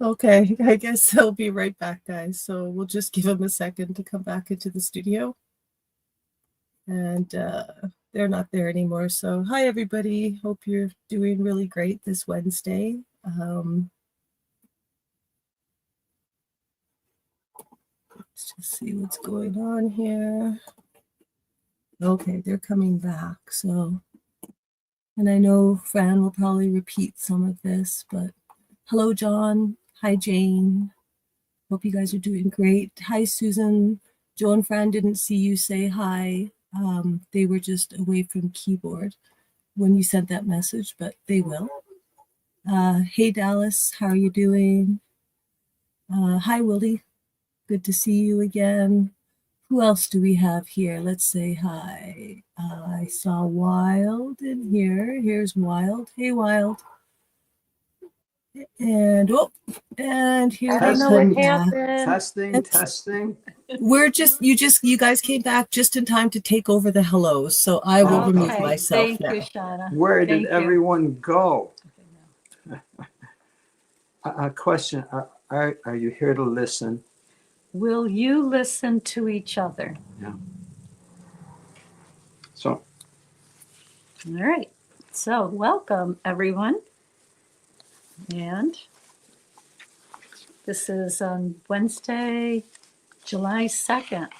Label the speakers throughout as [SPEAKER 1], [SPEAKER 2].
[SPEAKER 1] Okay. I guess I'll be right back, guys. So we'll just give them a second to come back into the studio. And they're not there anymore. So hi, everybody. Hope you're doing really great this Wednesday. Let's just see what's going on here. Okay, they're coming back. So, and I know Fran will probably repeat some of this, but hello, John. Hi, Jane. Hope you guys are doing great. Hi, Susan. Joe and Fran didn't see you say hi. They were just away from keyboard when you sent that message, but they will. Hey, Dallas, how are you doing? Hi, Willie. Good to see you again. Who else do we have here? Let's say hi. I saw Wild in here. Here's Wild. Hey, Wild. And here
[SPEAKER 2] I
[SPEAKER 1] they
[SPEAKER 2] know
[SPEAKER 1] come
[SPEAKER 2] what
[SPEAKER 1] back.
[SPEAKER 2] Testing.
[SPEAKER 1] You guys came back just in time to take over the hellos, so I will remove myself
[SPEAKER 3] Thank
[SPEAKER 1] now.
[SPEAKER 3] you, Shauna.
[SPEAKER 2] Where did everyone go? A question. Are you here to listen?
[SPEAKER 3] Will you listen to each other?
[SPEAKER 2] Yeah. So.
[SPEAKER 3] All right. So welcome, everyone. And this is on Wednesday, July 2nd.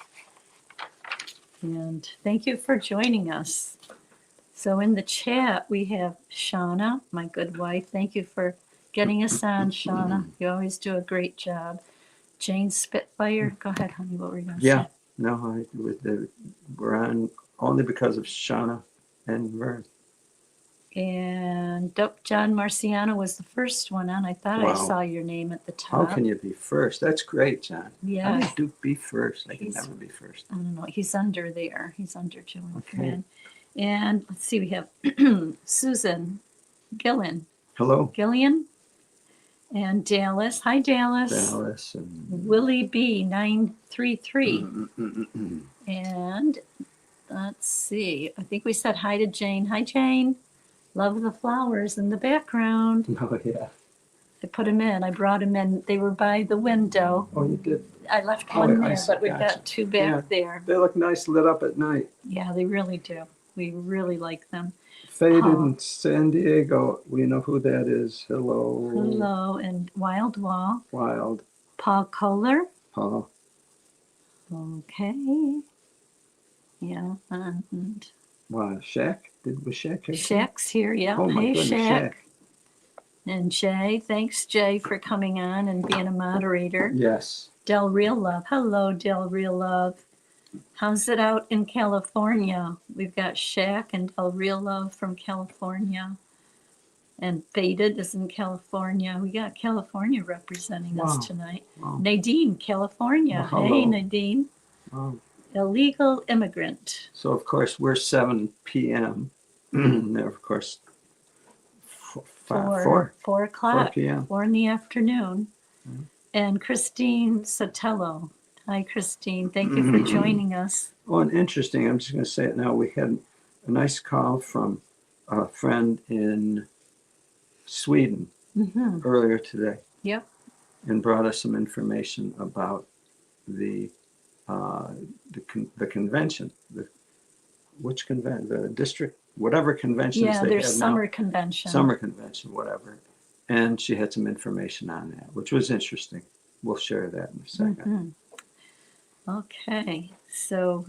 [SPEAKER 3] And thank you for joining us. So in the chat, we have Shauna, my good wife. Thank you for getting us on, Shauna. You always do a great job. Jane Spitfire. Go ahead, honey. What were you going to say?
[SPEAKER 2] No, we're on only because of Shauna and Vern.
[SPEAKER 3] And John Marciano was the first one on. I thought I saw your name at the top.
[SPEAKER 2] How can you be first? That's great, John.
[SPEAKER 3] Yeah.
[SPEAKER 2] How do you be first? I can never be first.
[SPEAKER 3] I don't know. He's under there. He's under Joe Fran. And let's see, we have Susan Gillen.
[SPEAKER 2] Hello.
[SPEAKER 3] Gillian. And Dallas. Hi, Dallas.
[SPEAKER 2] Dallas. And
[SPEAKER 3] Willie B. 933. And let's see. I think we said hi to Jane. Hi, Jane. Love the flowers in the background.
[SPEAKER 2] Oh, yeah.
[SPEAKER 3] I put them in. I brought them in. They were by the window.
[SPEAKER 2] Oh, you did?
[SPEAKER 3] I left one there, but we've got two back there.
[SPEAKER 2] They look nice lit up at night.
[SPEAKER 3] Yeah, they really do. We really like them.
[SPEAKER 2] Faded in San Diego. We know who that is. Hello.
[SPEAKER 3] Hello. And Wild Wall.
[SPEAKER 2] Wild.
[SPEAKER 3] Paul Kohler.
[SPEAKER 2] Paul.
[SPEAKER 3] Okay. Yeah. And
[SPEAKER 2] wow, Shaq? Was Shaq here?
[SPEAKER 3] Shaq's here, yeah.
[SPEAKER 2] Oh, my goodness, Shaq.
[SPEAKER 3] And Jay. Thanks, Jay, for coming on and being a moderator.
[SPEAKER 2] Yes.
[SPEAKER 3] Del Real Love. Hello, Del Real Love. How's it out in California? We've got Shaq and Del Real Love from California. And Faded is in California. We got California representing us tonight. Wow. Nadine, California. Well, hey, Nadine. Wow. Illegal immigrant.
[SPEAKER 2] So, of course, we're 7 p.m. There, of course, 4
[SPEAKER 3] o'clock.
[SPEAKER 2] 4 p.m.
[SPEAKER 3] 4 in the afternoon. Mm-hmm. And Christine Sotelo. Hi, Christine. Thank you for joining us.
[SPEAKER 2] Oh, and interesting. I'm just going to say it now. We had a nice call from a friend in Sweden earlier today.
[SPEAKER 3] Yep.
[SPEAKER 2] And brought us some information about the convention. Which convention? The district, whatever conventions they have now.
[SPEAKER 3] Yeah, there's summer convention.
[SPEAKER 2] Summer convention, whatever. And she had some information on that, which was interesting. We'll share that in a second.
[SPEAKER 3] Okay, so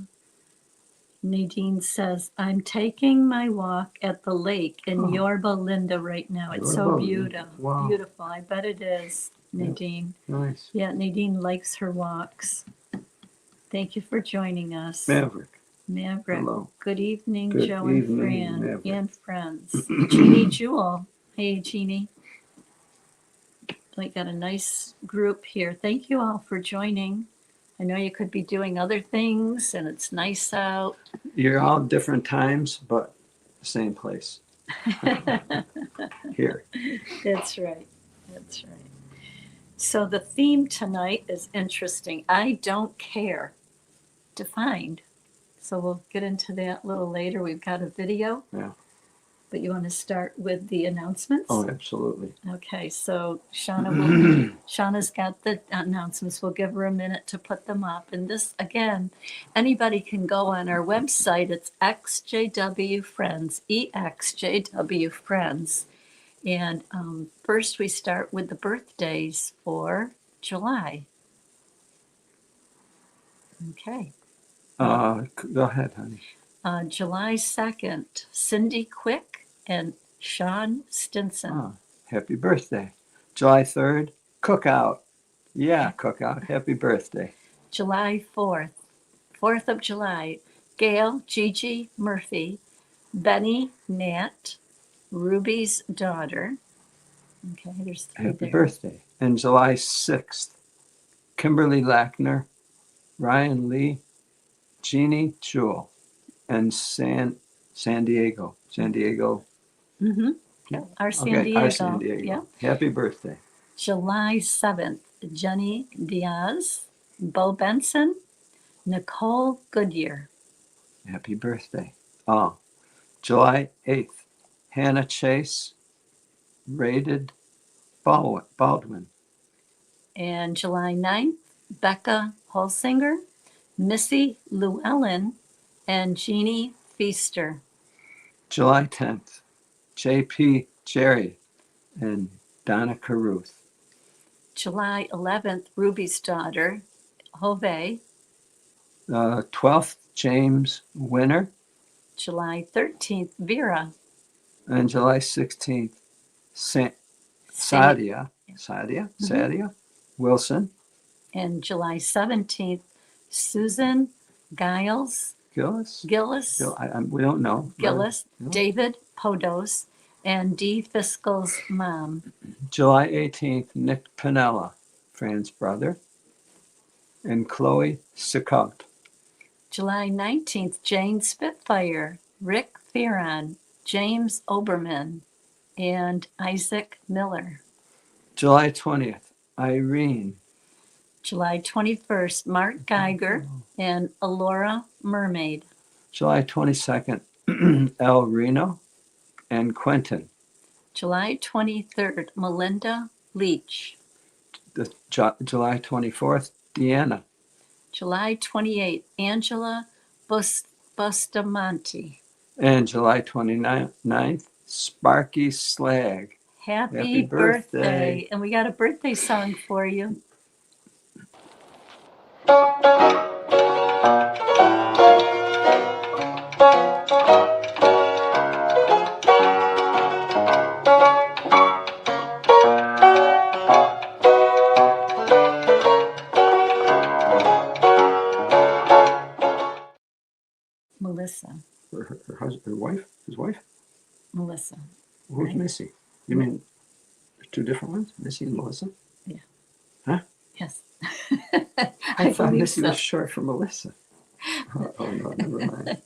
[SPEAKER 3] Nadine says, I'm taking my walk at the lake in Yorba Linda right now. It's so beautiful.
[SPEAKER 2] Wow.
[SPEAKER 3] Beautiful. I bet it is, Nadine.
[SPEAKER 2] Yeah. Nice.
[SPEAKER 3] Yeah, Nadine likes her walks. Thank you for joining us.
[SPEAKER 2] Maverick.
[SPEAKER 3] Hello. Good evening,
[SPEAKER 2] Good
[SPEAKER 3] Joe
[SPEAKER 2] evening,
[SPEAKER 3] and Fran
[SPEAKER 2] Maverick.
[SPEAKER 3] and friends. Jeannie Jewel. Hey, Jeannie. We got a nice group here. Thank you all for joining. I know you could be doing other things and it's nice out.
[SPEAKER 2] You're all different times, but the same place. Here.
[SPEAKER 3] That's right. That's right. So the theme tonight is interesting. I don't care. Defined. So we'll get into that a little later. We've got a video.
[SPEAKER 2] Yeah.
[SPEAKER 3] But you want to start with the announcements?
[SPEAKER 2] Oh, absolutely.
[SPEAKER 3] Okay, so Shauna's got the announcements. We'll give her a minute to put them up. And this, again, anybody can go on our website. It's ExJWFriends, ExJWFriends. And first we start with the birthdays for July. Okay.
[SPEAKER 2] Go ahead, honey.
[SPEAKER 3] July 2nd, Cindy Quick and Sean Stinson.
[SPEAKER 2] Oh, happy birthday. July 3rd, cookout. Yeah, cookout. Happy birthday.
[SPEAKER 3] July 4th, 4th of July, Gail Gigi Murphy, Benny Nat, Ruby's daughter. Okay, there's three
[SPEAKER 2] Happy
[SPEAKER 3] there.
[SPEAKER 2] birthday. And July 6th, Kimberly Lackner, Ryan Lee, Jeannie Jewell, and San Diego.
[SPEAKER 3] Mm-hmm.
[SPEAKER 2] Yeah.
[SPEAKER 3] Our San
[SPEAKER 2] Okay,
[SPEAKER 3] Diego.
[SPEAKER 2] our San Diego.
[SPEAKER 3] Yeah.
[SPEAKER 2] Happy birthday.
[SPEAKER 3] July 7th, Jenny Diaz, Bo Benson, Nicole Goodyear.
[SPEAKER 2] Happy birthday. Oh, July 8th, Hannah Chase, Rated Baldwin.
[SPEAKER 3] And July 9th, Becca Holsinger, Missy Llewellyn, and Jeannie Feaster.
[SPEAKER 2] July 10th, J.P. Jerry and Donna Caruth.
[SPEAKER 3] July 11th, Ruby's daughter, Hove.
[SPEAKER 2] 12th, James Winner.
[SPEAKER 3] July 13th, Vera.
[SPEAKER 2] And July 16th, Sadia Wilson.
[SPEAKER 3] And July 17th, Susan Gillis.
[SPEAKER 2] We don't know.
[SPEAKER 3] Gillis,
[SPEAKER 2] No.
[SPEAKER 3] David Podos, and Dee Fiskal's mom.
[SPEAKER 2] July 18th, Nick Pinella, Fran's brother, and Chloe Sicot.
[SPEAKER 3] July 19th, Jane Spitfire, Rick Fearon, James Oberman, and Isaac Miller.
[SPEAKER 2] July 20th, Irene.
[SPEAKER 3] July 21st, Mark Geiger and Alora Mermaid.
[SPEAKER 2] July 22nd, El Reno and Quentin.
[SPEAKER 3] July 23rd, Melinda Leach.
[SPEAKER 2] July 24th, Deanna.
[SPEAKER 3] July 28th, Angela Bustamante.
[SPEAKER 2] And July 29th, Sparky Slag.
[SPEAKER 3] Happy birthday. And we got a birthday song for you. Melissa.
[SPEAKER 2] Her husband, her wife? His wife?
[SPEAKER 3] Melissa.
[SPEAKER 2] Who's
[SPEAKER 3] Right.
[SPEAKER 2] Missy? You mean there's two different ones? Missy and Melissa?
[SPEAKER 3] Yes.
[SPEAKER 2] I thought
[SPEAKER 3] believe
[SPEAKER 2] Missy
[SPEAKER 3] so.
[SPEAKER 2] was short for Melissa. Oh no, never mind.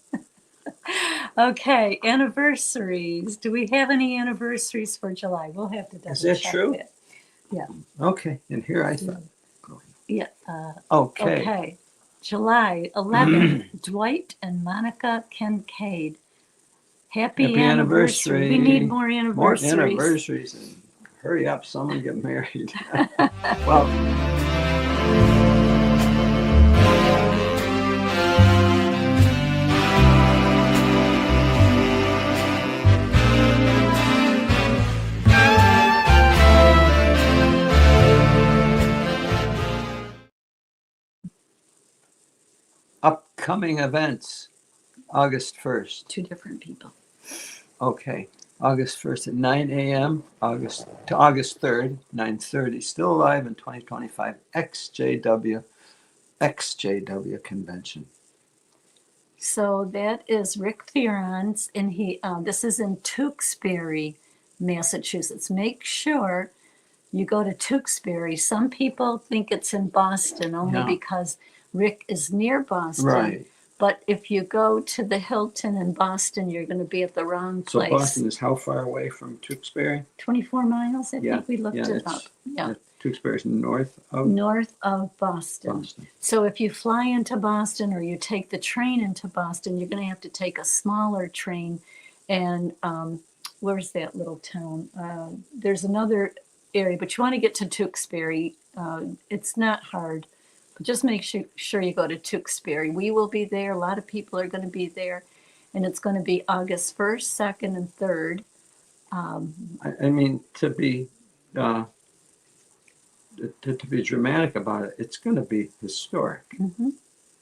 [SPEAKER 3] Okay, anniversaries. Do we have any anniversaries for July? We'll have to double
[SPEAKER 2] Is that
[SPEAKER 3] check
[SPEAKER 2] true?
[SPEAKER 3] it. Yeah.
[SPEAKER 2] Okay, and here I thought.
[SPEAKER 3] Yeah.
[SPEAKER 2] Okay.
[SPEAKER 3] Okay. July 11th, Dwight and Monica Kincaid. Happy anniversary. We need more
[SPEAKER 2] More
[SPEAKER 3] anniversaries.
[SPEAKER 2] anniversaries and hurry up, someone get married. Well, upcoming events, August 1st.
[SPEAKER 3] Two different people.
[SPEAKER 2] Okay, August 1st at 9 a.m., August 3rd, 9:30. Still alive in 2025, ExJW convention.
[SPEAKER 3] So that is Rick Fearon's, and this is in Tewksbury, Massachusetts. Make sure you go to Tewksbury. Some people think it's in Boston only
[SPEAKER 2] Yeah.
[SPEAKER 3] because Rick is near Boston.
[SPEAKER 2] Right.
[SPEAKER 3] But if you go to the Hilton in Boston, you're going to be at the wrong
[SPEAKER 2] So
[SPEAKER 3] place.
[SPEAKER 2] Boston is how far away from Tewksbury?
[SPEAKER 3] 24 miles, I
[SPEAKER 2] Yeah,
[SPEAKER 3] think we looked
[SPEAKER 2] yeah,
[SPEAKER 3] it
[SPEAKER 2] it's-
[SPEAKER 3] up. Yeah.
[SPEAKER 2] Tewksbury is north of
[SPEAKER 3] North of Boston.
[SPEAKER 2] Boston.
[SPEAKER 3] So if you fly into Boston or you take the train into Boston, you're going to have to take a smaller train. And where's that little town? There's another area, but you want to get to Tewksbury. It's not hard, but just make sure you go to Tewksbury. We will be there. A lot of people are going to be there, and it's going to be August 1st, 2nd, and 3rd.
[SPEAKER 2] I mean, to be dramatic about it, it's going to be historic.
[SPEAKER 3] Mm-hmm.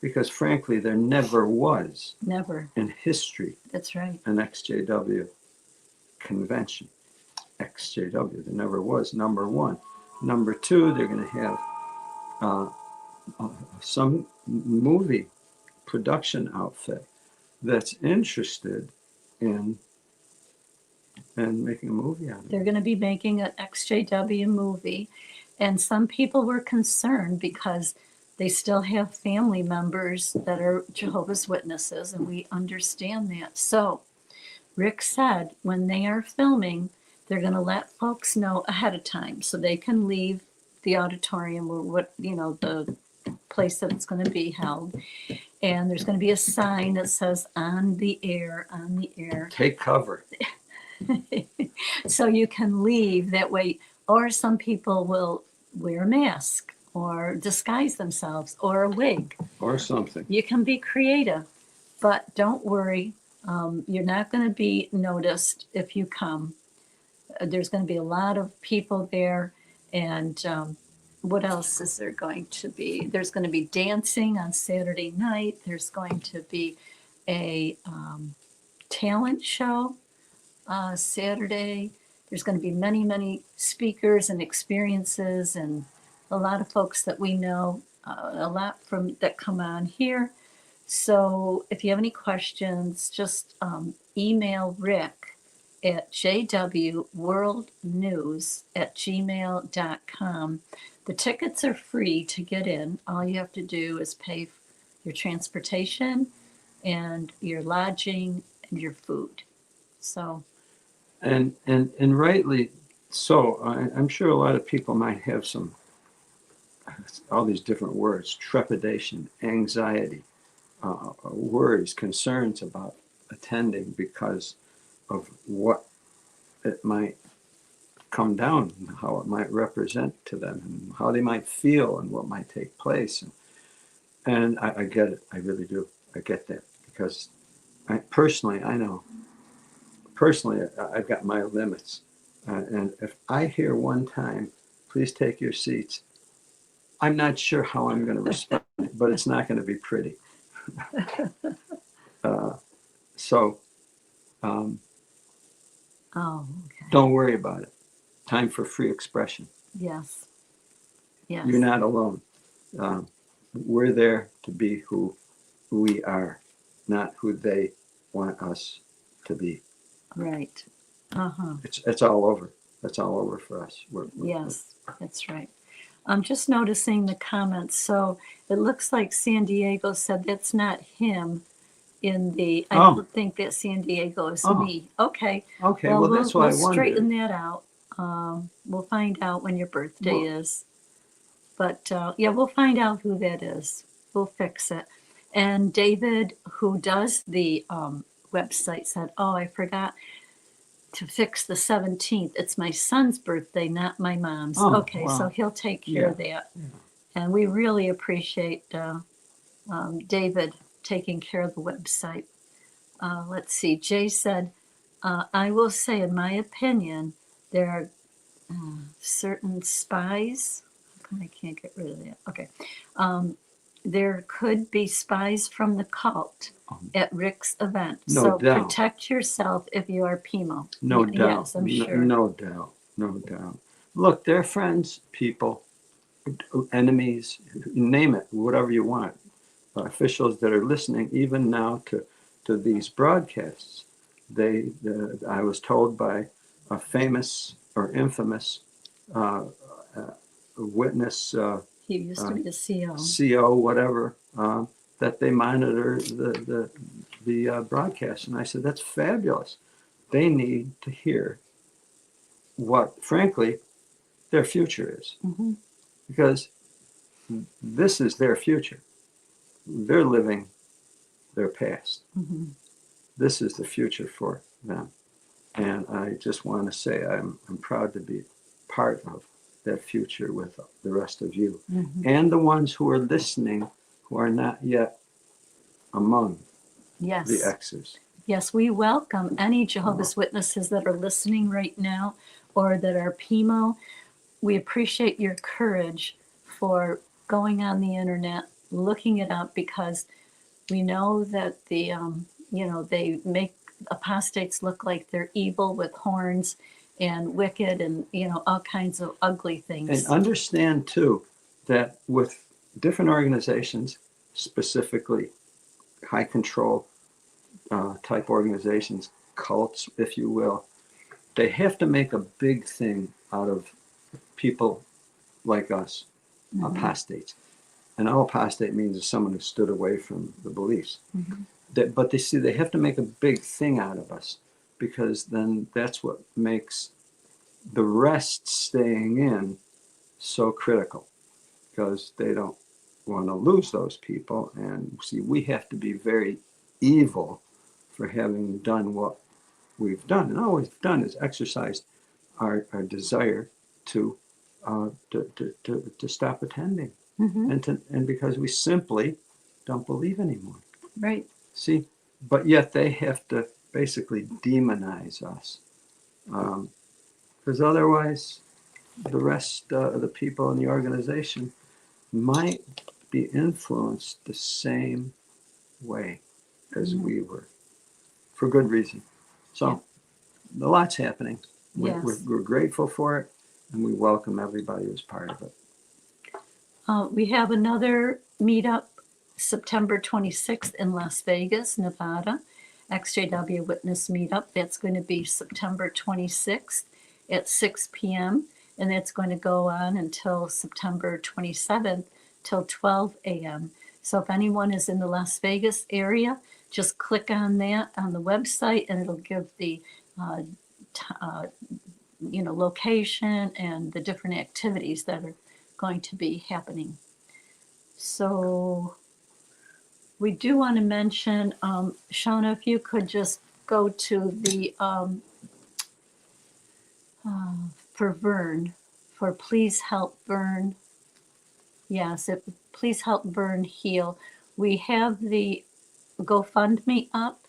[SPEAKER 2] Because frankly, there never was
[SPEAKER 3] Never.
[SPEAKER 2] in history
[SPEAKER 3] That's right.
[SPEAKER 2] an ExJW convention. ExJW, there never was, number one. Number two, they're going to have some movie production outfit that's interested in making a movie out of it.
[SPEAKER 3] They're going to be making an ExJW movie. And some people were concerned because they still have family members that are Jehovah's Witnesses, and we understand that. So Rick said when they are filming, they're going to let folks know ahead of time so they can leave the auditorium or the place that it's going to be held. And there's going to be a sign that says on the air, on the air.
[SPEAKER 2] Take cover.
[SPEAKER 3] So you can leave that way. Or some people will wear a mask or disguise themselves or a wig.
[SPEAKER 2] Or something.
[SPEAKER 3] You can be creative, but don't worry. You're not going to be noticed if you come. There's going to be a lot of people there. And what else is there going to be? There's going to be dancing on Saturday night. There's going to be a talent show Saturday. There's going to be many, many speakers and experiences and a lot of folks that we know, a lot from that come on here. So if you have any questions, just email Rick at jwworldnews@gmail.com. The tickets are free to get in. All you have to do is pay your transportation and your lodging and your food. So.
[SPEAKER 2] And rightly so. I'm sure a lot of people might have all these different words: trepidation, anxiety, worries, concerns about attending because of what it might come down, and how it might represent to them, and how they might feel, and what might take place. And I get it. I really do. I get that because I know. Personally, I've got my limits. And if I hear one time, please take your seats, I'm not sure how I'm going to respond, but it's not going to be pretty.
[SPEAKER 3] Okay.
[SPEAKER 2] Don't worry about it. Time for free expression.
[SPEAKER 3] Yes. Yes.
[SPEAKER 2] You're not alone. We're there to be who we are, not who they want us to be.
[SPEAKER 3] Right. Uh-huh.
[SPEAKER 2] It's all over. That's all over for us.
[SPEAKER 3] Yes, that's right. I'm just noticing the comments. So it looks like San Diego said that's not him in the, I don't think that San Diego is me. Okay.
[SPEAKER 2] Okay, well that's why I
[SPEAKER 3] we'll
[SPEAKER 2] wondered.
[SPEAKER 3] straighten that out. We'll find out when your birthday is. But yeah, we'll find out who that is. We'll fix it. And David, who does the website, said, oh, I forgot to fix the 17th. It's my son's birthday, not my mom's. Okay, wow. So he'll take care of that. Yeah. And we really appreciate David taking care of the website. Let's see. Jay said, I will say, in my opinion, there are certain spies. I can't get rid of that. Okay. There could be spies from the cult at Rick's event.
[SPEAKER 2] No doubt.
[SPEAKER 3] Protect yourself if you are PIMO.
[SPEAKER 2] No doubt.
[SPEAKER 3] Yes, I'm sure.
[SPEAKER 2] No doubt. No doubt. Look, they're friends, people, enemies, name it, whatever you want. Officials that are listening, even now to these broadcasts. I was told by a famous or infamous witness.
[SPEAKER 3] He used to be the CO.
[SPEAKER 2] CO, whatever, that they monitor the broadcast. And I said, that's fabulous. They need to hear what, frankly, their future is. Mm-hmm. Because this is their future. They're living their past. Mm-hmm. This is the future for them. And I just want to say I'm proud to be part of that future with the rest of you and the ones who are listening who are not yet among the
[SPEAKER 3] Yes.
[SPEAKER 2] X's.
[SPEAKER 3] Yes, we welcome any Jehovah's Witnesses that are listening right now or that are PMO. We appreciate your courage for going on the internet, looking it up, because we know that they make apostates look like they're evil with horns and wicked and, all kinds of ugly things.
[SPEAKER 2] And understand, too, that with different organizations, specifically high control type organizations, cults, if you will, they have to make a big thing out of people like us, apostates. And all apostate means is someone who stood away from the beliefs. But they have to make a big thing out of us, because then that's what makes the rest staying in so critical, because they don't want to lose those people. And see, we have to be very evil for having done what we've done. And all we've done is exercised our desire to stop attending, and because we simply don't believe anymore.
[SPEAKER 3] Right.
[SPEAKER 2] See, but yet they have to basically demonize us, because otherwise the rest of the people in the organization might be influenced the same way as we were, for good reason. So a lot's happening.
[SPEAKER 3] Yes.
[SPEAKER 2] We're grateful for it, and we welcome everybody who's part of it.
[SPEAKER 3] We have another meetup September 26th in Las Vegas, Nevada. ExJW Witness Meetup. That's going to be September 26th at 6 p.m. And that's going to go on until September 27th till 12 a.m. So if anyone is in the Las Vegas area, just click on that on the website and it'll give the location and the different activities that are going to be happening. So we do want to mention, Shauna, if you could just go to the, for Vern, for Please Help Vern. Yes, Please Help Vern Heal. We have the GoFundMe up,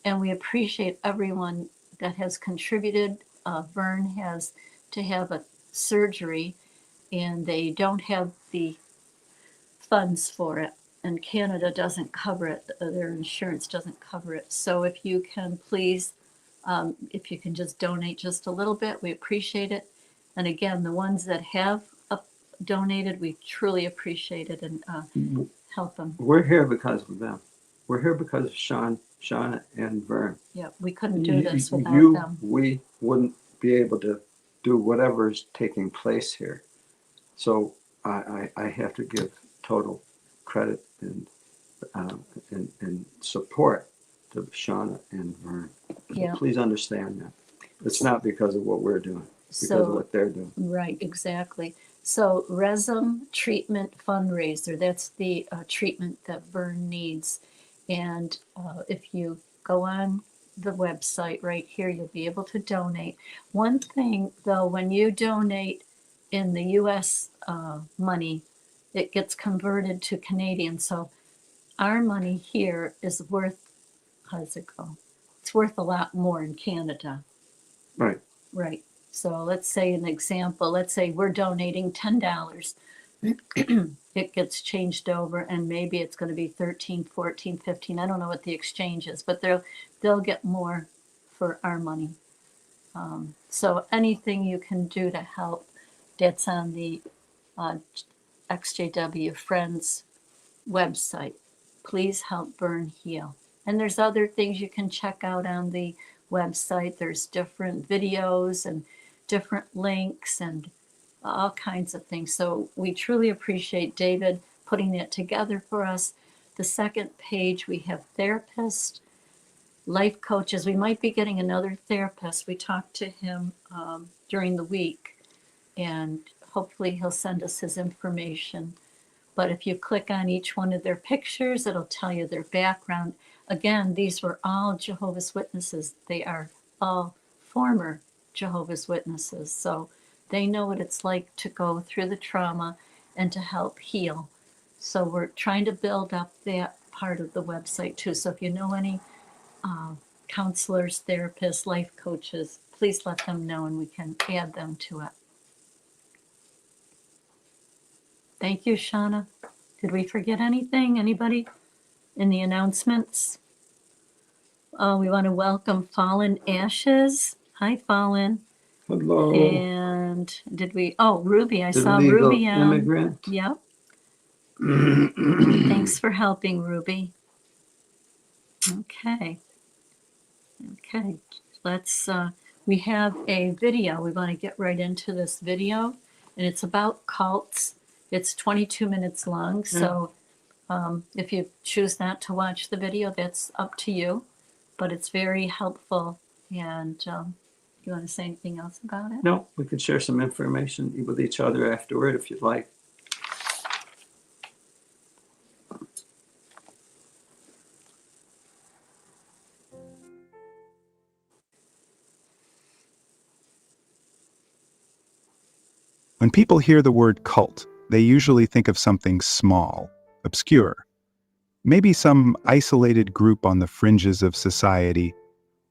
[SPEAKER 3] and we appreciate everyone that has contributed. Vern has to have a surgery, and they don't have the funds for it, and Canada doesn't cover it. Their insurance doesn't cover it. So if you can please, if you can just donate just a little bit, we appreciate it. And again, the ones that have donated, we truly appreciate it and help them.
[SPEAKER 2] We're here because of them. We're here because of Shauna, and Vern.
[SPEAKER 3] Yeah, we couldn't do this without them.
[SPEAKER 2] We wouldn't be able to do whatever's taking place here. So I have to give total credit and support to Shauna and Vern.
[SPEAKER 3] Yeah.
[SPEAKER 2] Please understand that. It's not because of what we're doing, it's because of what they're doing.
[SPEAKER 3] Right, exactly. So Resum Treatment Fundraiser, that's the treatment that Vern needs. And if you go on the website right here, you'll be able to donate. One thing though, when you donate in the US money, it gets converted to Canadian. So our money here is worth, how does it go? It's worth a lot more in Canada.
[SPEAKER 2] Right.
[SPEAKER 3] Right. So let's say an example, let's say we're donating $10. It gets changed over and maybe it's going to be 13, 14, 15. I don't know what the exchange is, but they'll get more for our money. So anything you can do to help, that's on the ExJWFriends website. Please help Vern Heal. And there's other things you can check out on the website. There's different videos and different links and all kinds of things. So we truly appreciate David putting that together for us. The second page, we have therapists, life coaches. We might be getting another therapist. We talked to him during the week, and hopefully he'll send us his information. But if you click on each one of their pictures, it'll tell you their background. Again, these were all Jehovah's Witnesses. They are all former Jehovah's Witnesses. So they know what it's like to go through the trauma and to help heal. So we're trying to build up that part of the website too. So if you know any counselors, therapists, life coaches, please let them know and we can add them to it. Thank you, Shauna. Did we forget anything? Anybody in the announcements? We want to welcome Fallen Ashes. Hi, Fallen.
[SPEAKER 2] Hello.
[SPEAKER 3] And did we, oh, Ruby, I
[SPEAKER 2] The
[SPEAKER 3] saw
[SPEAKER 2] legal
[SPEAKER 3] Ruby.
[SPEAKER 2] immigrant.
[SPEAKER 3] Yep. Thanks for helping, Ruby. Okay. Okay. Let's, we have a video. We want to get right into this video. And it's about cults. It's 22 minutes long. So if you choose not to watch the video, that's up to you. But it's very helpful. And you want to say anything else about it?
[SPEAKER 2] No, we could share some information with each other afterward if you'd like.
[SPEAKER 4] When people hear the word cult, they usually think of something small, obscure. Maybe some isolated group on the fringes of society,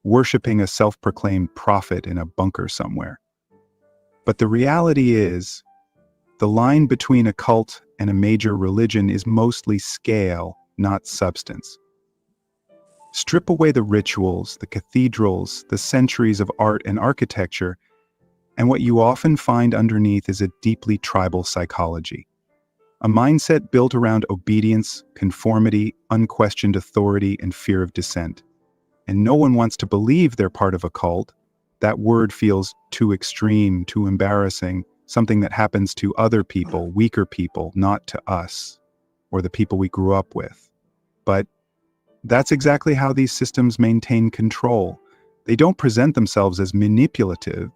[SPEAKER 4] worshiping a self-proclaimed prophet in a bunker somewhere. But the reality is, the line between a cult and a major religion is mostly scale, not substance. Strip away the rituals, the cathedrals, the centuries of art and architecture, and what you often find underneath is a deeply tribal psychology. A mindset built around obedience, conformity, unquestioned authority, and fear of dissent. And no one wants to believe they're part of a cult. That word feels too extreme, too embarrassing, something that happens to other people, weaker people, not to us, or the people we grew up with. But that's exactly how these systems maintain control. They don't present themselves as manipulative.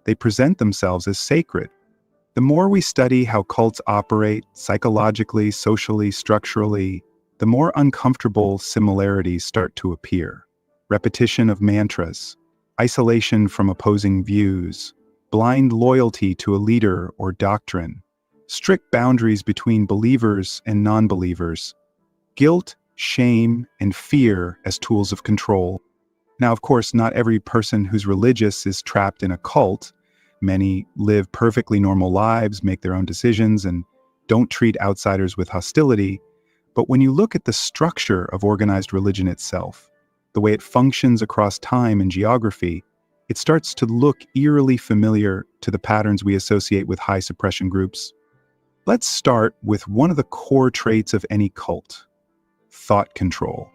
[SPEAKER 4] They present themselves as sacred. The more we study how cults operate, psychologically, socially, structurally, the more uncomfortable similarities start to appear. Repetition of mantras, isolation from opposing views, blind loyalty to a leader or doctrine, strict boundaries between believers and non-believers, guilt, shame, and fear as tools of control. Now, of course, not every person who's religious is trapped in a cult. Many live perfectly normal lives, make their own decisions, and don't treat outsiders with hostility. But when you look at the structure of organized religion itself, the way it functions across time and geography, it starts to look eerily familiar to the patterns we associate with high suppression groups. Let's start with one of the core traits of any cult: thought control.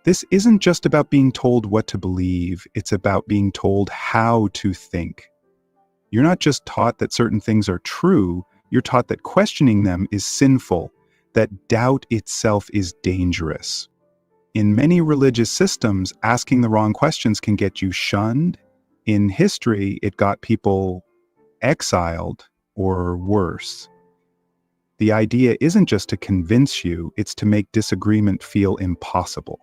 [SPEAKER 4] This isn't just about being told what to believe, it's about being told how to think. You're not just taught that certain things are true, you're taught that questioning them is sinful, that doubt itself is dangerous. In many religious systems, asking the wrong questions can get you shunned. In history, it got people exiled or worse. The idea isn't just to convince you, it's to make disagreement feel impossible.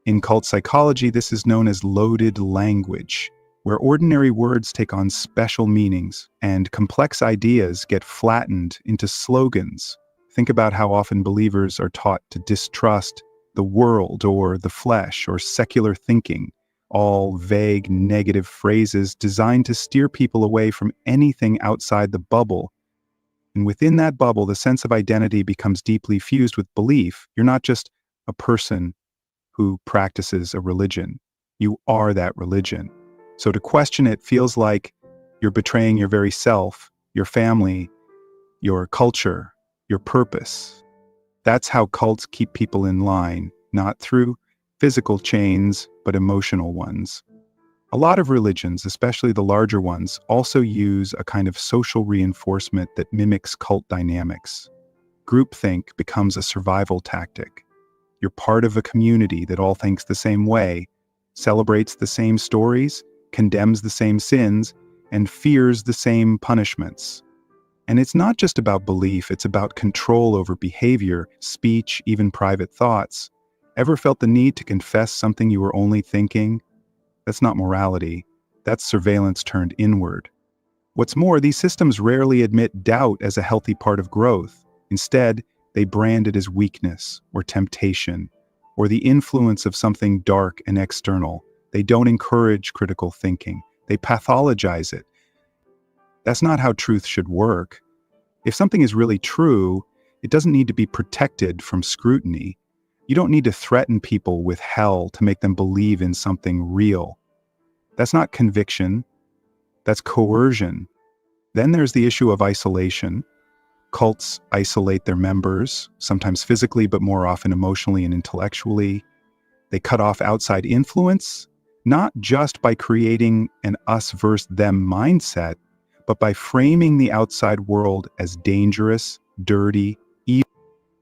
[SPEAKER 4] In cult psychology, this is known as loaded language, where ordinary words take on special meanings and complex ideas get flattened into slogans. Think about how often believers are taught to distrust the world or the flesh or secular thinking, all vague negative phrases designed to steer people away from anything outside the bubble. And within that bubble, the sense of identity becomes deeply fused with belief. You're not just a person who practices a religion. You are that religion. So to question it feels like you're betraying your very self, your family, your culture, your purpose. That's how cults keep people in line, not through physical chains, but emotional ones. A lot of religions, especially the larger ones, also use a kind of social reinforcement that mimics cult dynamics. Groupthink becomes a survival tactic. You're part of a community that all thinks the same way, celebrates the same stories, condemns the same sins, and fears the same punishments. And it's not just about belief, it's about control over behavior, speech, even private thoughts. Ever felt the need to confess something you were only thinking? That's not morality. That's surveillance turned inward. What's more, these systems rarely admit doubt as a healthy part of growth. Instead, they brand it as weakness or temptation or the influence of something dark and external. They don't encourage critical thinking. They pathologize it. That's not how truth should work. If something is really true, it doesn't need to be protected from scrutiny. You don't need to threaten people with hell to make them believe in something real. That's not conviction. That's coercion. Then there's the issue of isolation. Cults isolate their members, sometimes physically, but more often emotionally and intellectually. They cut off outside influence, not just by creating an us versus them mindset, but by framing the outside world as dangerous, dirty, evil.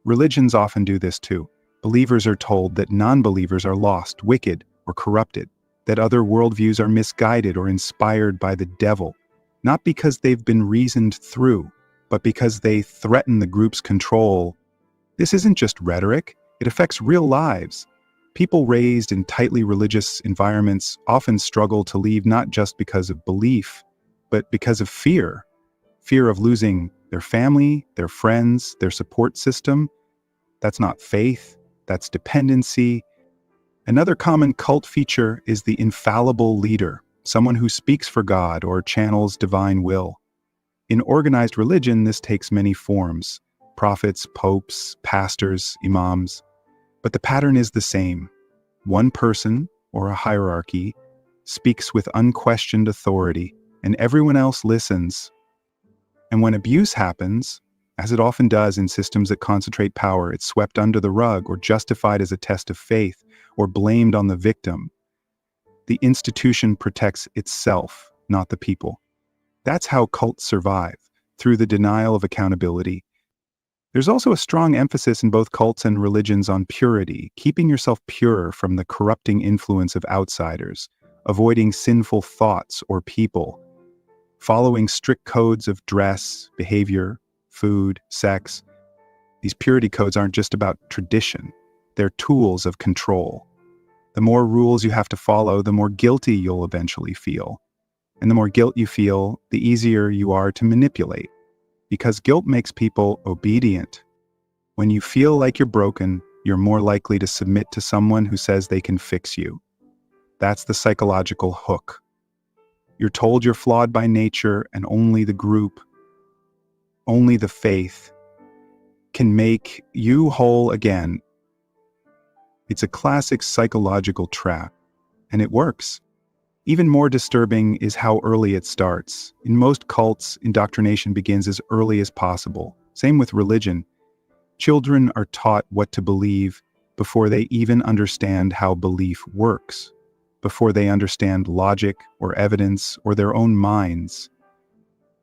[SPEAKER 4] Religions often do this too. Believers are told that non-believers are lost, wicked, or corrupted, that other worldviews are misguided or inspired by the devil, not because they've been reasoned through, but because they threaten the group's control. This isn't just rhetoric, it affects real lives. People raised in tightly religious environments often struggle to leave not just because of belief, but because of fear. Fear of losing their family, their friends, their support system. That's not faith, that's dependency. Another common cult feature is the infallible leader, someone who speaks for God or channels divine will. In organized religion, this takes many forms: prophets, popes, pastors, imams. But the pattern is the same. One person, or a hierarchy, speaks with unquestioned authority, and everyone else listens. And when abuse happens, as it often does in systems that concentrate power, it's swept under the rug or justified as a test of faith or blamed on the victim. The institution protects itself, not the people. That's how cults survive, through the denial of accountability. There's also a strong emphasis in both cults and religions on purity, keeping yourself pure from the corrupting influence of outsiders, avoiding sinful thoughts or people, following strict codes of dress, behavior, food, sex. These purity codes aren't just about tradition, they're tools of control. The more rules you have to follow, the more guilty you'll eventually feel. And the more guilt you feel, the easier you are to manipulate. Because guilt makes people obedient. When you feel like you're broken, you're more likely to submit to someone who says they can fix you. That's the psychological hook. You're told you're flawed by nature, and only the group, only the faith, can make you whole again. It's a classic psychological trap, and it works. Even more disturbing is how early it starts. In most cults, indoctrination begins as early as possible. Same with religion. Children are taught what to believe before they even understand how belief works, before they understand logic or evidence or their own minds.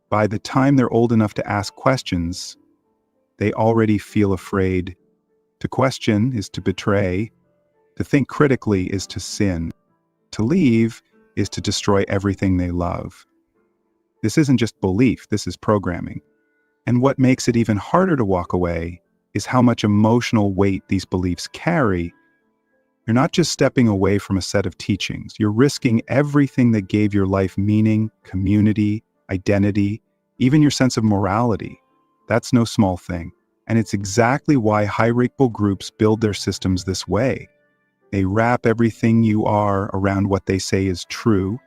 [SPEAKER 4] By the time they're old enough to ask questions, they already feel afraid. To question is to betray. To think critically is to sin. To leave is to destroy everything they love. This isn't just belief, this is programming. And what makes it even harder to walk away is how much emotional weight these beliefs carry. You're not just stepping away from a set of teachings, you're risking everything that gave your life meaning, community, identity, even your sense of morality. That's no small thing. And it's exactly why hierarchical groups build their systems this way. They wrap everything you are around what they say is true,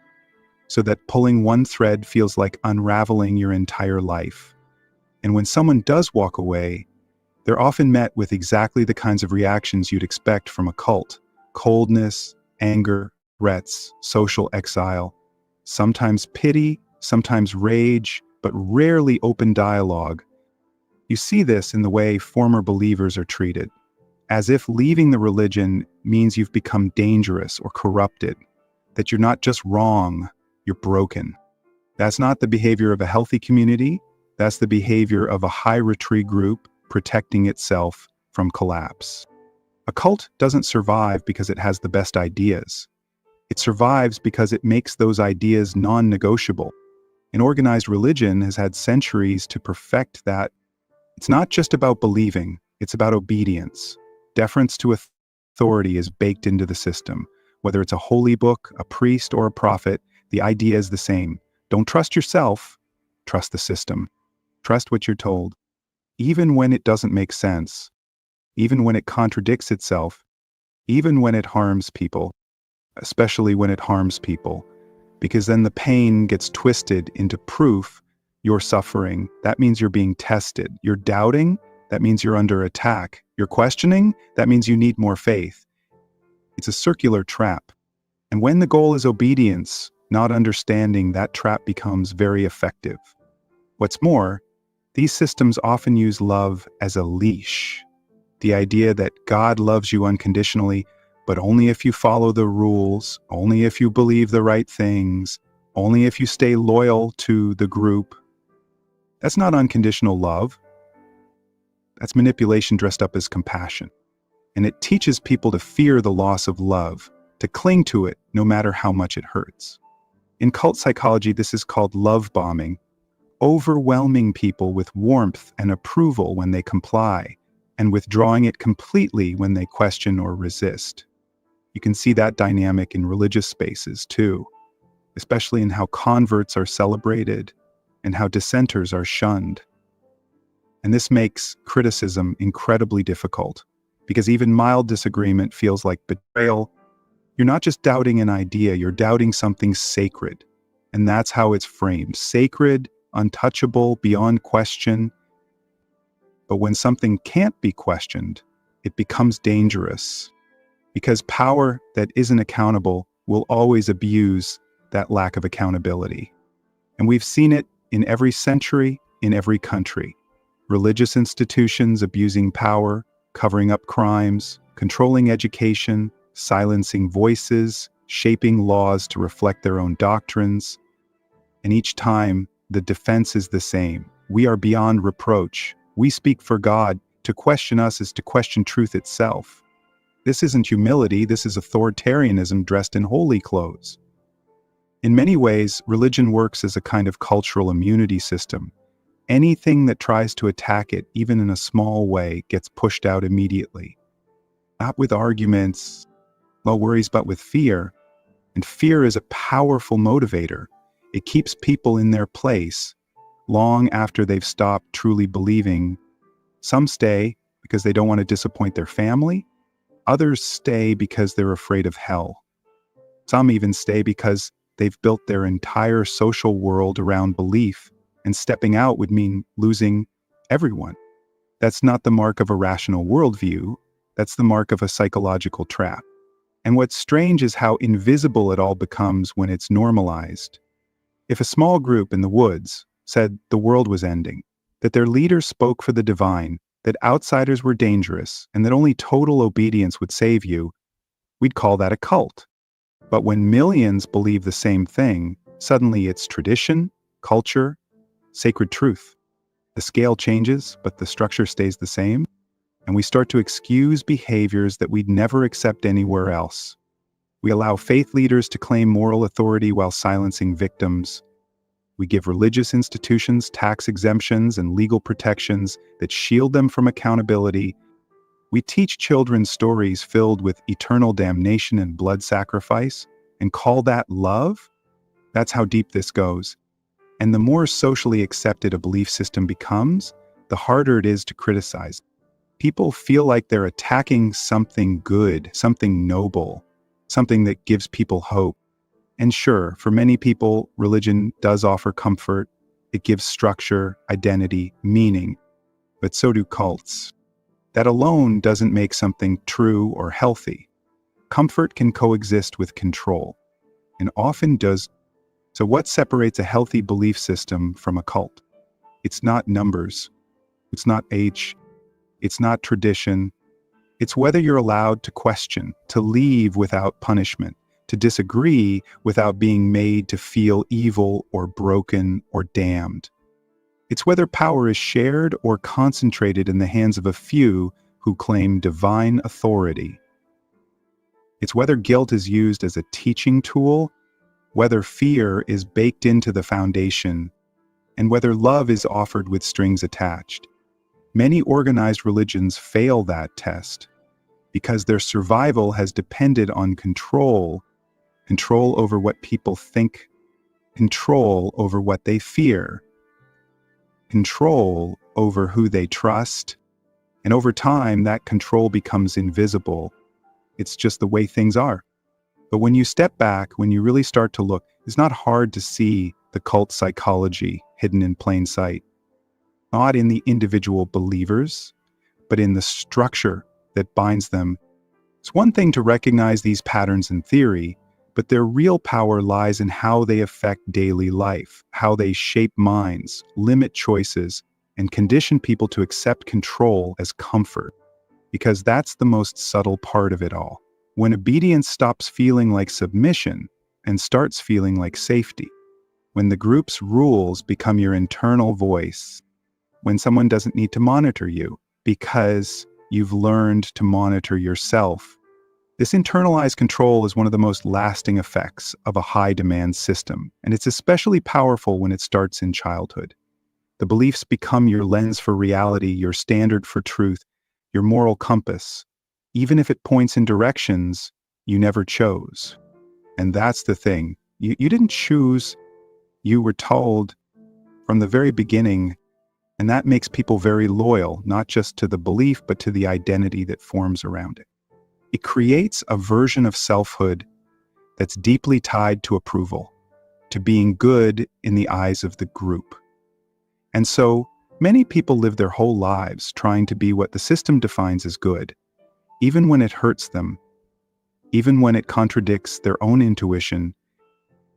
[SPEAKER 4] so that pulling one thread feels like unraveling your entire life. And when someone does walk away, they're often met with exactly the kinds of reactions you'd expect from a cult: coldness, anger, threats, social exile, sometimes pity, sometimes rage, but rarely open dialogue. You see this in the way former believers are treated, as if leaving the religion means you've become dangerous or corrupted, that you're not just wrong, you're broken. That's not the behavior of a healthy community, that's the behavior of a high-retreat group protecting itself from collapse. A cult doesn't survive because it has the best ideas. It survives because it makes those ideas non-negotiable. An organized religion has had centuries to perfect that. It's not just about believing, it's about obedience. Deference to authority is baked into the system. Whether it's a holy book, a priest, or a prophet, The idea is the same. Don't trust yourself, trust the system. Trust what you're told. Even when it doesn't make sense, even when it contradicts itself, even when it harms people, especially when it harms people, because then the pain gets twisted into proof you're suffering. That means you're being tested. You're doubting, that means you're under attack. You're questioning, that means you need more faith. It's a circular trap. And when the goal is obedience, not understanding, that trap becomes very effective. What's more, these systems often use love as a leash. The idea that God loves you unconditionally, but only if you follow the rules, only if you believe the right things, only if you stay loyal to the group. That's not unconditional love. That's manipulation dressed up as compassion. And it teaches people to fear the loss of love, to cling to it no matter how much it hurts. In cult psychology, this is called love bombing, overwhelming people with warmth and approval when they comply, and withdrawing it completely when they question or resist. You can see that dynamic in religious spaces too, especially in how converts are celebrated and how dissenters are shunned. And this makes criticism incredibly difficult, because even mild disagreement feels like betrayal. You're not just doubting an idea, you're doubting something sacred. And that's how it's framed. Sacred, untouchable, beyond question. But when something can't be questioned, it becomes dangerous. Because power that isn't accountable will always abuse that lack of accountability. And we've seen it in every century, in every country. Religious institutions abusing power, covering up crimes, controlling education, silencing voices, shaping laws to reflect their own doctrines. And each time, the defense is the same. We are beyond reproach. We speak for God. To question us is to question truth itself. This isn't humility, this is authoritarianism dressed in holy clothes. In many ways, religion works as a kind of cultural immunity system. Anything that tries to attack it, even in a small way, gets pushed out immediately. Not with arguments, no worries, but with fear. And fear is a powerful motivator. It keeps people in their place long after they've stopped truly believing. Some stay because they don't want to disappoint their family. Others stay because they're afraid of hell. Some even stay because they've built their entire social world around belief, and stepping out would mean losing everyone. That's not the mark of a rational worldview. That's the mark of a psychological trap. And what's strange is how invisible it all becomes when it's normalized. If a small group in the woods said the world was ending, that their leader spoke for the divine, that outsiders were dangerous, and that only total obedience would save you, we'd call that a cult. But when millions believe the same thing, suddenly it's tradition, culture, sacred truth. The scale changes, but the structure stays the same, and we start to excuse behaviors that we'd never accept anywhere else. We allow faith leaders to claim moral authority while silencing victims. We give religious institutions tax exemptions and legal protections that shield them from accountability. We teach children stories filled with eternal damnation and blood sacrifice, and call that love? That's how deep this goes. And the more socially accepted a belief system becomes, the harder it is to criticize. People feel like they're attacking something good, something noble, something that gives people hope. And sure, for many people, religion does offer comfort. It gives structure, identity, meaning. But so do cults. That alone doesn't make something true or healthy. Comfort can coexist with control, and often does. So what separates a healthy belief system from a cult? It's not numbers. It's not age. It's not tradition. It's whether you're allowed to question, to leave without punishment, to disagree without being made to feel evil or broken or damned. It's whether power is shared or concentrated in the hands of a few who claim divine authority. It's whether guilt is used as a teaching tool, whether fear is baked into the foundation, and whether love is offered with strings attached. Many organized religions fail that test because their survival has depended on control over what people think control over what they fear, control over who they trust, and over time, that control becomes invisible. It's just the way things are. But when you step back, when you really start to look, it's not hard to see the cult psychology hidden in plain sight. Not in the individual believers, but in the structure that binds them. It's one thing to recognize these patterns in theory, but their real power lies in how they affect daily life, how they shape minds, limit choices, and condition people to accept control as comfort. Because that's the most subtle part of it all. When obedience stops feeling like submission and starts feeling like safety. When the group's rules become your internal voice. When someone doesn't need to monitor you because you've learned to monitor yourself. This internalized control is one of the most lasting effects of a high-demand system, and it's especially powerful when it starts in childhood. The beliefs become your lens for reality, your standard for truth, your moral compass, even if it points in directions you never chose. And that's the thing. You didn't choose, you were told from the very beginning, and that makes people very loyal, not just to the belief, but to the identity that forms around it. It creates a version of selfhood that's deeply tied to approval, to being good in the eyes of the group. And so many people live their whole lives trying to be what the system defines as good, even when it hurts them, even when it contradicts their own intuition.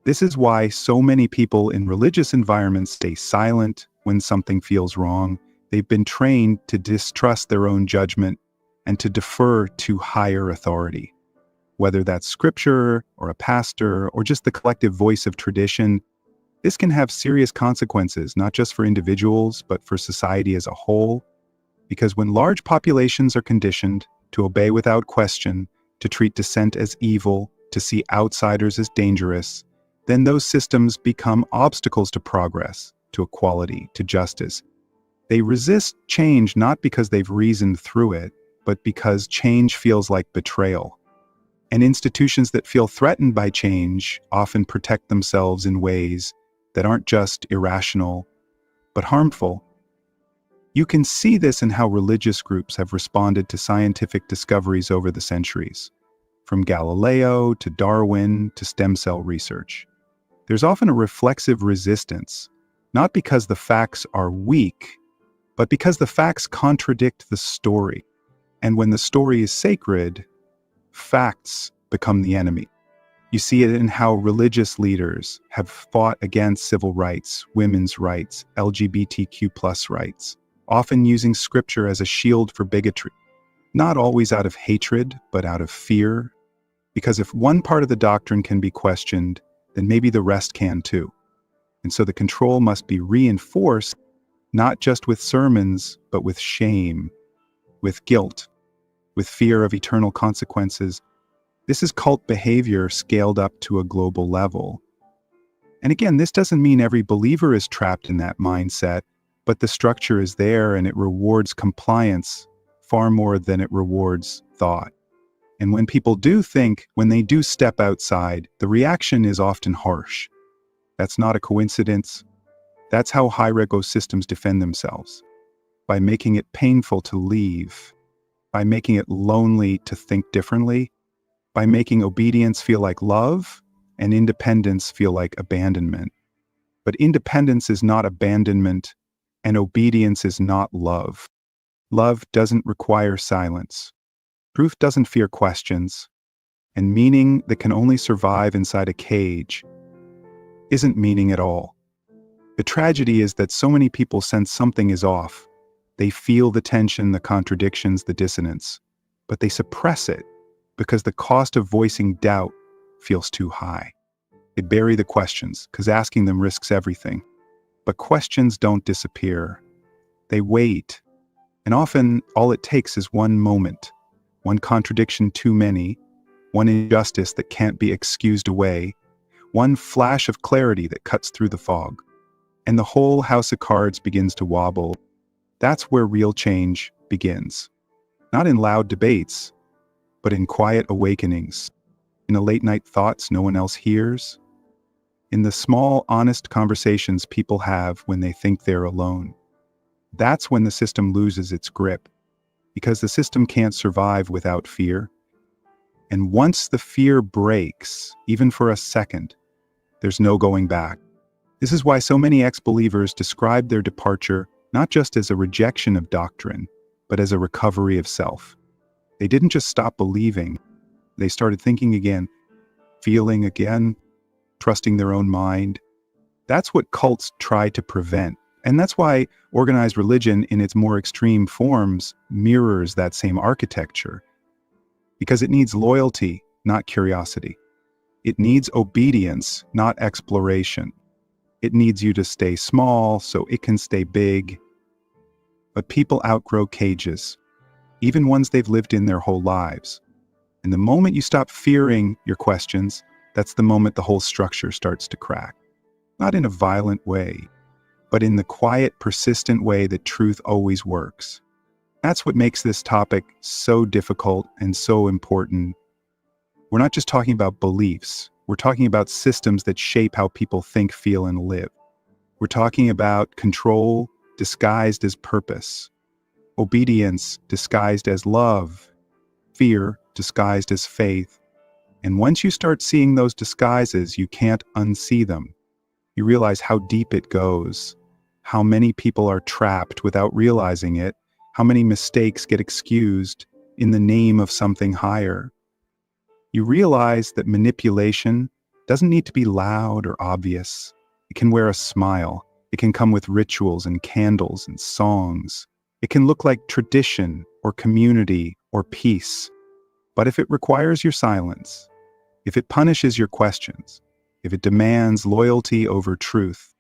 [SPEAKER 4] This is why so many people in religious environments stay silent when something feels wrong. They've been trained to distrust their own judgment and to defer to higher authority. Whether that's scripture or a pastor or just the collective voice of tradition, this can have serious consequences, not just for individuals, but for society as a whole. Because when large populations are conditioned to obey without question, to treat dissent as evil, to see outsiders as dangerous, then those systems become obstacles to progress, to equality, to justice. They resist change not because they've reasoned through it, but because change feels like betrayal. And institutions that feel threatened by change often protect themselves in ways that aren't just irrational, but harmful. You can see this in how religious groups have responded to scientific discoveries over the centuries, from Galileo to Darwin to stem cell research. There's often a reflexive resistance, not because the facts are weak, but because the facts contradict the story. And when the story is sacred, facts become the enemy. You see it in how religious leaders have fought against civil rights, women's rights, LGBTQ+ rights, often using scripture as a shield for bigotry. Not always out of hatred, but out of fear. Because if one part of the doctrine can be questioned, then maybe the rest can too. And so the control must be reinforced, not just with sermons, but with shame, with guilt, with fear of eternal consequences. This is cult behavior scaled up to a global level. And again, this doesn't mean every believer is trapped in that mindset, but the structure is there and it rewards compliance far more than it rewards thought. And when people do think, when they do step outside, the reaction is often harsh. That's not a coincidence. That's how hierarchical systems defend themselves. By making it painful to leave, by making it lonely to think differently, by making obedience feel like love and independence feel like abandonment. But independence is not abandonment, and obedience is not love. Love doesn't require silence. Truth doesn't fear questions, and meaning that can only survive inside a cage isn't meaning at all. The tragedy is that so many people sense something is off. They feel the tension, the contradictions, the dissonance, but they suppress it because the cost of voicing doubt feels too high. They bury the questions because asking them risks everything. But questions don't disappear. They wait. And often all it takes is one moment, one contradiction too many, one injustice that can't be excused away, one flash of clarity that cuts through the fog. And the whole house of cards begins to wobble. That's where real change begins. Not in loud debates, but in quiet awakenings, in the late night thoughts no one else hears, in the small, honest conversations people have when they think they're alone. That's when the system loses its grip, because the system can't survive without fear. And once the fear breaks, even for a second, there's no going back. This is why so many ex-believers describe their departure not just as a rejection of doctrine, but as a recovery of self. They didn't just stop believing, they started thinking again, feeling again, trusting their own mind. That's what cults try to prevent. And that's why organized religion in its more extreme forms mirrors that same architecture. Because it needs loyalty, not curiosity. It needs obedience, not exploration. It needs you to stay small so it can stay big. But people outgrow cages, even ones they've lived in their whole lives. And the moment you stop fearing your questions, that's the moment the whole structure starts to crack. Not in a violent way, but in the quiet, persistent way that truth always works. That's what makes this topic so difficult and so important. We're not just talking about beliefs. We're talking about systems that shape how people think, feel, and live. We're talking about control disguised as purpose, obedience disguised as love, fear disguised as faith. And once you start seeing those disguises, you can't unsee them. You realize how deep it goes, how many people are trapped without realizing it, how many mistakes get excused in the name of something higher. You realize that manipulation doesn't need to be loud or obvious. It can wear a smile. It can come with rituals and candles and songs. It can look like tradition or community or peace. But if it requires your silence, if it punishes your questions, if it demands loyalty over truth,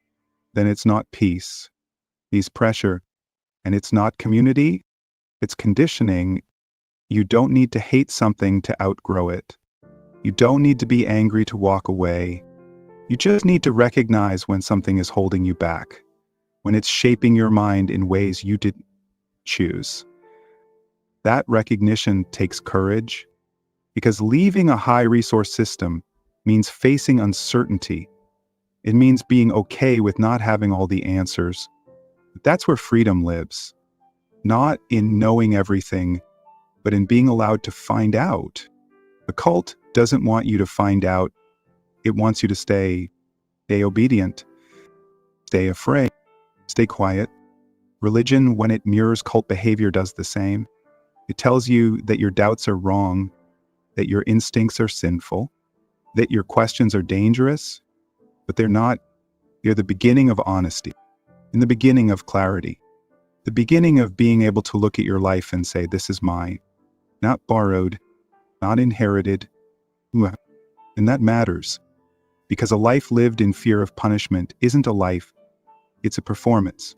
[SPEAKER 4] then it's not peace. It's pressure. And it's not community. It's conditioning. You don't need to hate something to outgrow it. You don't need to be angry to walk away. You just need to recognize when something is holding you back, when it's shaping your mind in ways you didn't choose. That recognition takes courage, because leaving a high-resource system means facing uncertainty. It means being okay with not having all the answers. That's where freedom lives. Not in knowing everything, but in being allowed to find out. The cult doesn't want you to find out. It wants you to stay obedient, stay afraid, stay quiet. Religion, when it mirrors cult behavior, does the same. It tells you that your doubts are wrong, that your instincts are sinful, that your questions are dangerous, but they're not. They're the beginning of honesty, and the beginning of clarity, the beginning of being able to look at your life and say, this is mine, not borrowed, not inherited. And that matters, because a life lived in fear of punishment isn't a life, it's a performance,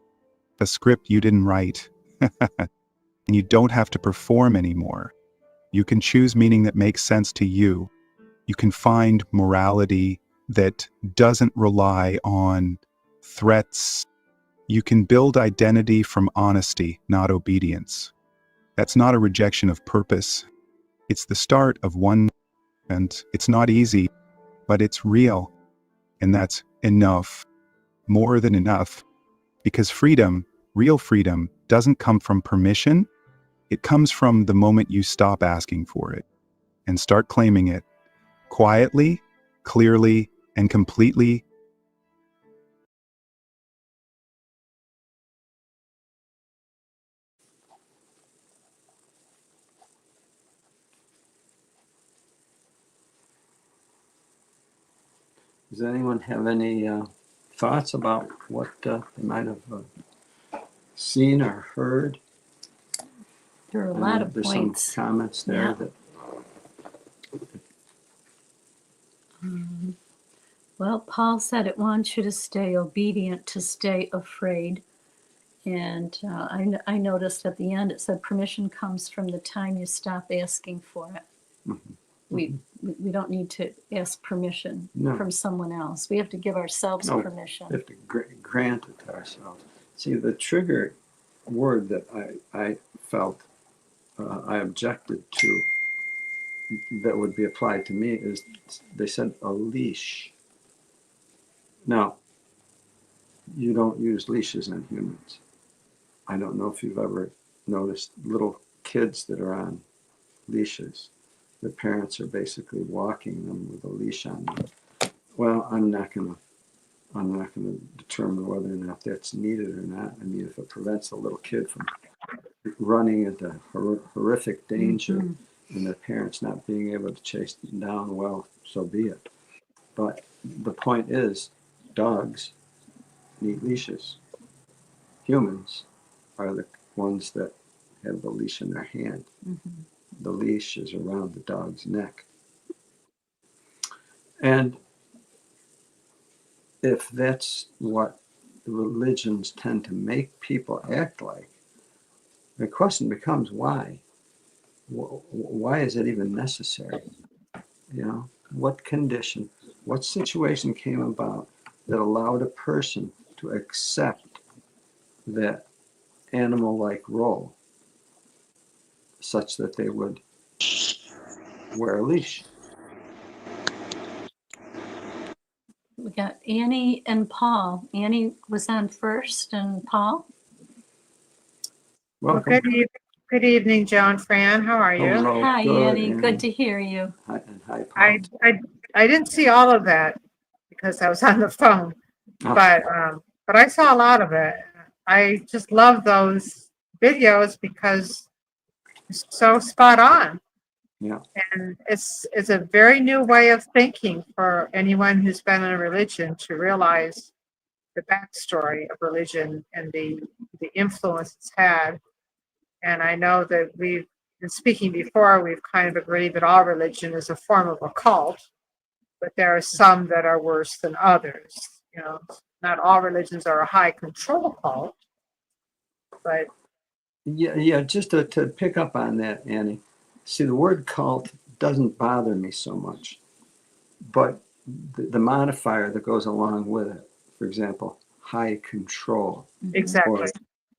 [SPEAKER 4] a script you didn't write. And you don't have to perform anymore. You can choose meaning that makes sense to you. You can find morality that doesn't rely on threats. You can build identity from honesty, not obedience. That's not a rejection of purpose. It's the start of one, and it's not easy, but it's real. And that's enough, more than enough. Because freedom, real freedom, doesn't come from permission. It comes from the moment you stop asking for it and start claiming it quietly, clearly, and completely.
[SPEAKER 2] Does anyone have any thoughts about what they might have seen or heard?
[SPEAKER 3] There are a lot of
[SPEAKER 2] There's
[SPEAKER 3] points.
[SPEAKER 2] some comments there
[SPEAKER 3] Yeah.
[SPEAKER 2] that
[SPEAKER 3] Well, Paul said it wants you to stay obedient, to stay afraid. And I noticed at the end it said permission comes from the time you stop asking for it. We don't need to ask permission
[SPEAKER 2] No.
[SPEAKER 3] from someone else. We have to give ourselves
[SPEAKER 2] No,
[SPEAKER 3] permission.
[SPEAKER 2] we have to grant it to ourselves. See, the trigger word that I felt I objected to that would be applied to me is they said a leash. Now, you don't use leashes on humans. I don't know if you've ever noticed little kids that are on leashes. The parents are basically walking them with a leash on them. Well, I'm not gonna determine whether or not that's needed or not. I mean, if it prevents a little kid from running into horrific danger and the parents not being able to chase them down, well, so be it. But the point is, dogs need leashes. Humans are the ones that have the leash in their hand. The leash is around the dog's neck. And if that's what religions tend to make people act like, the question becomes why? Why is it even necessary? You know, what condition, what situation came about that allowed a person to accept that animal-like role such that they would wear a leash?
[SPEAKER 3] We got Annie and Paul. Annie was on first, and Paul.
[SPEAKER 5] Well,
[SPEAKER 2] Welcome.
[SPEAKER 5] good evening, Joe and Fran. How are you?
[SPEAKER 2] Hello.
[SPEAKER 3] Hi,
[SPEAKER 2] Good,
[SPEAKER 3] Annie. Good to hear you.
[SPEAKER 2] Hi, and hi, Paul.
[SPEAKER 5] I didn't see all of that because I was on the phone,
[SPEAKER 2] Oh.
[SPEAKER 5] but I saw a lot of it. I just love those videos because it's so spot on.
[SPEAKER 2] Yeah.
[SPEAKER 5] And it's a very new way of thinking for anyone who's been in a religion to realize the backstory of religion and the influence it's had. And I know that we've been speaking before, we've kind of agreed that all religion is a form of a cult, but there are some that are worse than others. You know, not all religions are a high control cult, but
[SPEAKER 2] Yeah, just to pick up on that, Annie. See, the word cult doesn't bother me so much, but the modifier that goes along with it, for example, high control,
[SPEAKER 5] exactly.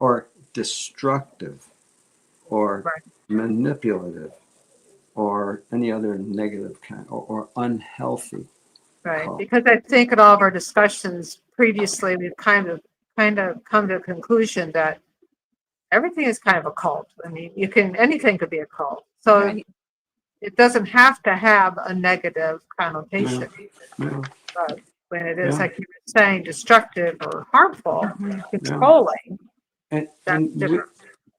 [SPEAKER 2] or destructive, or
[SPEAKER 5] Right.
[SPEAKER 2] manipulative, or any other negative kind, or unhealthy.
[SPEAKER 5] Right,
[SPEAKER 2] cult.
[SPEAKER 5] because I think in all of our discussions previously, we've kind of come to a conclusion that everything is kind of a cult. I mean, anything could be a cult. So
[SPEAKER 3] Right.
[SPEAKER 5] it doesn't have to have a negative connotation.
[SPEAKER 2] Yeah.
[SPEAKER 5] But when it is,
[SPEAKER 2] Yeah.
[SPEAKER 5] like you were saying, destructive or harmful,
[SPEAKER 3] Mhm.
[SPEAKER 5] controlling,
[SPEAKER 2] And,
[SPEAKER 5] that's
[SPEAKER 2] and, we,
[SPEAKER 5] different.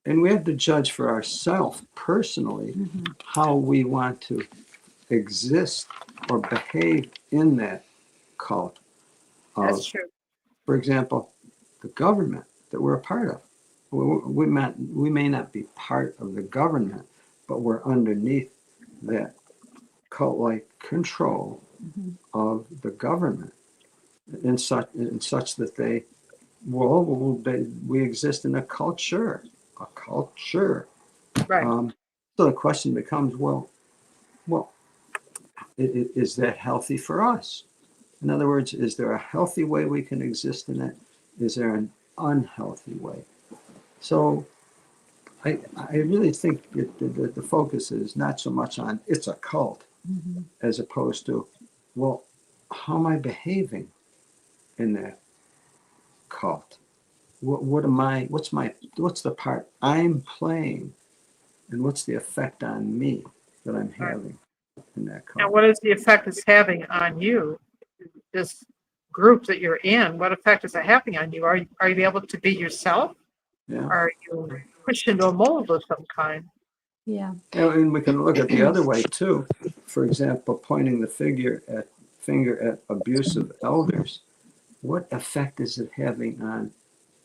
[SPEAKER 2] and we have to judge for ourselves personally how we want to exist or behave in that cult.
[SPEAKER 5] That's true.
[SPEAKER 2] For example, the government that we're a part of. We may not be part of the government, but we're underneath that cult-like control of the government, in such that we exist in a culture.
[SPEAKER 5] Right.
[SPEAKER 2] So the question becomes, well, is that healthy for us? In other words, is there a healthy way we can exist in it? Is there an unhealthy way? So I really think the focus is not so much on it's a cult, as opposed to, well, how am I behaving in that cult? What's the part I'm playing, and what's the effect on me that I'm having in that
[SPEAKER 5] And
[SPEAKER 2] cult?
[SPEAKER 5] what is the effect it's having on you? This group that you're in, what effect is it having on you? Are you able to be yourself?
[SPEAKER 2] Yeah.
[SPEAKER 5] Are you pushed into a mold of some kind?
[SPEAKER 3] Yeah.
[SPEAKER 2] And we can look at the other way too. For example, pointing the finger at abusive elders. What effect is it having on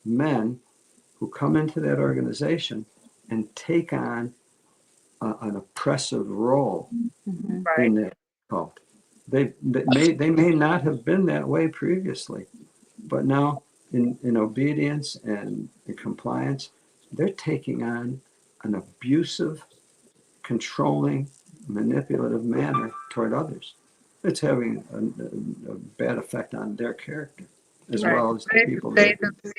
[SPEAKER 2] men who come into that organization and take on an oppressive role
[SPEAKER 5] Right.
[SPEAKER 2] in that cult? They may not have been that way previously, but now in obedience and in compliance, they're taking on an abusive, controlling, manipulative manner toward others. It's having a bad effect on their character, as
[SPEAKER 5] Right.
[SPEAKER 2] well as the people
[SPEAKER 5] They,
[SPEAKER 2] that.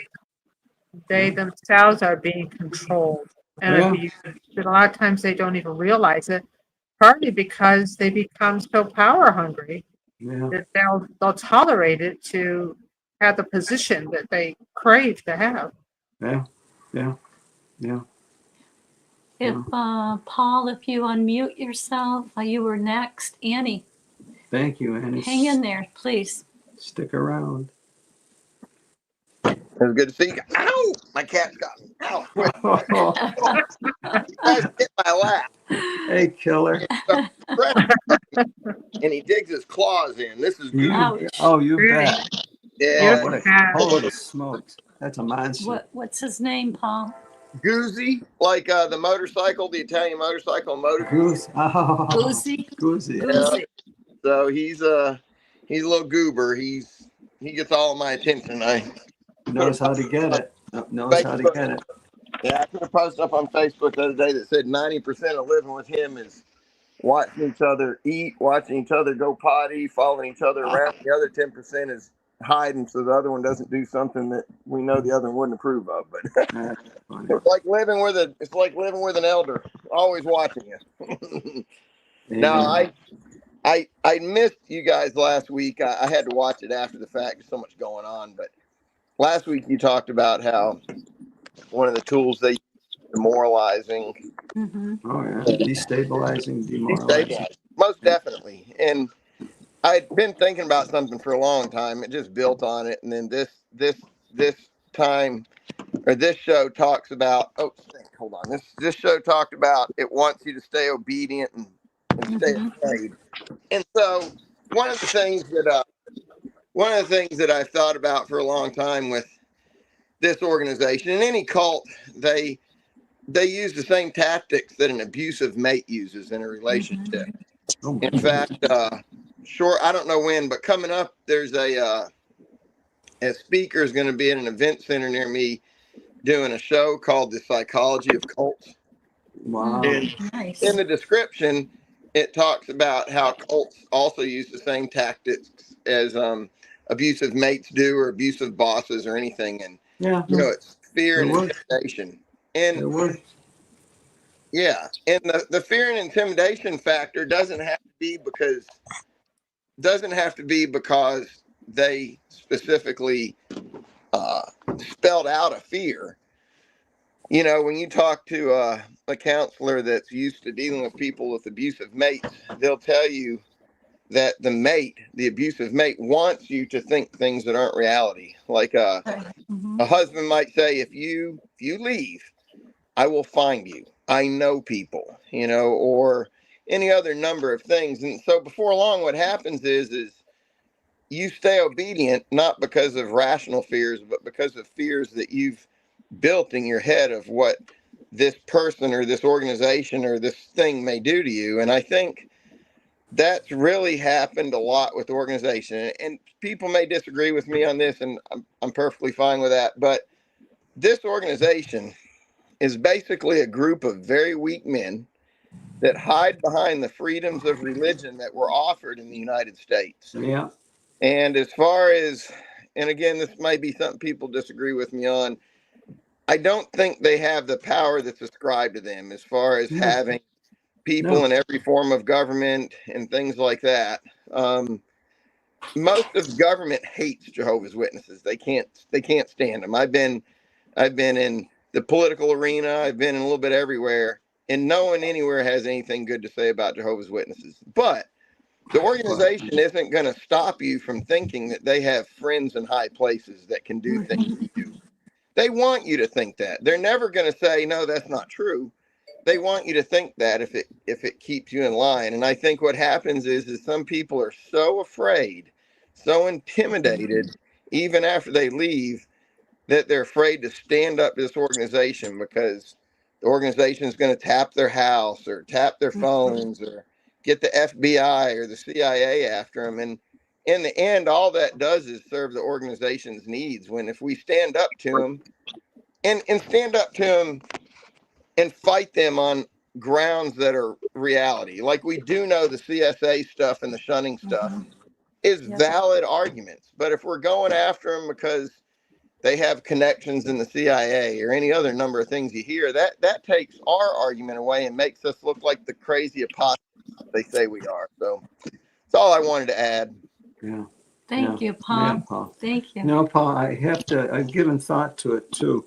[SPEAKER 5] they themselves are being controlled and
[SPEAKER 2] Yeah.
[SPEAKER 5] abused. And a lot of times they don't even realize it, partly because they become so power hungry
[SPEAKER 2] Yeah.
[SPEAKER 5] that they'll tolerate it to have the position that they crave to have.
[SPEAKER 2] Yeah. Yeah. Yeah.
[SPEAKER 3] If Paul, if you unmute yourself, you were next. Annie,
[SPEAKER 2] Thank you, Annie.
[SPEAKER 3] hang in there, please.
[SPEAKER 2] Stick around.
[SPEAKER 6] It was good to see you. Ow! My cat's got me. Ow! Quit. You guys hit my lap.
[SPEAKER 2] Hey, killer.
[SPEAKER 6] And he digs his claws in. This is
[SPEAKER 2] You,
[SPEAKER 3] Ouch.
[SPEAKER 2] oh, you
[SPEAKER 5] Really?
[SPEAKER 2] bet.
[SPEAKER 6] yeah,
[SPEAKER 2] Oh, what a,
[SPEAKER 5] cat.
[SPEAKER 2] holy smokes. That's a monster.
[SPEAKER 3] What's his name, Paul?
[SPEAKER 6] Goozy, like the motorcycle, the Italian motorcycle motor.
[SPEAKER 2] Goose. Oh,
[SPEAKER 3] Goosey?
[SPEAKER 2] Goosey.
[SPEAKER 3] Goosey.
[SPEAKER 6] So he's a little goober. He gets all of my attention.
[SPEAKER 2] Knows how to get it. Knows how to get it.
[SPEAKER 6] Yeah, I put a post up on Facebook the other day that said 90% of living with him is watching each other eat, watching each other go potty, following each other around. The other 10% is hiding so the other one doesn't do something that we know the other one wouldn't approve of. But
[SPEAKER 2] That's funny.
[SPEAKER 6] it's like living with an elder, always watching you. Now I missed you guys last week. I had to watch it after the fact. There's so much going on. But last week you talked about how one of the tools they use is demoralizing.
[SPEAKER 3] Mm-hmm.
[SPEAKER 2] Oh, yeah. Destabilizing, demoralizing.
[SPEAKER 6] Destabilizing. Most definitely. And I'd been thinking about something for a long time. It just built on it. And then this time, or this show talks about, hold on. This show talked about it wants you to stay obedient and stay afraid. And so one of the things that I've thought about for a long time with this organization, and any cult, they use the same tactics that an abusive mate uses in a relationship.
[SPEAKER 2] Oh, my
[SPEAKER 6] In fact, I don't know when, but coming up, there's a speaker is going to be at an event center near me doing a show called The Psychology of Cults.
[SPEAKER 2] wow.
[SPEAKER 6] And
[SPEAKER 3] Nice.
[SPEAKER 6] in the description, it talks about how cults also use the same tactics as abusive mates do, or abusive bosses, or anything. And
[SPEAKER 2] Yeah.
[SPEAKER 6] it's fear and
[SPEAKER 2] It works.
[SPEAKER 6] intimidation.
[SPEAKER 2] It
[SPEAKER 6] And
[SPEAKER 2] works.
[SPEAKER 6] yeah, and the fear and intimidation factor doesn't have to be because they specifically spelled out a fear. When you talk to a counselor that's used to dealing with people with abusive mates, they'll tell you that the abusive mate, wants you to think things that aren't reality. Like a husband might say, if you leave, I will find you. I know people, or any other number of things. And so before long, what happens is you stay obedient, not because of rational fears, but because of fears that you've built in your head of what this person or this organization or this thing may do to you. And I think that's really happened a lot with organization. And people may disagree with me on this, and I'm perfectly fine with that. But this organization is basically a group of very weak men that hide behind the freedoms of religion that were offered in the United States.
[SPEAKER 2] Yeah.
[SPEAKER 6] And as far as, and again, this might be something people disagree with me on, I don't think they have the power that's ascribed to them as far as having people in every form of government and things like that. Most of government hates Jehovah's Witnesses. They can't stand them. I've been in the political arena. I've been in a little bit everywhere, and no one anywhere has anything good to say about Jehovah's Witnesses. But the organization isn't going to stop you from thinking that they have friends in high places that can do things you do. They want you to think that. They're never going to say, no, that's not true. They want you to think that if it keeps you in line. And I think what happens is some people are so afraid, so intimidated, even after they leave, that they're afraid to stand up to this organization because the organization is going to tap their house or tap their phones or get the FBI or the CIA after them. And in the end, all that does is serve the organization's needs. When if we stand up to them and stand up to them and fight them on grounds that are reality, like we do know the CSA stuff and the shunning stuff is valid arguments. But if we're going after them because they have connections in the CIA or any other number of things you hear, that takes our argument away and makes us look like the crazy apostates they say we are. So that's all I wanted to add.
[SPEAKER 2] Yeah.
[SPEAKER 3] Thank
[SPEAKER 2] Yeah.
[SPEAKER 3] you, Paul.
[SPEAKER 2] Yeah, Paul.
[SPEAKER 3] Thank you.
[SPEAKER 2] No, Paul, I've given thought to it too.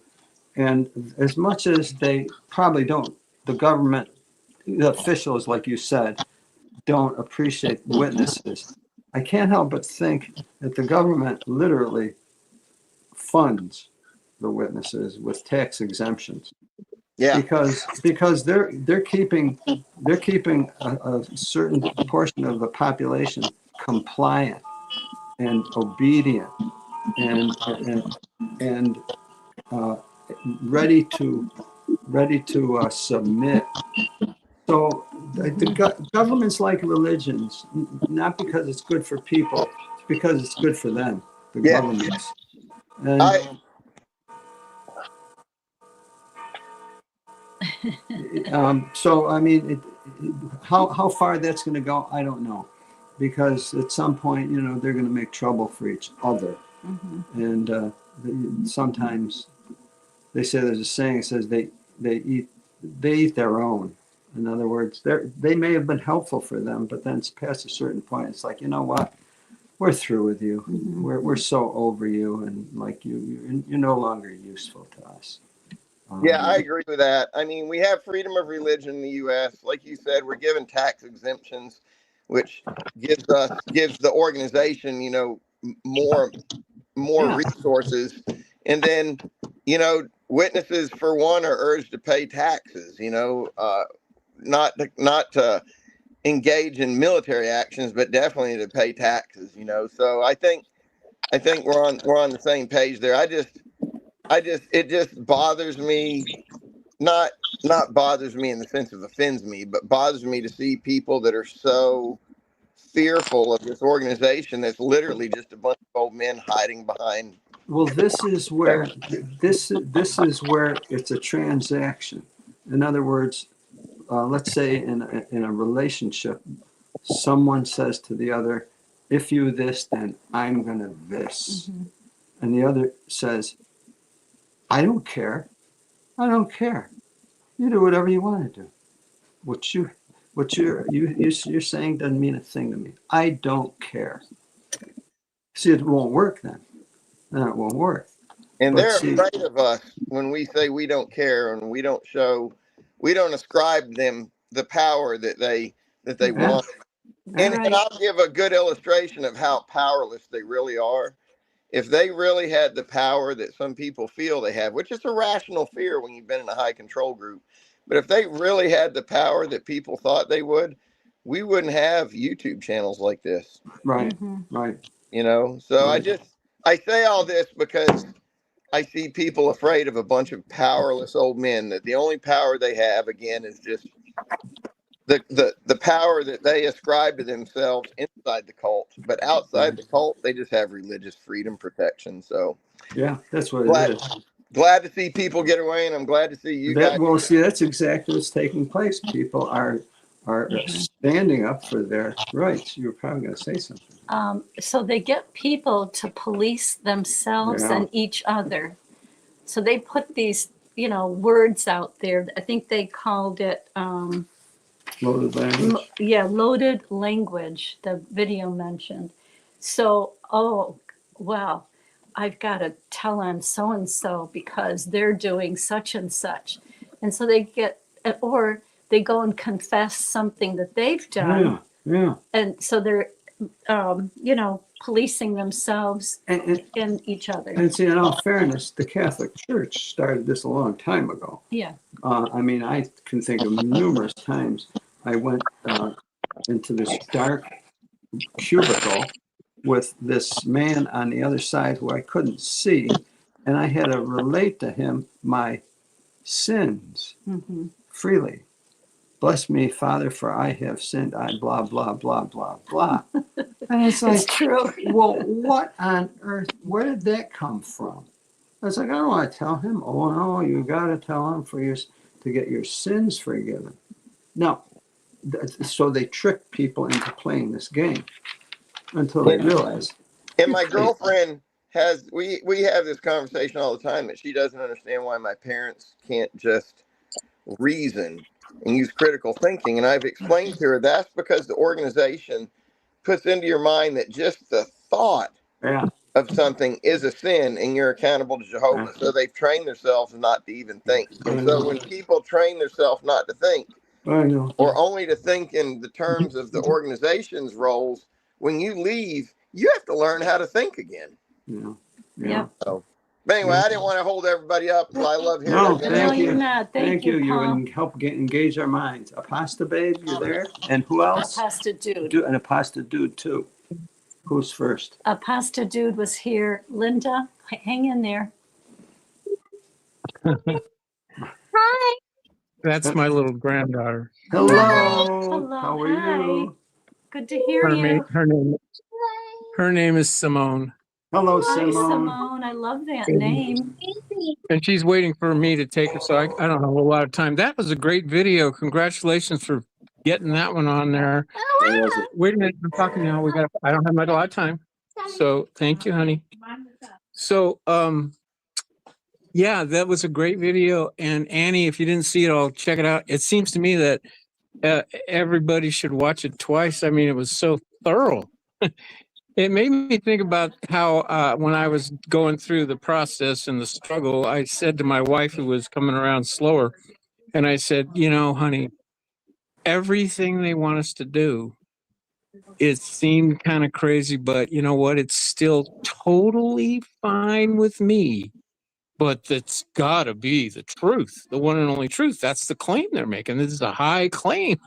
[SPEAKER 2] And as much as they probably don't, the government, the officials, like you said, don't appreciate witnesses, I can't help but think that the government literally funds the witnesses with tax exemptions.
[SPEAKER 6] Yeah.
[SPEAKER 2] Because they're keeping a certain portion of the population compliant and obedient and uh, ready to submit. So governments like religions, not because it's good for people, it's because it's good for them, the
[SPEAKER 6] Yeah.
[SPEAKER 2] governments. And
[SPEAKER 6] I
[SPEAKER 2] so, I mean, how far that's going to go, I don't know, because at some point, they're going to make trouble for each other, and sometimes they say there's a saying that says they eat their own. In other words, they may have been helpful for them, but then it's past a certain point. It's like, you know what? We're through with you. We're so over you, and like you're no longer useful to us.
[SPEAKER 6] Yeah, I agree with that. I mean, we have freedom of religion in the U.S. Like you said, we're given tax exemptions, which gives the organization, more
[SPEAKER 2] Yeah.
[SPEAKER 6] resources. And then, witnesses for one are urged to pay taxes. Not to engage in military actions, but definitely to pay taxes. So I think we're on the same page there. It just bothers me, not bothers me in the sense of offends me, but bothers me to see people that are so fearful of this organization that's literally just a bunch of old men hiding behind.
[SPEAKER 2] Well, this is where it's a transaction. In other words, let's say in a relationship, someone says to the other, "If you this, then I'm gonna this," and the other says, "I don't care. I don't care. You do whatever you want to do. What you're saying doesn't mean a thing to me. I don't care." See, it won't work then. Then it won't work.
[SPEAKER 6] And
[SPEAKER 2] But
[SPEAKER 6] they're
[SPEAKER 2] see,
[SPEAKER 6] afraid of us when we say we don't care and we don't ascribe them the power that they
[SPEAKER 2] yeah,
[SPEAKER 6] want. And I'll give a good illustration of how powerless they really are. If they really had the power that some people feel they have, which is a rational fear when you've been in a high control group, but if they really had the power that people thought they would, we wouldn't have YouTube channels like this.
[SPEAKER 2] right, right.
[SPEAKER 6] So
[SPEAKER 2] Right.
[SPEAKER 6] I say all this because I see people afraid of a bunch of powerless old men, that the only power they have, again, is just the power that they ascribe to themselves inside the cult. But outside the cult, they just have religious freedom protection. So
[SPEAKER 2] Yeah, that's what
[SPEAKER 6] glad,
[SPEAKER 2] it is.
[SPEAKER 6] glad to see people get away, and I'm glad to see you guys.
[SPEAKER 2] Well, see, that's exactly what's taking place. People are standing up for their rights. You were probably going to say something.
[SPEAKER 3] So they get people to police themselves
[SPEAKER 2] Yeah.
[SPEAKER 3] and each other. So they put these, words out there. I think they called it,
[SPEAKER 2] Loaded language.
[SPEAKER 3] loaded language, the video mentioned. So, oh, wow, I've got to tell on so and so because they're doing such and such. And so they get, or they go and confess something that they've done.
[SPEAKER 2] Yeah.
[SPEAKER 3] And so they're, policing themselves and each other.
[SPEAKER 2] And see, in all fairness, the Catholic Church started this a long time ago.
[SPEAKER 3] Yeah.
[SPEAKER 2] I mean, I can think of numerous times I went into this dark cubicle with this man on the other side who I couldn't see, and I had to relate to him my sins freely. Bless me, Father, for I have sinned. I blah, blah, blah, blah, blah. And it's like,
[SPEAKER 3] It's true.
[SPEAKER 2] Well, what on earth, where did that come from? I was like, I don't want to tell him. Oh, no, you got to tell him to get your sins forgiven. No. So they trick people into playing this game until they realize.
[SPEAKER 6] And my girlfriend we have this conversation all the time, that she doesn't understand why my parents can't just reason and use critical thinking. And I've explained to her that's because the organization puts into your mind that just the thought
[SPEAKER 2] Yeah.
[SPEAKER 6] of something is a sin and you're accountable to Jehovah. So they've trained themselves not to even think. And so when people train themselves not to think,
[SPEAKER 2] I know.
[SPEAKER 6] or only to think in the terms of the organization's roles, when you leave, you have to learn how to think again.
[SPEAKER 2] Yeah.
[SPEAKER 3] Yep.
[SPEAKER 6] So, but anyway, I didn't want to hold everybody up. I love hearing
[SPEAKER 2] No,
[SPEAKER 6] everybody.
[SPEAKER 3] No,
[SPEAKER 2] thank you.
[SPEAKER 3] you're not. Thank you,
[SPEAKER 2] You
[SPEAKER 3] Paul.
[SPEAKER 2] help engage our minds. Apasta babe, you there? And who else?
[SPEAKER 3] Pasta dude.
[SPEAKER 2] And a pasta dude too. Who's first?
[SPEAKER 3] Pasta dude was here. Linda, hang in there.
[SPEAKER 7] Hi.
[SPEAKER 8] That's my little granddaughter.
[SPEAKER 2] Hello.
[SPEAKER 3] Hello.
[SPEAKER 2] How are
[SPEAKER 3] Hi.
[SPEAKER 2] you?
[SPEAKER 3] Good to hear you.
[SPEAKER 8] Her name is Simone,
[SPEAKER 2] Hello,
[SPEAKER 3] Hi,
[SPEAKER 2] Simone.
[SPEAKER 3] Simone. I love that name.
[SPEAKER 8] and she's waiting for me to take her. So I don't have a lot of time. That was a great video. Congratulations for getting that one on there. Wait a minute, I'm talking now. I don't have a lot of time. So thank you, honey. So yeah, that was a great video. And Annie, if you didn't see it, I'll check it out. It seems to me that everybody should watch it twice. I mean, it was so thorough. It made me think about how when I was going through the process and the struggle, I said to my wife, who was coming around slower, and I said, you know, honey, everything they want us to do, it seemed kind of crazy, but you know what? It's still totally fine with me. But that's got to be the truth, the one and only truth. That's the claim they're making. This is a high claim.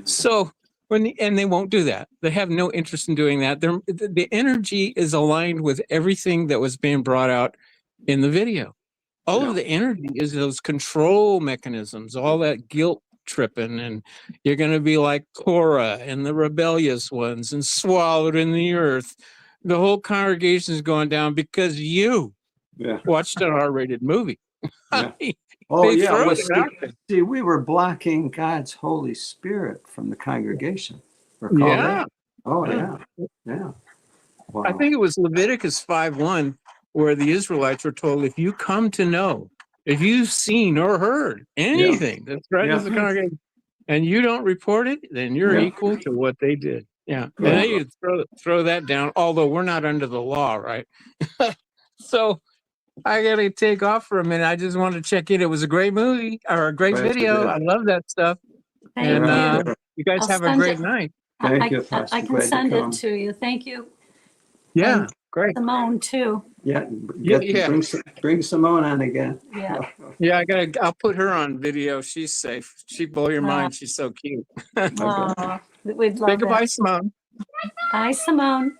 [SPEAKER 8] So and they won't do that. They have no interest in doing that. The energy is aligned with everything that was being brought out in the video. All of the energy is those control mechanisms, all that guilt tripping, and you're going to be like Korah and the rebellious ones and swallowed in the earth. The whole congregation is going down because you watched an R-rated movie.
[SPEAKER 2] Yeah. See, we were blocking God's Holy Spirit from the congregation. Recall that? Oh, yeah. Wow.
[SPEAKER 8] I think it was Leviticus 5:1, where the Israelites were told, if you come to know, if you've seen or heard anything that threatens the congregation, and you don't report it, then you're equal to what they did. And they throw that down, although we're not under the law, right? So I got to take off for a minute. I just wanted to check in. It was a great movie or a great video. I love that stuff.
[SPEAKER 3] Thank you.
[SPEAKER 8] You guys have a great night.
[SPEAKER 2] Thank you,
[SPEAKER 3] I can send it to you. Thank you.
[SPEAKER 8] Yeah,
[SPEAKER 3] and
[SPEAKER 8] great.
[SPEAKER 3] Simone too.
[SPEAKER 2] Bring Simone on again.
[SPEAKER 3] Yeah.
[SPEAKER 8] I'll put her on video. She's safe. She'd blow your mind. She's so cute.
[SPEAKER 3] We'd love
[SPEAKER 8] Say goodbye,
[SPEAKER 3] that.
[SPEAKER 8] Simone.
[SPEAKER 3] Bye, Simone.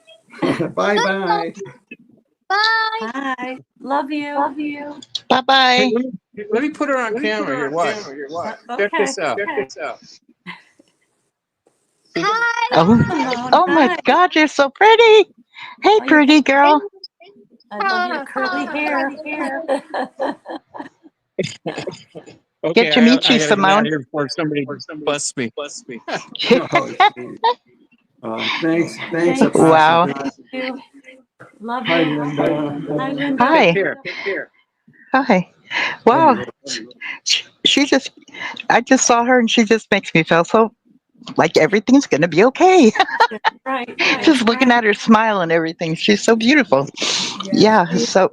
[SPEAKER 2] Bye.
[SPEAKER 3] Bye. Love you.
[SPEAKER 7] Bye-bye.
[SPEAKER 8] Let me put her on camera. Your wife. Check this out.
[SPEAKER 7] Hi.
[SPEAKER 3] Simone.
[SPEAKER 7] Oh my
[SPEAKER 3] Hi.
[SPEAKER 7] God, you're so pretty. Hey, pretty girl.
[SPEAKER 3] I love your curly hair.
[SPEAKER 8] Okay,
[SPEAKER 7] Get to meet you,
[SPEAKER 8] I gotta get out
[SPEAKER 7] Simone.
[SPEAKER 8] of here before somebody busts me.
[SPEAKER 2] Thanks.
[SPEAKER 7] Wow.
[SPEAKER 3] Thank you. Love
[SPEAKER 2] Hi,
[SPEAKER 3] you.
[SPEAKER 2] Linda.
[SPEAKER 3] Hi, Linda.
[SPEAKER 7] Hi.
[SPEAKER 8] Take care.
[SPEAKER 7] Hi. Wow. I just saw her and she just makes me feel so like everything's going to be okay.
[SPEAKER 3] Right.
[SPEAKER 7] Just looking at her smile and everything. She's so beautiful. Yeah. So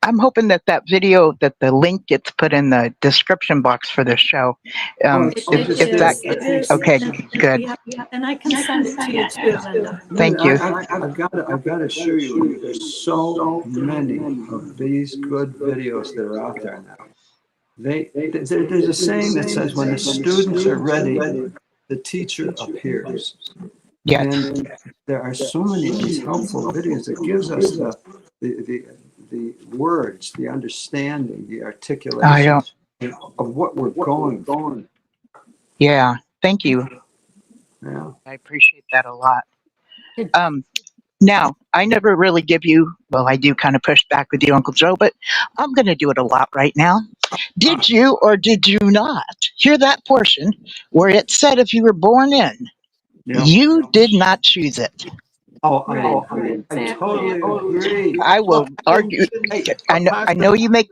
[SPEAKER 7] I'm hoping that video, that the link gets put in the description box for this show. Okay, good.
[SPEAKER 3] Yeah, and I can send it to you too, Linda.
[SPEAKER 7] Thank you.
[SPEAKER 2] I've got to assure you, there's so many of these good videos that are out there now. There's a saying that says, when the students are ready, the teacher appears.
[SPEAKER 7] Yes.
[SPEAKER 2] And there are so many of these helpful videos that gives us the words, the understanding, the articulation of what we're going.
[SPEAKER 7] Yeah. Thank you.
[SPEAKER 2] Yeah.
[SPEAKER 7] I appreciate that a lot. Now, I never really give you, well, I do kind of push back with you, Uncle Joe, but I'm going to do it a lot right now. Did you or did you not hear that portion where it said if you were born in, you did not choose it?
[SPEAKER 2] Oh,
[SPEAKER 3] Right,
[SPEAKER 2] I
[SPEAKER 3] exactly.
[SPEAKER 2] totally agree.
[SPEAKER 7] I will
[SPEAKER 2] Look,
[SPEAKER 7] argue.
[SPEAKER 2] hey,
[SPEAKER 7] I know you make.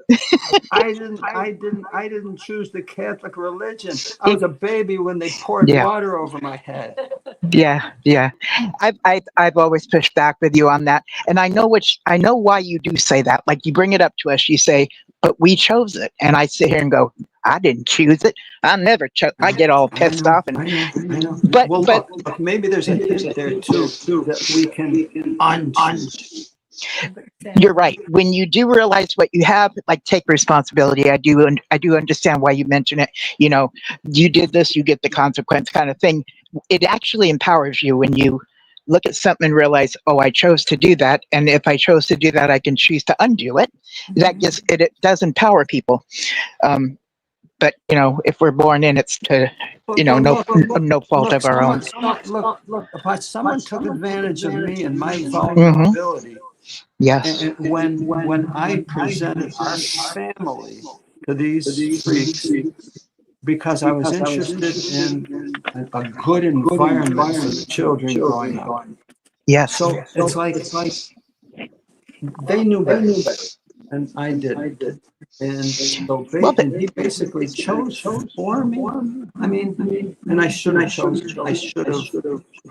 [SPEAKER 2] I didn't choose the Catholic religion. I was a baby when they poured
[SPEAKER 7] Yeah,
[SPEAKER 2] water over my head.
[SPEAKER 7] yeah. I've always pushed back with you on that, and I know why you do say that. Like, you bring it up to us, you say, "But we chose it," and I sit here and go, "I didn't choose it. I never chose." I get all pissed off, and
[SPEAKER 2] I know.
[SPEAKER 7] but
[SPEAKER 2] Well,
[SPEAKER 7] but
[SPEAKER 2] look, maybe there's a hint there too that we can unchoose.
[SPEAKER 7] you're right. When you do realize what you have, like, take responsibility. I do understand why you mention it. You know, you did this, you get the consequence, kind of thing. It actually empowers you when you look at something and realize, oh, I chose to do that, and if I chose to do that, I can choose to undo it. That gives it. It does empower people. But if we're born in, it's to no fault of our own.
[SPEAKER 2] But someone took advantage of me and my
[SPEAKER 7] Hmm.
[SPEAKER 2] vulnerability.
[SPEAKER 7] Yes.
[SPEAKER 2] And when I presented our family to these freaks, because I was interested in a good environment for the children growing up.
[SPEAKER 7] Yes.
[SPEAKER 2] So it's like they knew better, and I didn't. And so
[SPEAKER 7] Well,
[SPEAKER 2] and he basically chose for me. I mean, and I should have chosen. I should have,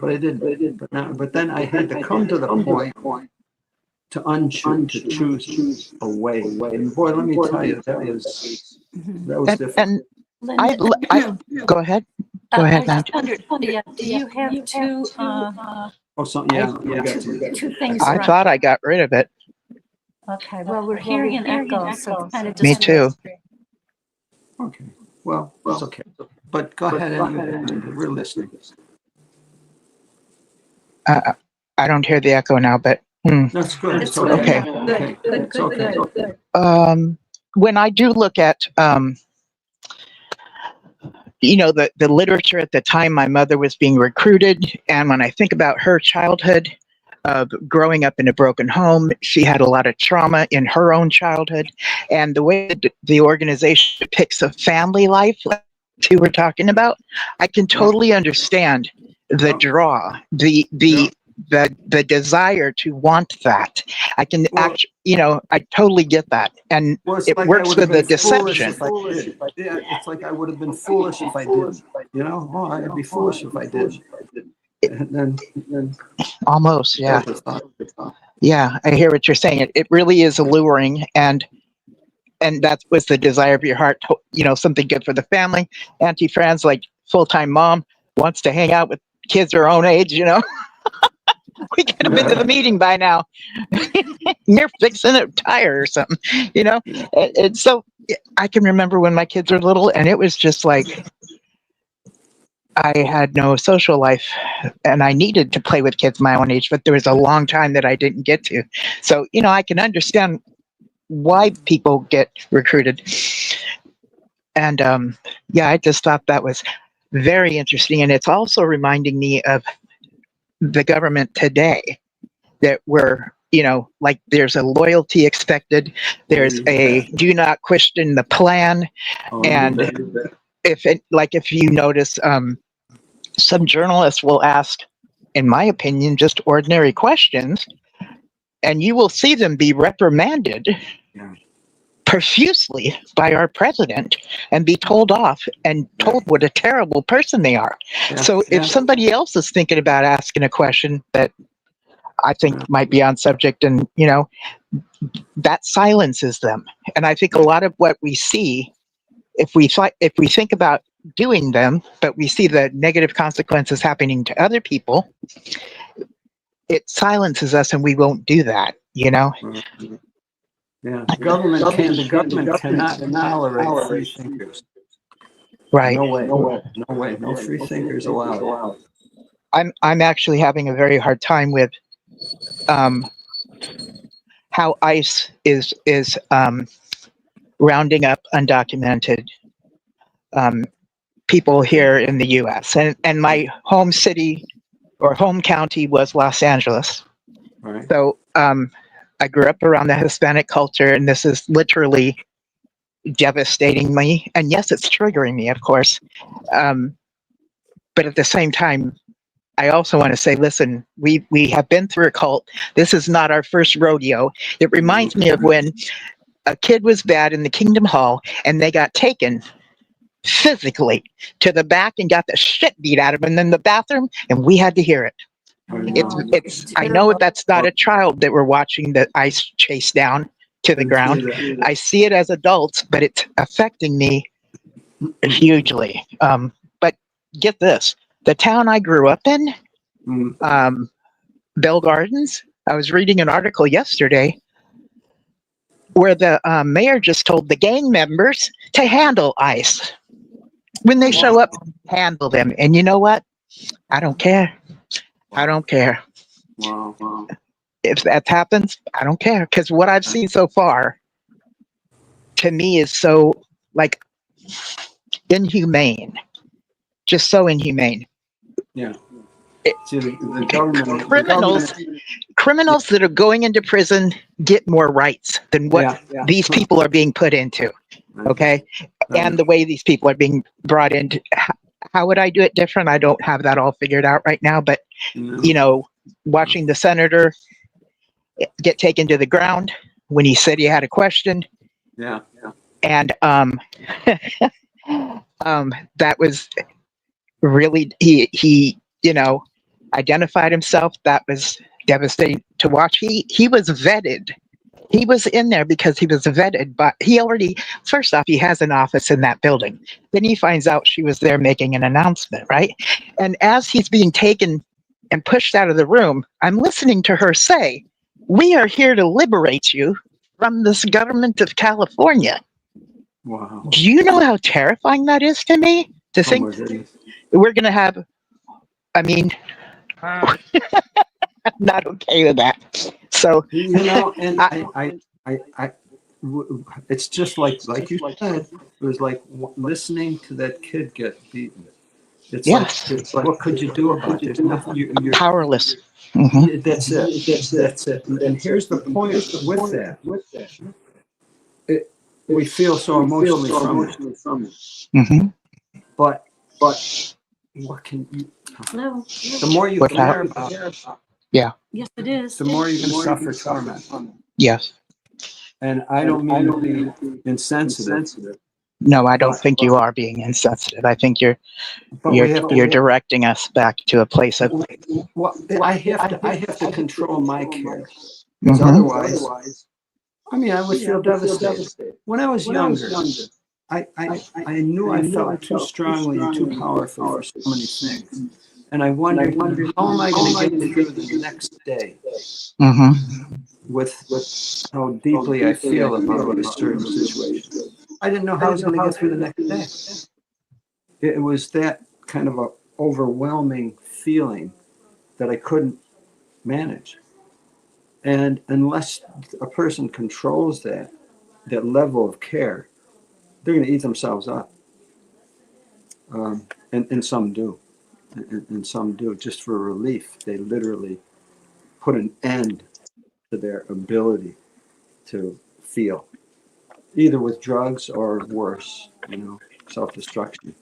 [SPEAKER 2] but I didn't. But then I had to come to the point to unchoose, to choose a way. And boy, let me tell you, that was difficult.
[SPEAKER 7] and
[SPEAKER 3] Linda,
[SPEAKER 7] I go ahead. Go ahead,
[SPEAKER 3] I
[SPEAKER 7] Nan.
[SPEAKER 3] just wondered, do you have two,
[SPEAKER 2] Oh, something. Yeah, I got to.
[SPEAKER 3] two things
[SPEAKER 7] I
[SPEAKER 3] running?
[SPEAKER 7] thought I got rid of it.
[SPEAKER 3] Okay, well, we're hearing an echo, so it's kind of
[SPEAKER 7] Me too.
[SPEAKER 2] Okay. Well, it's okay. But go ahead and we're listening.
[SPEAKER 7] I don't hear the echo now, but
[SPEAKER 2] That's good.
[SPEAKER 3] It's
[SPEAKER 2] So
[SPEAKER 3] good.
[SPEAKER 7] Okay.
[SPEAKER 2] Okay.
[SPEAKER 3] Good,
[SPEAKER 2] It's okay.
[SPEAKER 3] good.
[SPEAKER 7] when I do look at the literature at the time my mother was being recruited, and when I think about her childhood of growing up in a broken home, she had a lot of trauma in her own childhood, and the way that the organization depicts a family life, like you were talking about, I can totally understand the draw, the desire to want that. I can I totally get that, and
[SPEAKER 2] Well, it's
[SPEAKER 7] it
[SPEAKER 2] like I
[SPEAKER 7] works
[SPEAKER 2] would have
[SPEAKER 7] with the
[SPEAKER 2] been foolish
[SPEAKER 7] deception.
[SPEAKER 2] if I did. Yeah, it's like I would have been foolish if I didn't. Oh, I'd be foolish if I didn't. And then
[SPEAKER 7] Almost, yeah.
[SPEAKER 2] there's the thought.
[SPEAKER 7] Yeah, I hear what you're saying. It really is alluring, and that was the desire of your heart. Something good for the family. Auntie Fran's like full-time mom, wants to hang out with kids her own age. We could have been to the meeting by now. You're fixing a tire or something. And so I can remember when my kids were little, and it was just like I had no social life, and I needed to play with kids my own age, but there was a long time that I didn't get to. So, I can understand why people get recruited. And I just thought that was very interesting. And it's also reminding me of the government today, that we're, like, there's a loyalty expected. There's a do not question the plan. And if you notice, some journalists will ask, in my opinion, just ordinary questions, and you will see them be reprimanded profusely by our president and be told off and told what a terrible person they are. So if somebody else is thinking about asking a question that I think might be on subject, and that silences them. And I think a lot of what we see, if we think about doing them, but we see the negative consequences happening to other people, it silences us, and we won't do that.
[SPEAKER 2] Yeah, the government cannot tolerate free thinkers.
[SPEAKER 7] Right.
[SPEAKER 2] No way. No free thinkers allowed.
[SPEAKER 7] I'm actually having a very hard time with how ICE is rounding up undocumented people here in the U.S. And my home city or home county was Los Angeles.
[SPEAKER 2] Right.
[SPEAKER 7] So I grew up around the Hispanic culture, and this is literally devastating me. And yes, it's triggering me, of course. But at the same time, I also want to say, listen, we have been through a cult. This is not our first rodeo. It reminds me of when a kid was bad in the Kingdom Hall and they got taken physically to the back and got the shit beat out of them in the bathroom, and we had to hear it. It's I know that's not a child that we're watching the ice chase down to the ground. I see it as adults, but it's affecting me hugely. But get this, the town I grew up in, Bell Gardens, I was reading an article yesterday where the mayor just told the gang members to handle ICE. When they show up, handle them. And you know what? I don't care. I don't care.
[SPEAKER 2] Wow.
[SPEAKER 7] If that happens, I don't care. Because what I've seen so far, to me, is so, like, inhumane. Just so inhumane.
[SPEAKER 2] Yeah. See, the government,
[SPEAKER 7] Criminals that are going into prison get more rights than what these people are being put into. Okay? And the way these people are being brought into. How would I do it different? I don't have that all figured out right now. But, you know, watching the senator get taken to the ground when he said he had a question.
[SPEAKER 2] Yeah.
[SPEAKER 7] And that was really, he you know, identified himself. That was devastating to watch. He was vetted. He was in there because he was vetted, but he already, first off, he has an office in that building. Then he finds out she was there making an announcement, right? And as he's being taken and pushed out of the room, I'm listening to her say, "We are here to liberate you from this government of California."
[SPEAKER 2] Wow.
[SPEAKER 7] Do you know how terrifying that is to me? To think we're going to have, I mean, I'm not okay with that. So,
[SPEAKER 2] you know, and it's just like you said, it was like listening to that kid get beaten. It's like, what could you do about it? There's nothing. You're
[SPEAKER 7] powerless.
[SPEAKER 2] That's it. That's it. And here's the point with that. We feel so emotionally from it. But what can you?
[SPEAKER 3] Hello.
[SPEAKER 2] The more you care about it,
[SPEAKER 7] yeah.
[SPEAKER 3] Yes, it is.
[SPEAKER 2] the more you're going to suffer torment.
[SPEAKER 7] Yes.
[SPEAKER 2] And I don't mean to be insensitive.
[SPEAKER 7] No, I don't think you are being insensitive. I think you're directing us back to a place of.
[SPEAKER 2] Well, I have to control my care, because otherwise, I mean, I would feel devastated. When I was younger, I knew I felt too strongly and too powerful for so many things, and I wondered, how am I going to get through the next day with how deeply I feel about a certain situation. I didn't know how I was going to get through the next day. It was that kind of a overwhelming feeling that I couldn't manage. And unless a person controls that level of care, they're going to eat themselves up. And some do. And some do. Just for relief, they literally put an end to their ability to feel, either with drugs or worse, self-destruction.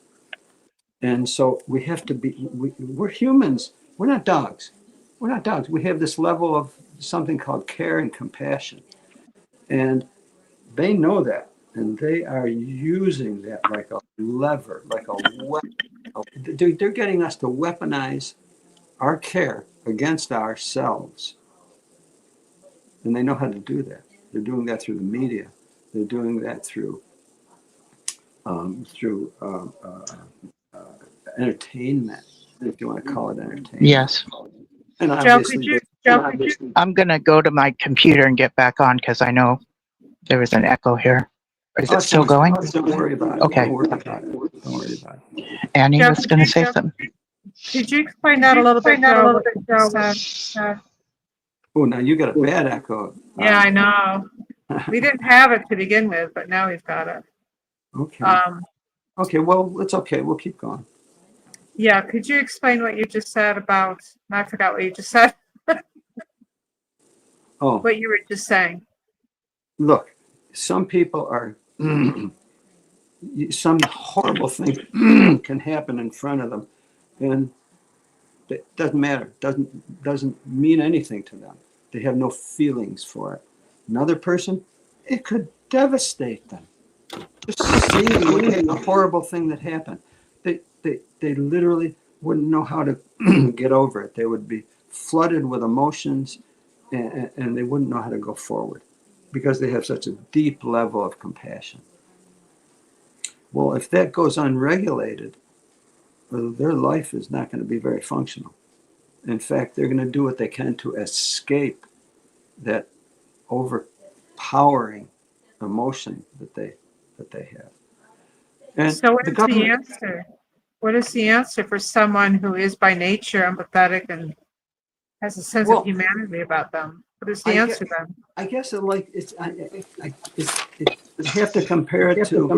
[SPEAKER 2] And so we have to be, we're humans. We're not dogs. We're not dogs. We have this level of something called care and compassion. And they know that. And they are using that like a lever, like a weapon. They're getting us to weaponize our care against ourselves. And they know how to do that. They're doing that through the media. They're doing that through entertainment, if you want to call it entertainment.
[SPEAKER 7] Yes.
[SPEAKER 2] And
[SPEAKER 5] Joe, could you?
[SPEAKER 7] I'm going to go to my computer and get back on because I know there was an echo here. Is it still going?
[SPEAKER 2] Don't worry about it.
[SPEAKER 7] Okay.
[SPEAKER 2] Don't worry about it.
[SPEAKER 7] Annie
[SPEAKER 5] Joe,
[SPEAKER 7] was going to say something.
[SPEAKER 5] Could you explain that a little bit, Joe?
[SPEAKER 2] Oh, now you got a bad echo.
[SPEAKER 5] Yeah, I know. We didn't have it to begin with, but now we've got it.
[SPEAKER 2] Okay. Okay, well, it's okay. We'll keep going.
[SPEAKER 5] Yeah, could you explain what you just said about, I forgot what you just said. What you were just saying.
[SPEAKER 2] Look, some people are, some horrible thing can happen in front of them. And It doesn't matter. Doesn't mean anything to them. They have no feelings for it. Another person, it could devastate them. Just seeing a horrible thing that happened. They literally wouldn't know how to get over it. They would be flooded with emotions, and they wouldn't know how to go forward because they have such a deep level of compassion. Well, if that goes unregulated, their life is not going to be very functional. In fact, they're going to do what they can to escape that overpowering emotion that they have. And
[SPEAKER 5] So what
[SPEAKER 2] the
[SPEAKER 5] is the
[SPEAKER 2] government,
[SPEAKER 5] answer? What is the answer for someone who is by nature empathetic and has a sense
[SPEAKER 2] Well,
[SPEAKER 5] of humanity about them? What is the
[SPEAKER 2] I
[SPEAKER 5] answer
[SPEAKER 2] get-
[SPEAKER 5] then?
[SPEAKER 2] I guess it have to compare it to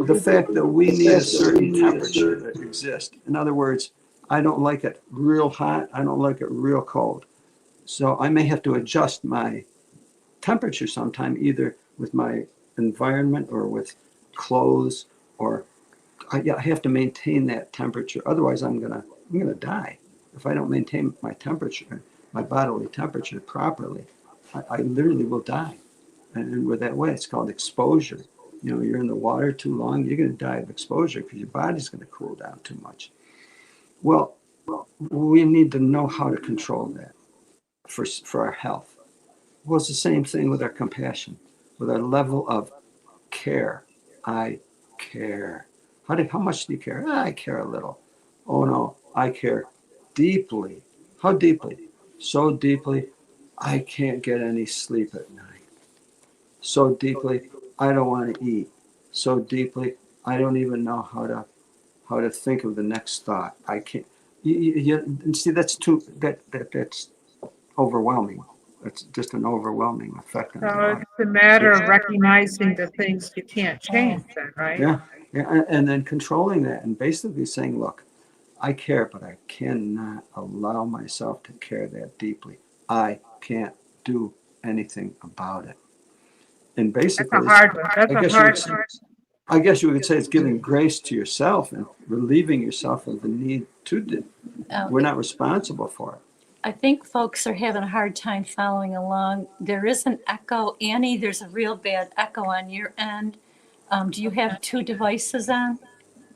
[SPEAKER 2] the fact that we need a certain temperature to exist. In other words, I don't like it real hot. I don't like it real cold. So I may have to adjust my temperature sometime, either with my environment or with clothes, or I have to maintain that temperature. Otherwise, I'm gonna die if I don't maintain my temperature, my bodily temperature properly. I literally will die. And with that way, it's called exposure. You know, you're in the water too long, you're going to die of exposure because your body's going to cool down too much. Well, we need to know how to control that for our health. Well, it's the same thing with our compassion, with our level of care. I care. How much do you care? I care a little. Oh no, I care deeply. How deeply? So deeply, I can't get any sleep at night. So deeply, I don't want to eat. So deeply, I don't even know how to think of the next thought. I can't. You see, that's overwhelming. It's just an overwhelming effect on your
[SPEAKER 5] So
[SPEAKER 2] life.
[SPEAKER 5] it's a matter of recognizing the things you can't change then, right?
[SPEAKER 2] Yeah, yeah, and then controlling that and basically saying, look, I care, but I cannot allow myself to care that deeply. I can't do anything about it. And
[SPEAKER 5] That's
[SPEAKER 2] basically,
[SPEAKER 5] a hard one. That's
[SPEAKER 2] I
[SPEAKER 5] a
[SPEAKER 2] guess
[SPEAKER 5] hard
[SPEAKER 2] you
[SPEAKER 5] one.
[SPEAKER 2] I guess you would say it's giving grace to yourself and relieving yourself of the need to do. We're not responsible for it.
[SPEAKER 3] I think folks are having a hard time following along. There is an echo. Annie, there's a real bad echo on your end. Do you have two devices on?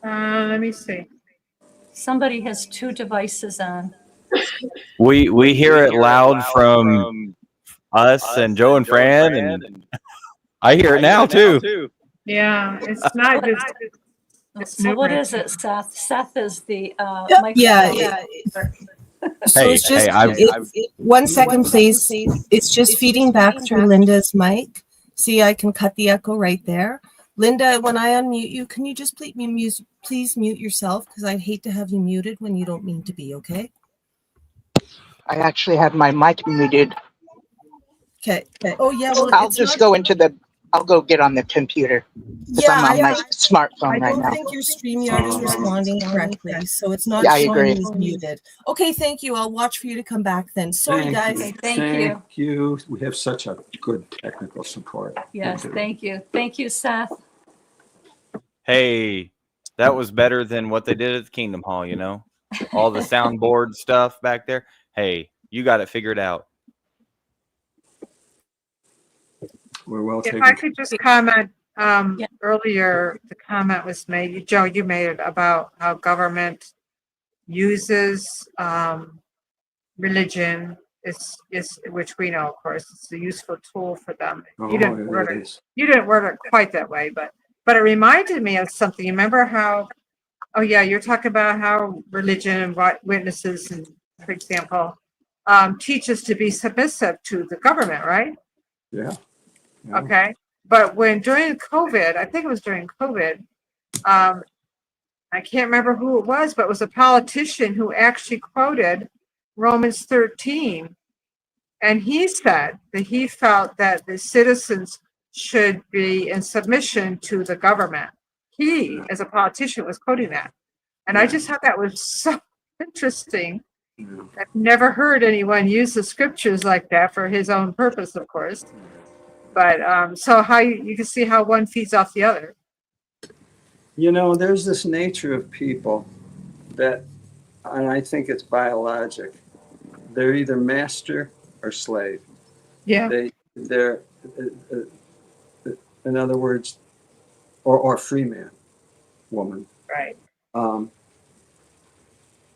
[SPEAKER 5] Let me see.
[SPEAKER 3] Somebody has two devices on.
[SPEAKER 9] We hear it loud from us and Joe and Fran, and I hear it now too.
[SPEAKER 5] Yeah, it's not just.
[SPEAKER 3] So what is it, Seth? Seth is the
[SPEAKER 1] Yeah.
[SPEAKER 3] microphone.
[SPEAKER 1] So
[SPEAKER 9] Hey,
[SPEAKER 1] it's just,
[SPEAKER 9] hey,
[SPEAKER 1] 1 second, please. It's just feeding back through Linda's mic. See, I can cut the echo right there. Linda, when I unmute you, can you just please mute yourself? Because I'd hate to have you muted when you don't mean to be, okay?
[SPEAKER 7] I actually had my mic muted.
[SPEAKER 1] Okay. Oh, yeah, well,
[SPEAKER 7] I'll
[SPEAKER 1] it's
[SPEAKER 7] just
[SPEAKER 1] not,
[SPEAKER 7] I'll go get on the computer because
[SPEAKER 1] yeah,
[SPEAKER 7] I'm on my
[SPEAKER 1] I
[SPEAKER 7] smartphone right
[SPEAKER 1] don't
[SPEAKER 7] now.
[SPEAKER 1] think your StreamYard is responding correctly, so it's not
[SPEAKER 7] Yeah, I
[SPEAKER 1] showing
[SPEAKER 7] agree.
[SPEAKER 1] he's muted. Okay, thank you. I'll watch for you to come back then. Sorry, guys.
[SPEAKER 3] Thank you.
[SPEAKER 2] We have such a good technical support.
[SPEAKER 3] Yes, thank you. Thank you, Seth.
[SPEAKER 9] Hey, that was better than what they did at the Kingdom Hall, you know? All the soundboard stuff back there. Hey, you got it figured out.
[SPEAKER 2] We're well
[SPEAKER 5] If
[SPEAKER 2] taken.
[SPEAKER 5] I could just comment, earlier, the comment was made, Joe, you made it about how government uses religion, which we know, of course, it's a useful tool for them. You didn't word it quite that way, but it reminded me of something. You remember how, oh yeah, you're talking about how religion and witnesses, and for example, teach us to be submissive to the government, right?
[SPEAKER 2] Yeah.
[SPEAKER 5] Okay. But during COVID, I think it was during COVID, I can't remember who it was, but it was a politician who actually quoted Romans 13. And he said that he felt that the citizens should be in submission to the government. He, as a politician, was quoting that. And I just thought that was so interesting. I've never heard anyone use the scriptures like that for his own purpose, of course. But so how you can see how one feeds off the other.
[SPEAKER 2] You know, there's this nature of people that and I think it's biologic. They're either master or slave.
[SPEAKER 5] Yeah.
[SPEAKER 2] They're in other words, or free man, woman.
[SPEAKER 5] Right.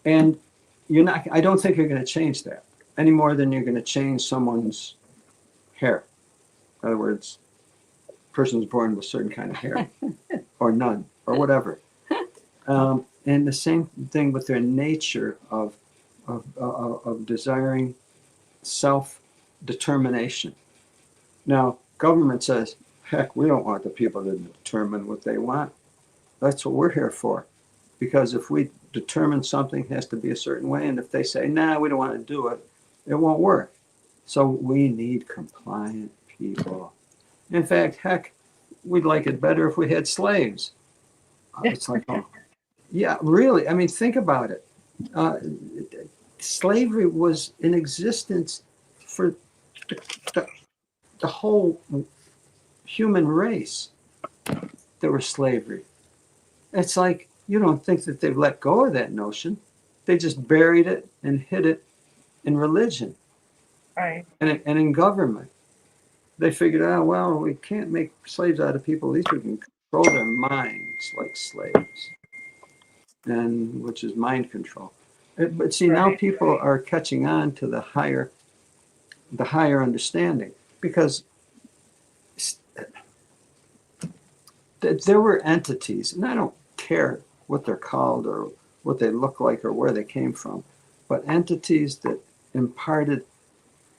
[SPEAKER 2] And you're not. I don't think you're going to change that any more than you're going to change someone's hair. In other words, person's born with a certain kind of hair, or none, or whatever. And the same thing with their nature of desiring self-determination. Now, government says, heck, we don't want the people to determine what they want. That's what we're here for. Because if we determine something has to be a certain way, and if they say, nah, we don't want to do it, it won't work. So we need compliant people. In fact, heck, we'd like it better if we had slaves. It's like, oh, yeah, really. I mean, think about it. Slavery was in existence for the whole human race. There was slavery. It's like, you don't think that they've let go of that notion. They just buried it and hid it in religion.
[SPEAKER 5] Right.
[SPEAKER 2] And in government. They figured out, well, we can't make slaves out of people. At least we can control their minds like slaves, and which is mind control. But see, now people are catching on to the higher understanding, because there were entities, and I don't care what they're called or what they look like or where they came from, but entities that imparted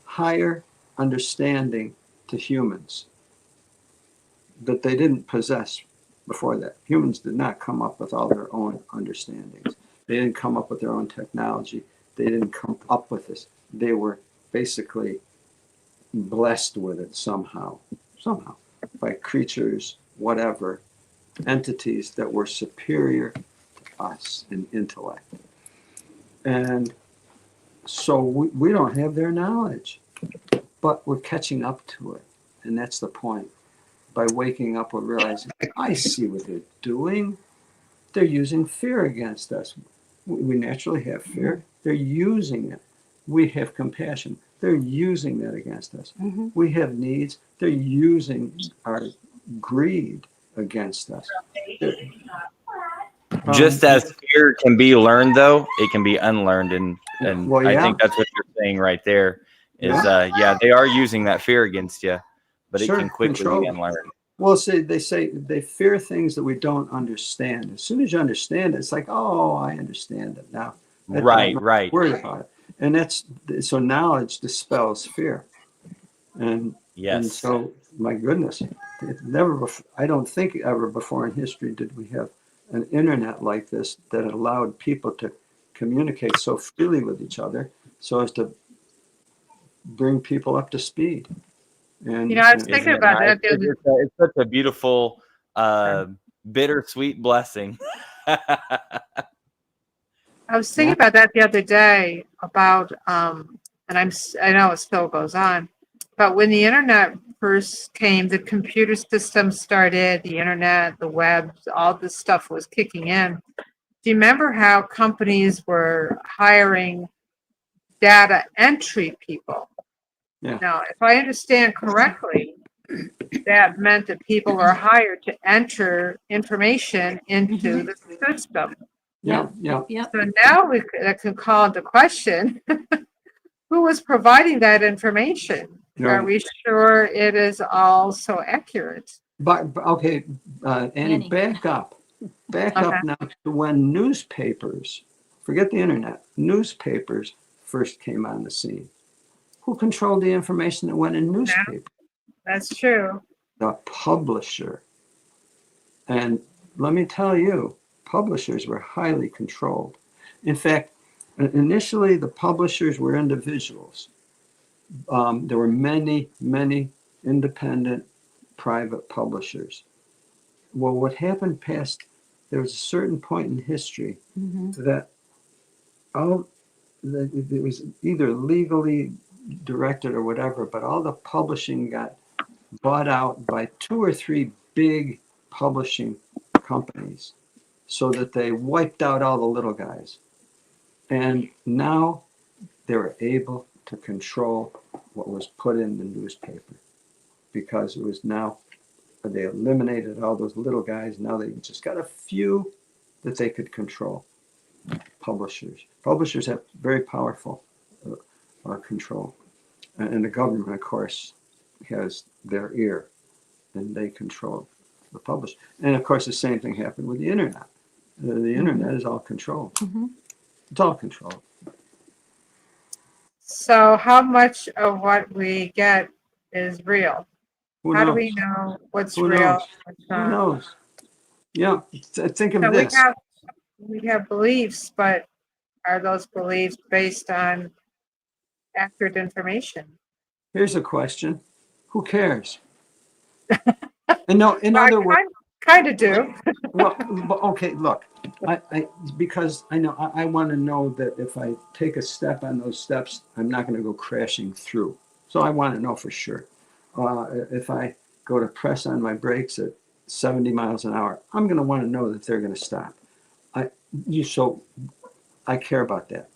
[SPEAKER 2] higher understanding to humans that they didn't possess before that. Humans did not come up with all their own understandings. They didn't come up with their own technology. They didn't come up with this. They were basically blessed with it somehow by creatures, whatever, entities that were superior to us in intellect. And so we don't have their knowledge, but we're catching up to it. And that's the point. By waking up, we're realizing, I see what they're doing. They're using fear against us. We naturally have fear. They're using it. We have compassion. They're using that against us.
[SPEAKER 3] Mm-hmm.
[SPEAKER 2] We have needs. They're using our greed against us.
[SPEAKER 9] Just as fear can be learned, though, it can be unlearned, and
[SPEAKER 2] Well, yeah.
[SPEAKER 9] I think that's what you're saying right there. Is yeah, they are using that fear against you, but
[SPEAKER 2] Sure,
[SPEAKER 9] it can quickly
[SPEAKER 2] control.
[SPEAKER 9] be unlearned.
[SPEAKER 2] Well, see, they say they fear things that we don't understand. As soon as you understand it, it's like, oh, I understand it now.
[SPEAKER 9] Right.
[SPEAKER 2] Worried about it, and that's so knowledge dispels fear. And
[SPEAKER 9] Yes.
[SPEAKER 2] And so, my goodness, it never. I don't think ever before in history did we have an internet like this that allowed people to communicate so freely with each other, so as to bring people up to speed. And
[SPEAKER 5] I was thinking about that.
[SPEAKER 9] It's such a beautiful, bittersweet blessing.
[SPEAKER 5] I was thinking about that the other day about, and I know it still goes on, but when the internet first came, the computer system started, the internet, the web, all this stuff was kicking in. Do you remember how companies were hiring data entry people?
[SPEAKER 2] Yeah.
[SPEAKER 5] Now, if I understand correctly, that meant that people were hired to enter information into the system.
[SPEAKER 2] yeah.
[SPEAKER 5] So now we can call into question who was providing that information. Are we sure it is all so accurate?
[SPEAKER 2] But okay, Annie, back up now to when newspapers, forget the internet, newspapers first came on the scene. Who controlled the information that went in newspapers?
[SPEAKER 5] That's true.
[SPEAKER 2] The publisher. And let me tell you, publishers were highly controlled. In fact, initially the publishers were individuals. There were many independent private publishers. Well, what happened there was a certain point in history that it was either legally directed or whatever, but all the publishing got bought out by 2 or 3 big publishing companies, so that they wiped out all the little guys. And now they were able to control what was put in the newspaper because it was now, they eliminated all those little guys. Now they just got a few that they could control. Publishers have very powerful control. And the government, of course, has their ear, and they control the publisher. And of course, the same thing happened with the internet. The internet is all controlled. It's all controlled.
[SPEAKER 5] So how much of what we get is real?
[SPEAKER 2] Who
[SPEAKER 5] How
[SPEAKER 2] knows?
[SPEAKER 5] do we know what's
[SPEAKER 2] Who
[SPEAKER 5] real?
[SPEAKER 2] knows?
[SPEAKER 5] What's
[SPEAKER 2] Who
[SPEAKER 5] not?
[SPEAKER 2] knows? Yeah, think of
[SPEAKER 5] So
[SPEAKER 2] this.
[SPEAKER 5] we have beliefs, but are those beliefs based on accurate information?
[SPEAKER 2] Here's a question. Who cares? And no, in
[SPEAKER 5] Well,
[SPEAKER 2] other words,
[SPEAKER 5] kind of do.
[SPEAKER 2] well, okay, look, because I know I want to know that if I take a step on those steps, I'm not going to go crashing through. So I want to know for sure. If I go to press on my brakes at 70 miles an hour, I'm going to want to know that they're going to stop. So I care about that.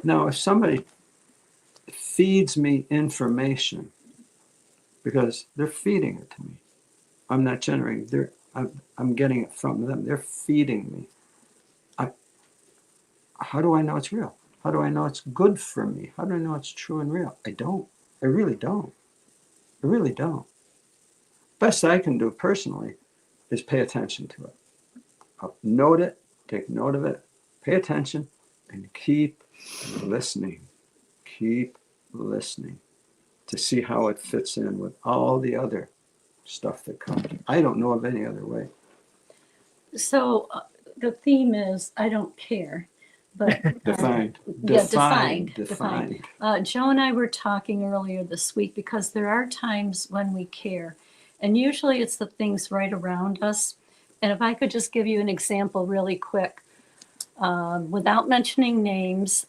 [SPEAKER 2] Now, if somebody feeds me information because they're feeding it to me, I'm not generating. I'm getting it from them. They're feeding me. How do I know it's real? How do I know it's good for me? How do I know it's true and real? I don't. I really don't. I really don't. Best I can do personally is pay attention to it. I'll note it, take note of it, pay attention, and keep listening. Keep listening to see how it fits in with all the other stuff that comes. I don't know of any other way.
[SPEAKER 3] So the theme is I don't care, but
[SPEAKER 2] Defined.
[SPEAKER 3] Defined. Joe and I were talking earlier this week because there are times when we care, and usually it's the things right around us. And if I could just give you an example really quick, without mentioning names,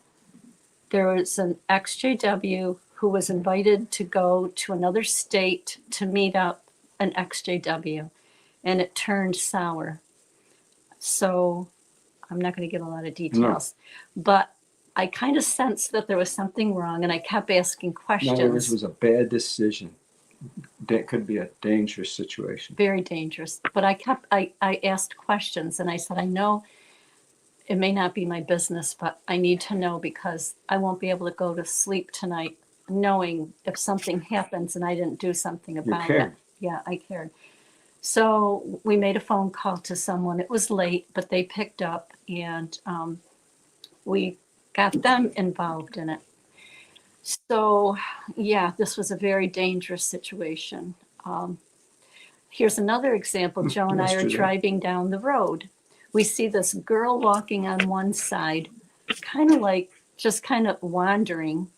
[SPEAKER 3] there was an ExJW who was invited to go to another state to meet up an ExJW, and it turned sour. So I'm not going to give a lot of details, but I kind of sensed that there was something wrong, and I kept asking questions.
[SPEAKER 2] In other words, it was a bad decision. That could be a dangerous situation.
[SPEAKER 3] Very dangerous. But I asked questions, and I said, I know it may not be my business, but I need to know because I won't be able to go to sleep tonight knowing if something happens and I didn't do something about it. Yeah, I cared. So we made a phone call to someone. It was late, but they picked up, and we got them involved in it. So, yeah, this was a very dangerous situation. Here's another example. Joe and I are driving down the road. We see this girl walking on one side, kind of like just kind of wandering.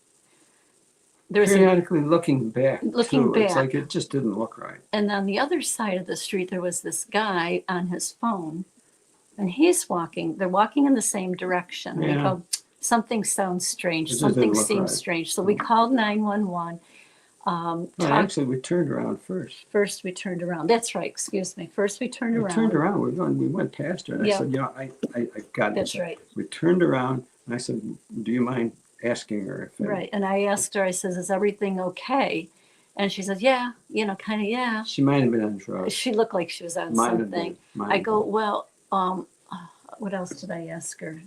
[SPEAKER 3] There's
[SPEAKER 2] periodically looking back.
[SPEAKER 3] Looking back.
[SPEAKER 2] It's like it just didn't look right.
[SPEAKER 3] And on the other side of the street, there was this guy on his phone, and he's walking. They're walking in the same direction.
[SPEAKER 2] Yeah.
[SPEAKER 3] We go, something sounds strange.
[SPEAKER 2] It just
[SPEAKER 3] Something
[SPEAKER 2] didn't look
[SPEAKER 3] seems
[SPEAKER 2] right.
[SPEAKER 3] strange. So we called 911.
[SPEAKER 2] Actually, we turned around first.
[SPEAKER 3] First, we turned around. That's right. Excuse me. First, we turned around.
[SPEAKER 2] We turned around. We went past her, and I said, I got it.
[SPEAKER 3] That's right.
[SPEAKER 2] We turned around, and I said, do you mind asking her if
[SPEAKER 3] Right. And I asked her, I says, is everything okay? And she said, yeah, kind of, yeah.
[SPEAKER 2] She might have been on drugs.
[SPEAKER 3] She looked like she was on something. I go, well, what else did I ask her?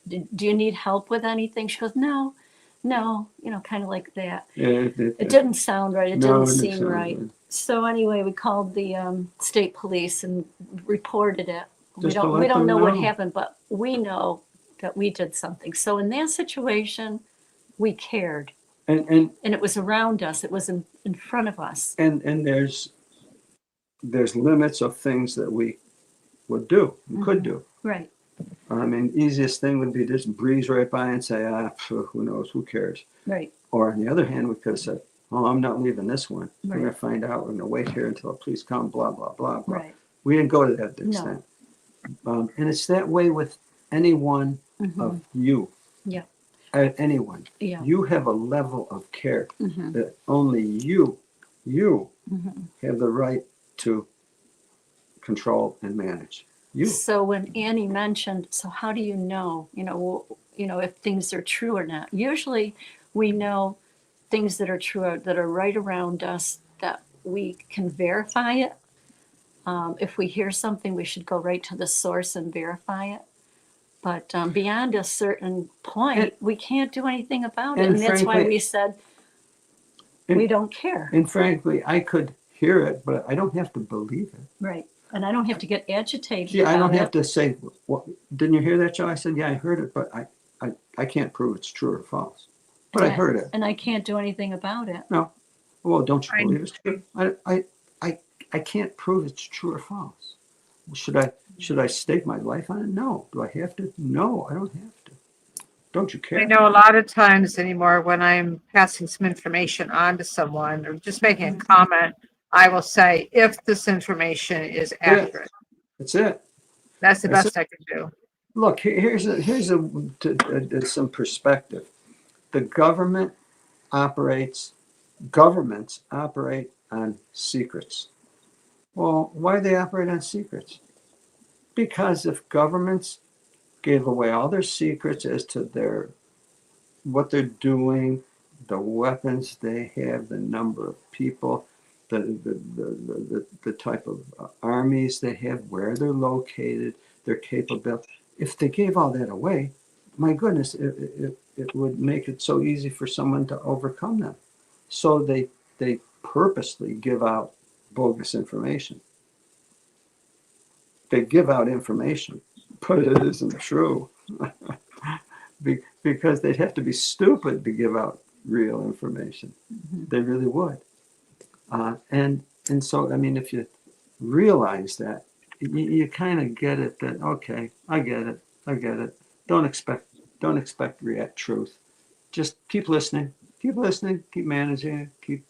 [SPEAKER 3] Do you need help with anything? She goes, no, kind of like that.
[SPEAKER 2] Yeah,
[SPEAKER 3] it didn't sound right. It didn't seem right.
[SPEAKER 2] Good.
[SPEAKER 3] So anyway, we called the state police and reported it. We
[SPEAKER 2] Just
[SPEAKER 3] don't know what happened, but we know that we did something. So in that situation, we cared. And it was around us. It was in front of us.
[SPEAKER 2] And there's limits of things that we would do, could do.
[SPEAKER 3] Right.
[SPEAKER 2] I mean, easiest thing would be just breeze right by and say, who knows, who cares?
[SPEAKER 3] Right.
[SPEAKER 2] Or on the other hand, we could have said, oh, I'm not leaving this one.
[SPEAKER 3] Right.
[SPEAKER 2] We're going to find out. We're going to wait here until the police come, blah, blah, blah, blah.
[SPEAKER 3] Right.
[SPEAKER 2] We didn't go to that extent. No. And it's that way with any one of you.
[SPEAKER 3] Yeah.
[SPEAKER 2] Anyone.
[SPEAKER 3] Yeah.
[SPEAKER 2] You have a level of care that only you have the right to control and manage. You.
[SPEAKER 3] So when Annie mentioned, so how do you know, if things are true or not? Usually we know things that are true, that are right around us, that we can verify it. If we hear something, we should go right to the source and verify it. But beyond a certain point, we can't do anything about it.
[SPEAKER 2] and
[SPEAKER 3] And that's why
[SPEAKER 2] frankly-
[SPEAKER 3] we said
[SPEAKER 2] and-
[SPEAKER 3] we don't care.
[SPEAKER 2] And frankly, I could hear it, but I don't have to believe it.
[SPEAKER 3] Right. And I don't have to get agitated.
[SPEAKER 2] Gee, I don't
[SPEAKER 3] about
[SPEAKER 2] have
[SPEAKER 3] it.
[SPEAKER 2] to say, "What? Didn't you hear that, Joe?" I said, "Yeah, I heard it, but I can't prove it's true or false. But I heard it."
[SPEAKER 3] And I can't do anything about it.
[SPEAKER 2] No. Well, don't you
[SPEAKER 5] I-
[SPEAKER 2] believe it's true? I can't prove it's true or false. Should I stake my life on it? No. Do I have to? No, I don't have to. Don't you care?
[SPEAKER 5] I know a lot of times anymore when I'm passing some information on to someone or just making a comment, I will say, if this information is accurate.
[SPEAKER 2] That's it.
[SPEAKER 5] That's the
[SPEAKER 2] That's
[SPEAKER 5] best I can do.
[SPEAKER 2] Look, here's some perspective. The governments operate on secrets. Well, why do they operate on secrets? Because if governments gave away all their secrets as to what they're doing, the weapons they have, the number of people, the type of armies they have, where they're located, their capability. If they gave all that away, my goodness, it would make it so easy for someone to overcome them. So they purposely give out bogus information. They give out information, but it isn't true. Because they'd have to be stupid to give out real information. They really would. And so, I mean, if you realize that, you kind of get it that, okay, I get it. Don't expect truth. Just keep listening, keep managing it,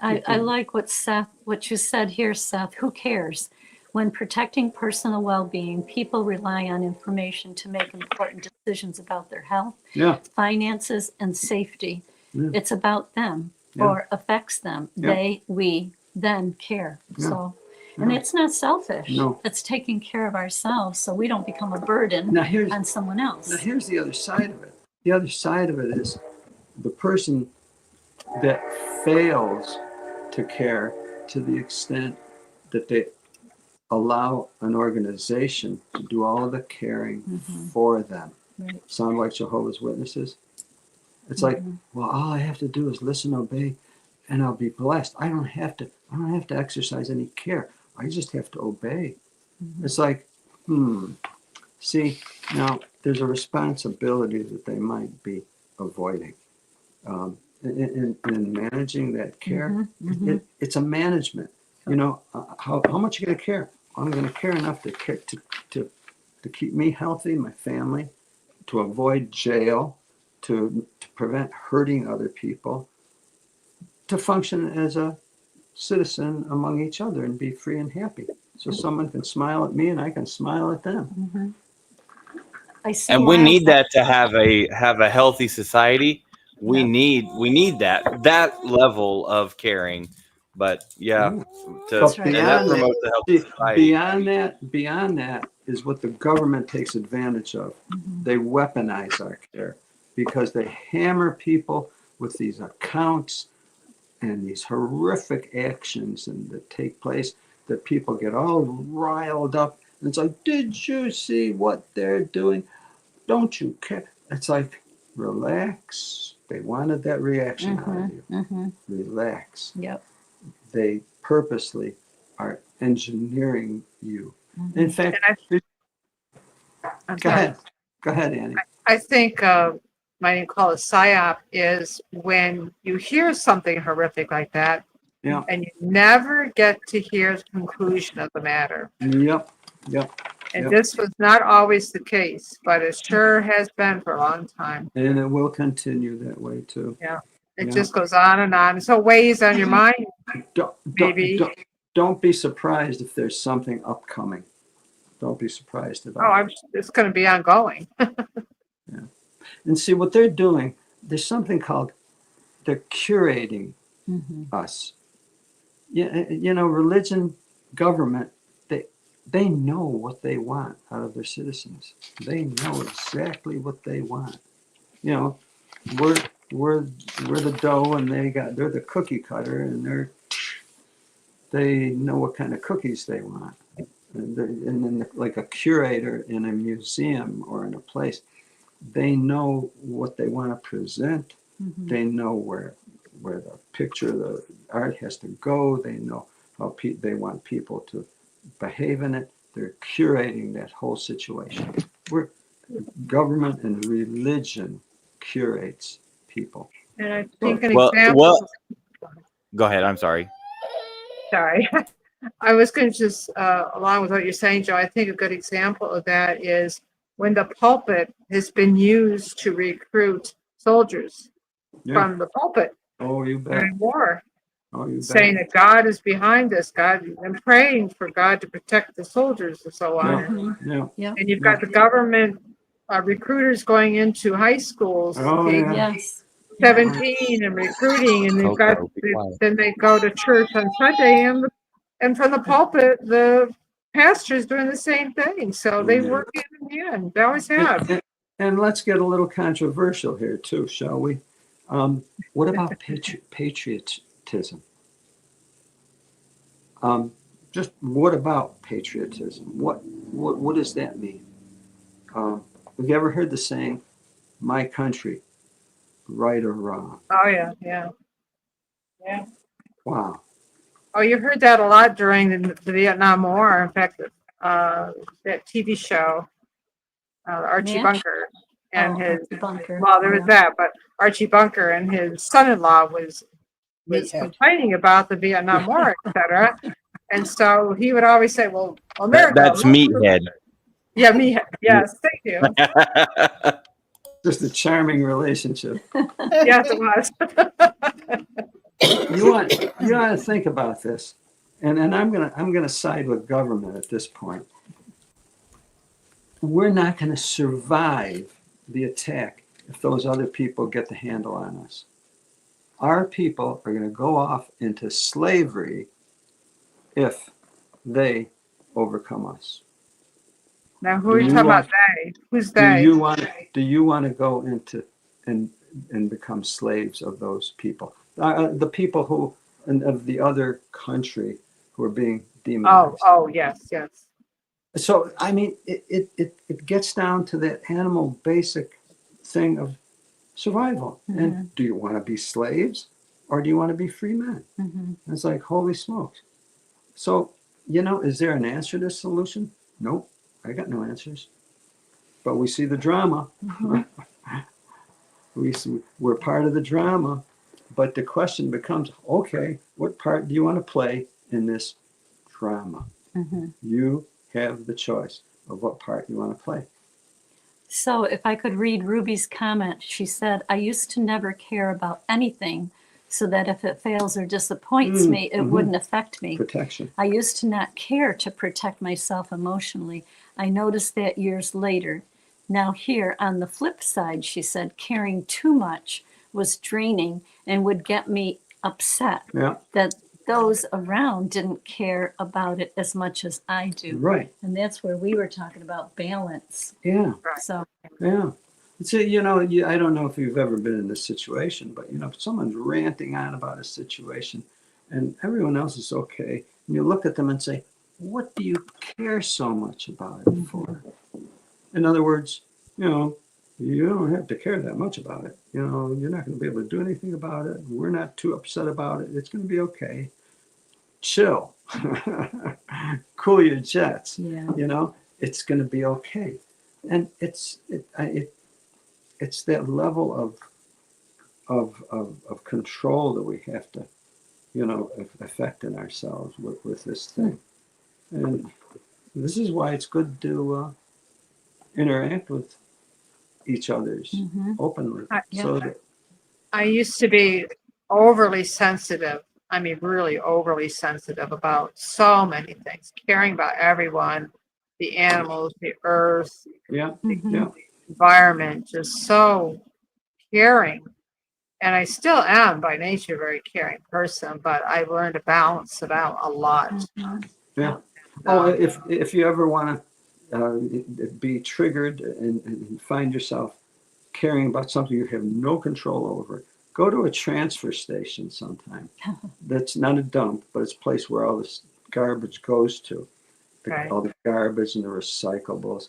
[SPEAKER 3] I like what you said here, Seth. Who cares? When protecting personal well-being, people rely on information to make important decisions about their health,
[SPEAKER 2] yeah,
[SPEAKER 3] finances, and safety.
[SPEAKER 2] Yeah.
[SPEAKER 3] It's about them
[SPEAKER 2] Yeah.
[SPEAKER 3] or affects them.
[SPEAKER 2] Yeah.
[SPEAKER 3] We then care.
[SPEAKER 2] Yeah.
[SPEAKER 3] So, and
[SPEAKER 2] Yeah.
[SPEAKER 3] it's not selfish.
[SPEAKER 2] No.
[SPEAKER 3] It's taking care of ourselves so we don't become a burden
[SPEAKER 2] Now here's
[SPEAKER 3] on someone else.
[SPEAKER 2] the other side of it. The other side of it is the person that fails to care to the extent that they allow an organization to do all of the caring for them.
[SPEAKER 3] Right.
[SPEAKER 2] Sound like Jehovah's Witnesses? It's like, well, all I have to do is listen, obey, and I'll be blessed. I don't have to exercise any care. I just have to obey. It's like, see, now there's a responsibility that they might be avoiding. In managing that care, it's a management. You know, how much you going to care? I'm going to care enough to keep me healthy, my family, to avoid jail, to prevent hurting other people, to function as a citizen among each other and be free and happy. So someone can smile at me and I can smile at them.
[SPEAKER 3] I see
[SPEAKER 9] And we
[SPEAKER 3] why-
[SPEAKER 9] need that to have a healthy society. We need that level of caring. But yeah,
[SPEAKER 2] But
[SPEAKER 9] and that promotes the healthy society.
[SPEAKER 2] Beyond that is what the government takes advantage of. They weaponize our care because they hammer people with these accounts and these horrific actions that take place that people get all riled up. And it's like, did you see what they're doing? Don't you care? It's like, relax. They wanted that reaction out of you. Relax.
[SPEAKER 3] Yep.
[SPEAKER 2] They purposely are engineering you. In fact,
[SPEAKER 5] I'm
[SPEAKER 2] go
[SPEAKER 5] sorry.
[SPEAKER 2] ahead, Annie.
[SPEAKER 5] I think might even call it psyop is when you hear something horrific like that,
[SPEAKER 2] Yeah.
[SPEAKER 5] and you never get to hear the conclusion of the matter.
[SPEAKER 2] Yep.
[SPEAKER 5] And
[SPEAKER 2] Yep.
[SPEAKER 5] this was not always the case, but it sure has been for a long time.
[SPEAKER 2] And it will continue that way too.
[SPEAKER 5] It
[SPEAKER 2] Yeah.
[SPEAKER 5] just goes on and on. So it weighs on your mind. Maybe.
[SPEAKER 2] Don't be surprised if there's something upcoming. Don't be surprised at all.
[SPEAKER 5] Oh, it's going to be ongoing.
[SPEAKER 2] And see what they're doing. There's something called they're curating us. Yeah, you know, religion, government, They know what they want out of their citizens. They know exactly what they want. You know, we're we're the dough, and they're the cookie cutter, and they know what kind of cookies they want. And then like a curator in a museum or in a place, they know what they want to present. They know where the picture, the art has to go. They know how they want people to behave in it. They're curating that whole situation. Government and religion curates people.
[SPEAKER 5] And I think an
[SPEAKER 9] Well,
[SPEAKER 5] example,
[SPEAKER 9] go ahead. I'm sorry.
[SPEAKER 5] sorry, I was going to just, along with what you're saying, Joe, I think a good example of that is when the pulpit has been used to recruit soldiers
[SPEAKER 2] Yeah.
[SPEAKER 5] from the pulpit
[SPEAKER 2] Oh, you bet.
[SPEAKER 5] during war,
[SPEAKER 2] Oh, you bet.
[SPEAKER 5] saying that God is behind us, and praying for God to protect the soldiers and so on.
[SPEAKER 2] Yeah.
[SPEAKER 3] Yeah.
[SPEAKER 5] And you've got the government recruiters going into high schools,
[SPEAKER 2] Oh,
[SPEAKER 5] age
[SPEAKER 2] yeah.
[SPEAKER 3] Yes.
[SPEAKER 5] 17, and recruiting, and they've got,
[SPEAKER 9] Coco, be quiet.
[SPEAKER 5] then they go to church on Sunday, and from the pulpit, the pastor's doing the same thing. So they work hand in hand. They always have.
[SPEAKER 2] And let's get a little controversial here too, shall we? What about patriotism? Just what about patriotism? What does that mean? Have you ever heard the saying, "My country, right or wrong"?
[SPEAKER 5] Oh yeah, yeah, yeah.
[SPEAKER 2] Wow.
[SPEAKER 5] Oh, you heard that a lot during the Vietnam War. In fact, that TV show, Archie
[SPEAKER 3] Match?
[SPEAKER 5] Bunker, and his,
[SPEAKER 3] Archie Bunker.
[SPEAKER 5] well, there was
[SPEAKER 3] Yeah.
[SPEAKER 5] that, but Archie Bunker and his son-in-law was
[SPEAKER 3] Meathead.
[SPEAKER 5] complaining about the Vietnam War, etc. And so he would always say, "Well, America."
[SPEAKER 9] That's meathead.
[SPEAKER 5] Yeah, me. Yes, thank you.
[SPEAKER 2] Just a charming relationship.
[SPEAKER 5] Yes, it was.
[SPEAKER 2] You want to think about this, and I'm gonna side with government at this point. We're not going to survive the attack if those other people get the handle on us. Our people are going to go off into slavery if they overcome us.
[SPEAKER 5] Now, who are you talking about? They? Who's they?
[SPEAKER 2] Do you want to go into and become slaves of those people? The people who of the other country who are being demonized.
[SPEAKER 5] Oh, yes, yes.
[SPEAKER 2] So I mean, it gets down to that animal basic thing of survival. And do you want to be slaves, or do you want to be free men? It's like, holy smokes. So, is there an answer to this solution? Nope, I got no answers. But we see the drama. We're part of the drama. But the question becomes, okay, what part do you want to play in this drama? You have the choice of what part you want to play.
[SPEAKER 3] So if I could read Ruby's comment, she said, I used to never care about anything so that if it fails or disappoints me, it wouldn't affect me.
[SPEAKER 2] Protection.
[SPEAKER 3] I used to not care to protect myself emotionally. I noticed that years later. Now here on the flip side, she said, caring too much was draining and would get me upset that those around didn't care about it as much as I do.
[SPEAKER 2] Right.
[SPEAKER 3] And that's where we were talking about balance.
[SPEAKER 2] Yeah.
[SPEAKER 3] So
[SPEAKER 2] Yeah. So, I don't know if you've ever been in this situation, but, if someone's ranting on about a situation and everyone else is okay, and you look at them and say, what do you care so much about it for? In other words, you don't have to care that much about it. You're not going to be able to do anything about it. We're not too upset about it. It's going to be okay. Chill. Cool your jets.
[SPEAKER 3] yeah.
[SPEAKER 2] It's going to be okay. And it's that level of control that we have to, affect in ourselves with this thing. And this is why it's good to interact with each other's openly. So that,
[SPEAKER 5] I used to be overly sensitive. I mean, really overly sensitive about so many things, caring about everyone, the animals, the earth,
[SPEAKER 2] yeah.
[SPEAKER 5] environment, just so caring. And I still am by nature a very caring person, but I've learned to balance it out a lot.
[SPEAKER 2] Yeah. Oh, if you ever want to be triggered and find yourself caring about something you have no control over, go to a transfer station sometime. That's not a dump, but it's a place where all this garbage goes to,
[SPEAKER 5] Right.
[SPEAKER 2] all the garbage and the recyclables,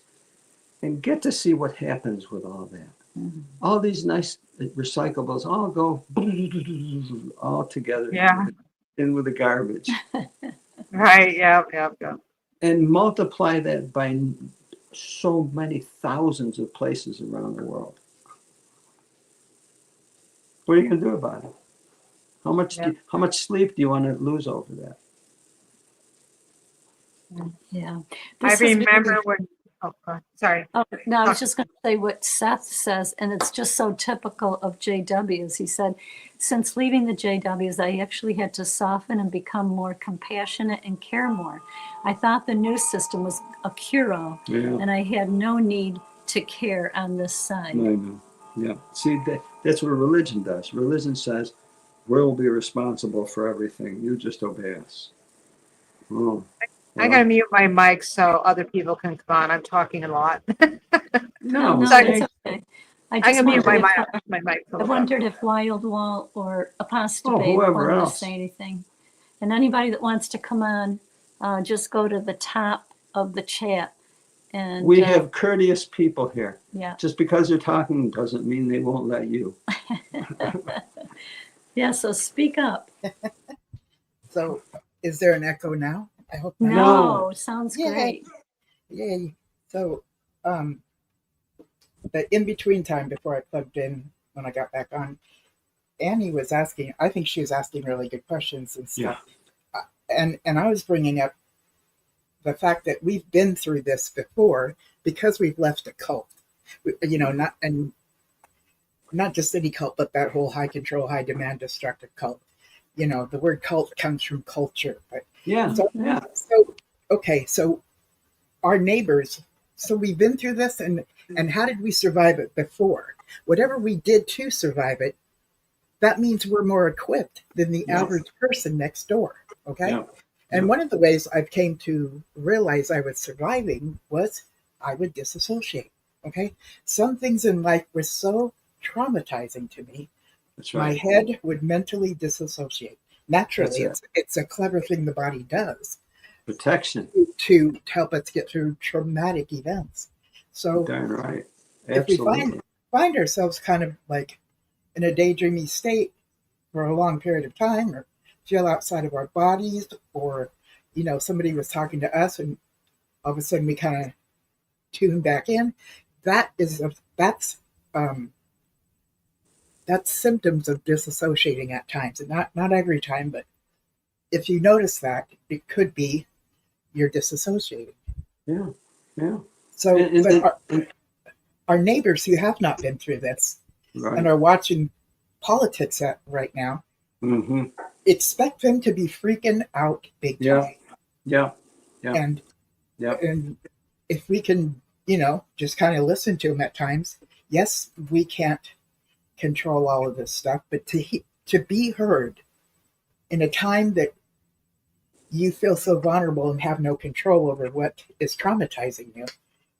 [SPEAKER 2] and get to see what happens with all that.
[SPEAKER 3] Mm-hmm.
[SPEAKER 2] All these nice recyclables all go all together
[SPEAKER 5] Yeah.
[SPEAKER 2] in with the garbage.
[SPEAKER 5] Right. Yeah.
[SPEAKER 2] And multiply that by so many thousands of places around the world. What are you going to do about it? How much sleep do you want to lose over that?
[SPEAKER 3] Yeah.
[SPEAKER 5] I
[SPEAKER 3] This is
[SPEAKER 5] remember
[SPEAKER 3] really-
[SPEAKER 5] when. Oh, sorry.
[SPEAKER 3] Oh, no, I was just going to say what Seth says, and it's just so typical of JWs. He said, since leaving the JWs, I actually had to soften and become more compassionate and care more. I thought the new system was a cure-all, and I had no need to care on this side.
[SPEAKER 2] I know. Yeah. See, that's what religion does. Religion says, we'll be responsible for everything. You just obey us. Oh.
[SPEAKER 5] I gotta mute my mic so other people can come on. I'm talking a lot.
[SPEAKER 3] No,
[SPEAKER 5] Sorry.
[SPEAKER 3] that's okay.
[SPEAKER 5] I'm gonna mute
[SPEAKER 3] wondered
[SPEAKER 5] my mic.
[SPEAKER 3] I wondered if Wild Wall or Apostate
[SPEAKER 2] whoever
[SPEAKER 3] wanted
[SPEAKER 2] else.
[SPEAKER 3] to say anything. And anybody that wants to come on, just go to the top of the chat. And
[SPEAKER 2] We have courteous people here.
[SPEAKER 3] Yeah.
[SPEAKER 2] Just because they're talking doesn't mean they won't let you.
[SPEAKER 3] Yeah, so speak up.
[SPEAKER 10] So, is there an echo now? I hope not.
[SPEAKER 3] No, sounds
[SPEAKER 10] Yay.
[SPEAKER 3] great.
[SPEAKER 10] Yay. So, the in between time before I plugged in when I got back on, Annie was asking, I think she was asking really good questions and stuff. And I was bringing up the fact that we've been through this before because we've left a cult, not just any cult, but that whole high control, high demand, destructive cult. The word cult comes from culture, but so our neighbors, so we've been through this, and how did we survive it before? Whatever we did to survive it, that means we're more equipped than the average person next door. Okay.
[SPEAKER 2] Yeah.
[SPEAKER 10] And one of the ways I came to realize I was surviving was I would disassociate. Okay. Some things in life were so traumatizing to me.
[SPEAKER 2] That's right.
[SPEAKER 10] My head would mentally disassociate. Naturally, it's a clever thing the body does.
[SPEAKER 2] Protection.
[SPEAKER 10] To help us get through traumatic events. So
[SPEAKER 2] darn right. Absolutely.
[SPEAKER 10] If we find ourselves kind of like in a daydreamy state for a long period of time, or feel outside of our bodies, or somebody was talking to us and all of a sudden we kind of tune back in, that's symptoms of disassociating at times, and not every time, but if you notice that, it could be you're disassociating.
[SPEAKER 2] Yeah.
[SPEAKER 10] So our neighbors who have not been through this and are watching politics right now, expect them to be freaking out big time.
[SPEAKER 2] Yeah.
[SPEAKER 10] And if we can, just kind of listen to them at times. Yes, we can't control all of this stuff, but to be heard in a time that you feel so vulnerable and have no control over what is traumatizing you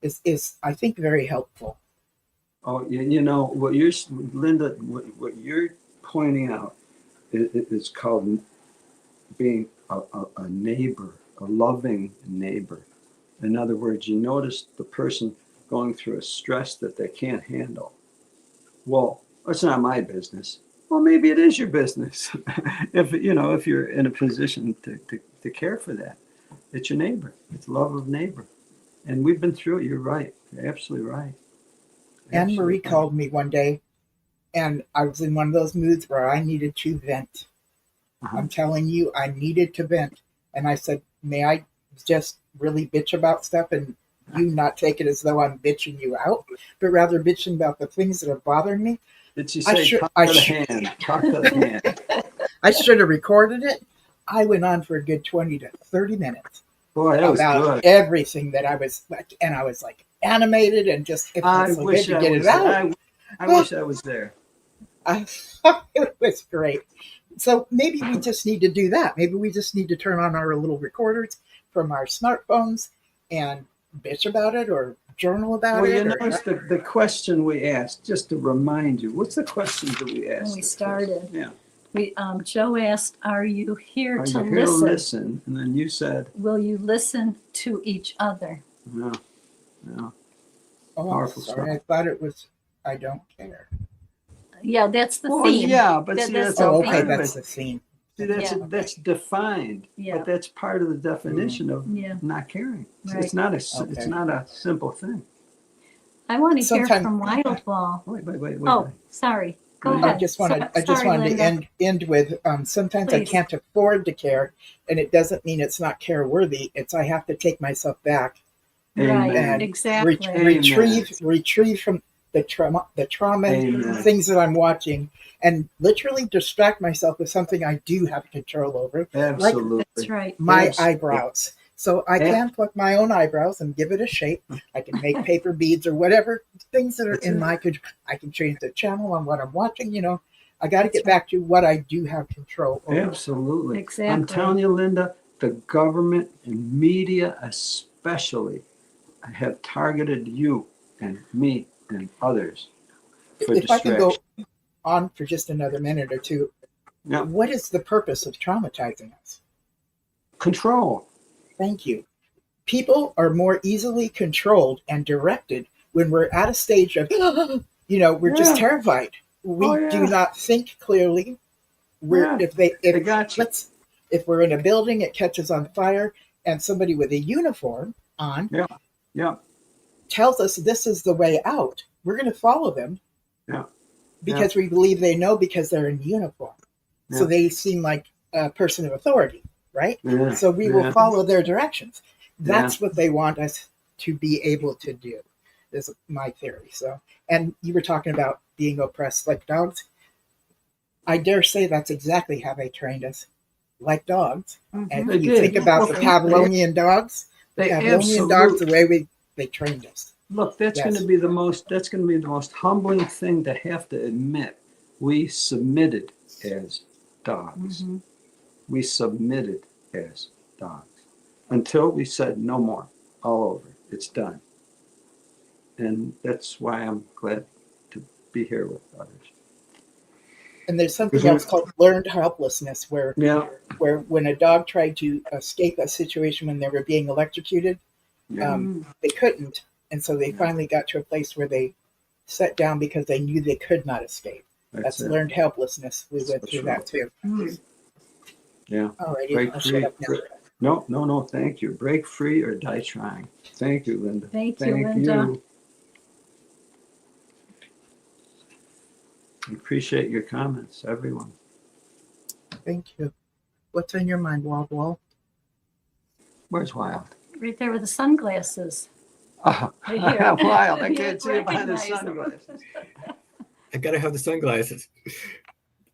[SPEAKER 10] is I think very helpful.
[SPEAKER 2] Oh, what Linda, what you're pointing out is called being a neighbor, a loving neighbor. In other words, you notice the person going through a stress that they can't handle. Well, it's not my business. Well, maybe it is your business. if you're in a position to care for that, it's your neighbor. It's love of neighbor. And we've been through it. You're right. You're absolutely right.
[SPEAKER 10] Anne Marie called me one day, and I was in one of those moods where I needed to vent. I'm telling you, I needed to vent. And I said, may I just really bitch about stuff and you not take it as though I'm bitching you out, but rather bitching about the things that are bothering me?
[SPEAKER 2] Did she say, talk to the hand?
[SPEAKER 10] I should have recorded it. I went on for a good 20 to 30 minutes.
[SPEAKER 2] Boy, that was
[SPEAKER 10] about
[SPEAKER 2] good.
[SPEAKER 10] Everything that I was like, and I was like animated and just, it felt so good to get it out.
[SPEAKER 2] I wish I was there.
[SPEAKER 10] It was great. So maybe we just need to do that. Maybe we just need to turn on our little recorders from our smartphones and bitch about it or journal about
[SPEAKER 2] Well,
[SPEAKER 10] it.
[SPEAKER 2] you
[SPEAKER 10] Or,
[SPEAKER 2] notice the question we asked, just to remind you, what's the question that we asked?
[SPEAKER 3] When we started,
[SPEAKER 2] Yeah.
[SPEAKER 3] Joe asked, "Are you here
[SPEAKER 2] Are
[SPEAKER 3] to
[SPEAKER 2] you here to
[SPEAKER 3] listen?
[SPEAKER 2] listen? And then you said,
[SPEAKER 3] Will you listen to each other?"
[SPEAKER 2] no, no.
[SPEAKER 10] oh, I'm
[SPEAKER 2] Powerful
[SPEAKER 10] sorry.
[SPEAKER 2] stuff.
[SPEAKER 10] I thought it was, I don't care.
[SPEAKER 3] Yeah, that's the
[SPEAKER 2] Well,
[SPEAKER 3] theme.
[SPEAKER 2] yeah, but
[SPEAKER 3] That-
[SPEAKER 2] see,
[SPEAKER 3] that's
[SPEAKER 2] that's
[SPEAKER 3] the
[SPEAKER 10] Oh,
[SPEAKER 2] all
[SPEAKER 3] theme.
[SPEAKER 10] okay.
[SPEAKER 2] part of
[SPEAKER 10] That's
[SPEAKER 2] it.
[SPEAKER 10] the theme.
[SPEAKER 2] See,
[SPEAKER 3] Yeah.
[SPEAKER 2] that's defined,
[SPEAKER 3] Yeah.
[SPEAKER 2] but that's part of the definition of
[SPEAKER 3] Yeah.
[SPEAKER 2] not caring.
[SPEAKER 3] Right.
[SPEAKER 2] It's not
[SPEAKER 10] Okay.
[SPEAKER 2] it's not a simple thing.
[SPEAKER 3] I want to hear
[SPEAKER 10] Sometimes-
[SPEAKER 3] from Wildball.
[SPEAKER 2] Wait.
[SPEAKER 3] Oh, sorry. Go
[SPEAKER 2] No,
[SPEAKER 3] ahead.
[SPEAKER 10] I just wanted
[SPEAKER 3] Sorry,
[SPEAKER 10] to
[SPEAKER 3] Linda.
[SPEAKER 10] end with sometimes I
[SPEAKER 3] Please.
[SPEAKER 10] can't afford to care, and it doesn't mean it's not care worthy. It's I have to take myself back
[SPEAKER 3] Right,
[SPEAKER 2] Amen.
[SPEAKER 3] exactly.
[SPEAKER 10] retrieve from the trauma and
[SPEAKER 2] Amen.
[SPEAKER 10] things that I'm watching, and literally distract myself with something I do have control over,
[SPEAKER 2] Absolutely.
[SPEAKER 3] That's right.
[SPEAKER 10] my
[SPEAKER 2] Absolutely.
[SPEAKER 10] eyebrows. So I
[SPEAKER 2] Yeah.
[SPEAKER 10] can pluck my own eyebrows and give it a shape. I can make paper beads or whatever things that are
[SPEAKER 2] That's
[SPEAKER 10] in
[SPEAKER 2] it.
[SPEAKER 10] my control. I can change the channel on what I'm watching. You know, I got to
[SPEAKER 3] That's
[SPEAKER 10] get back to what I do have control over.
[SPEAKER 2] Absolutely.
[SPEAKER 3] Exactly.
[SPEAKER 2] I'm telling you, Linda, the government and media especially have targeted you and me and others for
[SPEAKER 10] If I can
[SPEAKER 2] distraction.
[SPEAKER 10] go on for just another minute or two,
[SPEAKER 2] Yeah.
[SPEAKER 10] what is the purpose of traumatizing us?
[SPEAKER 2] Control.
[SPEAKER 10] Thank you. People are more easily controlled and directed when we're at a stage of, we're just
[SPEAKER 2] Yeah.
[SPEAKER 10] terrified. We
[SPEAKER 2] Oh, yeah.
[SPEAKER 10] do not think clearly.
[SPEAKER 2] Yeah. They
[SPEAKER 10] If
[SPEAKER 2] got you.
[SPEAKER 10] if we're in a building, it catches on fire, and somebody with a uniform on
[SPEAKER 2] Yeah.
[SPEAKER 10] tells us this is the way out, we're going to follow them.
[SPEAKER 2] Yeah.
[SPEAKER 10] Because we believe they know because they're in uniform. So
[SPEAKER 2] Yeah.
[SPEAKER 10] they seem like a person of authority, right?
[SPEAKER 2] Yeah.
[SPEAKER 10] So we will follow their directions. That's
[SPEAKER 2] Yeah.
[SPEAKER 10] what they want us to be able to do, is my theory. So, and you were talking about being oppressed like dogs. I dare say that's exactly how they trained us, like dogs. And
[SPEAKER 2] They
[SPEAKER 10] if you
[SPEAKER 2] did.
[SPEAKER 10] think about the Pavlovian dogs,
[SPEAKER 2] They
[SPEAKER 10] Pavlovian dogs, the way they trained us.
[SPEAKER 2] Look, that's
[SPEAKER 10] Yes.
[SPEAKER 2] going to be the most humbling thing to have to admit. We submitted as dogs.
[SPEAKER 3] Mm-hmm.
[SPEAKER 2] We submitted as dogs until we said no more, all over. It's done. And that's why I'm glad to be here with others.
[SPEAKER 10] And there's something else called learned helplessness, where
[SPEAKER 2] Yeah.
[SPEAKER 10] when a dog tried to escape a situation when they were being electrocuted, they couldn't. And so they finally got to a place where they sat down because they knew they could not escape. That's
[SPEAKER 2] it.
[SPEAKER 10] learned helplessness. We went
[SPEAKER 2] That's
[SPEAKER 10] through
[SPEAKER 2] right.
[SPEAKER 10] that too.
[SPEAKER 2] Yeah.
[SPEAKER 10] All righty,
[SPEAKER 2] Break
[SPEAKER 10] I'll
[SPEAKER 2] free.
[SPEAKER 10] shut up now.
[SPEAKER 2] No, thank you. Break free or die trying. Thank you, Linda.
[SPEAKER 3] Thank you, Linda.
[SPEAKER 2] Appreciate your comments, everyone.
[SPEAKER 10] Thank you. What's on your mind, Wall?
[SPEAKER 2] Where's Wild?
[SPEAKER 3] Right there with the sunglasses.
[SPEAKER 2] Oh,
[SPEAKER 3] Right here.
[SPEAKER 2] Wild. I
[SPEAKER 3] You
[SPEAKER 2] can't see it behind the
[SPEAKER 3] recognize them.
[SPEAKER 2] sunglasses.
[SPEAKER 11] I gotta have the sunglasses.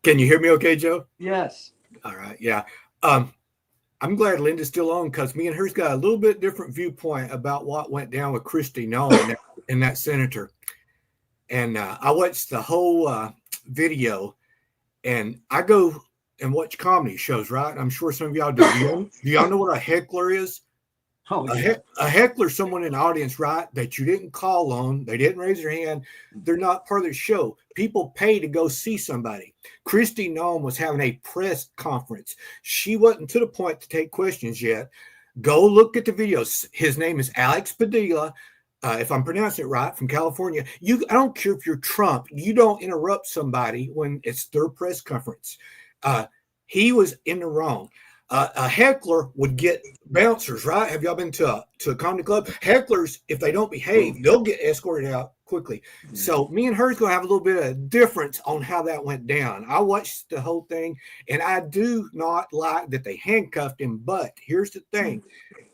[SPEAKER 11] Can you hear me okay, Joe?
[SPEAKER 2] Yes.
[SPEAKER 11] All right, yeah. I'm glad Linda's still on because me and her's got a little bit different viewpoint about what went down with Kristi Noem and that senator. And I watched the whole video, and I go and watch comedy shows, right? I'm sure some of y'all do. Do y'all know what a heckler is?
[SPEAKER 2] Oh, yeah.
[SPEAKER 11] A heckler is someone in the audience, right, that you didn't call on. They didn't raise their hand. They're not part of the show. People pay to go see somebody. Kristi Noem was having a press conference. She wasn't to the point to take questions yet. Go look at the videos. His name is Alex Padilla. If I'm pronouncing it right, from California. I don't care if you're Trump. You don't interrupt somebody when it's their press conference. He was in the wrong. A heckler would get bouncers, right? Have y'all been to a comedy club? Hecklers, if they don't behave, they'll get escorted out quickly. So me and her's gonna have a little bit of difference on how that went down. I watched the whole thing, and I do not like that they handcuffed him. But here's the thing: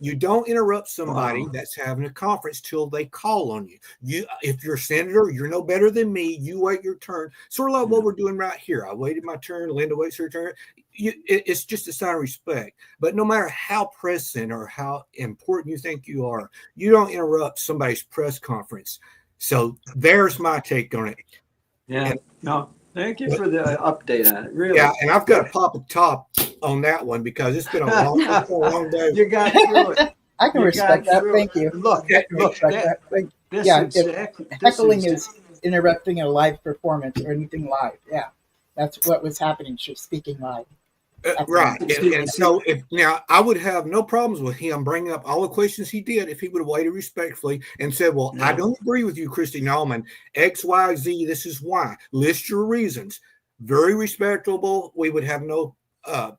[SPEAKER 11] you don't interrupt somebody that's having a conference till they call on you. If you're a senator, you're no better than me. You wait your turn. Sort of like what we're doing right here. I waited my turn. Linda waits her turn. It's just a sign of respect. But no matter how pressing or how important you think you are, you don't interrupt somebody's press conference. So there's my take on it.
[SPEAKER 2] Yeah. No, Thank you for the update on it. Really.
[SPEAKER 11] Yeah, and I've got to pop a top on that one because it's been a long day.
[SPEAKER 2] You got through it.
[SPEAKER 10] I can
[SPEAKER 2] You
[SPEAKER 10] respect
[SPEAKER 2] got
[SPEAKER 10] that.
[SPEAKER 2] through
[SPEAKER 10] Thank
[SPEAKER 2] it.
[SPEAKER 10] you.
[SPEAKER 2] Look,
[SPEAKER 10] I can
[SPEAKER 2] look,
[SPEAKER 10] respect
[SPEAKER 2] that,
[SPEAKER 10] that.
[SPEAKER 2] this
[SPEAKER 10] Yeah,
[SPEAKER 2] exactly.
[SPEAKER 10] if
[SPEAKER 2] This
[SPEAKER 10] heckling is interrupting a live performance or anything live, yeah, that's what was happening. She's speaking live.
[SPEAKER 11] Right. And so now I would have no problems with him bringing up all the questions he did if he would have waited respectfully and said, well, I don't agree with you, Christy Nauman. X, Y, Z, this is why. List your reasons. Very respectable. We would have no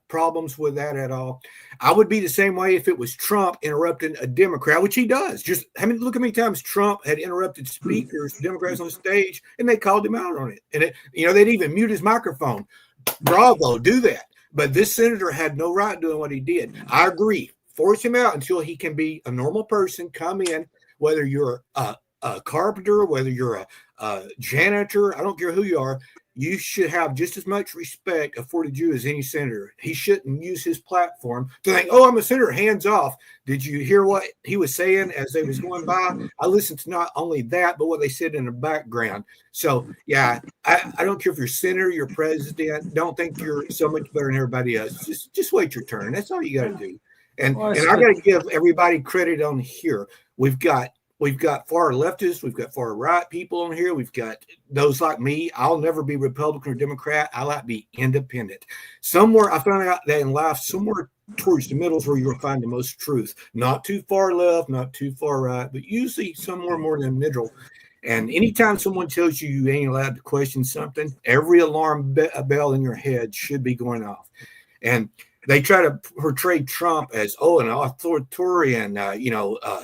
[SPEAKER 11] problems with that at all. I would be the same way if it was Trump interrupting a Democrat, which he does. Just look how many times Trump had interrupted speakers, Democrats on stage, and they called him out on it. And they'd even mute his microphone. Bravo, do that. But this senator had no right doing what he did. I agree. Force him out until he can be a normal person, come in, whether you're a carpenter, whether you're a janitor, I don't care who you are, you should have just as much respect afforded you as any senator. He shouldn't use his platform to think, oh, I'm a senator, hands off. Did you hear what he was saying as they was going by? I listened to not only that, but what they said in the background. So, yeah, I don't care if you're senator, you're president. Don't think you're so much better than everybody else. Just wait your turn. That's all you got to do. And I got to give everybody credit on here. We've got far leftists, we've got far right people on here, we've got those like me. I'll never be Republican or Democrat. I like to be independent. Somewhere I found out that in life, somewhere towards the middle is where you'll find the most truth. Not too far left, not too far right, but usually somewhere more in the middle. And anytime someone tells you you ain't allowed to question something, every alarm bell in your head should be going off. And they try to portray Trump as, an authoritarian,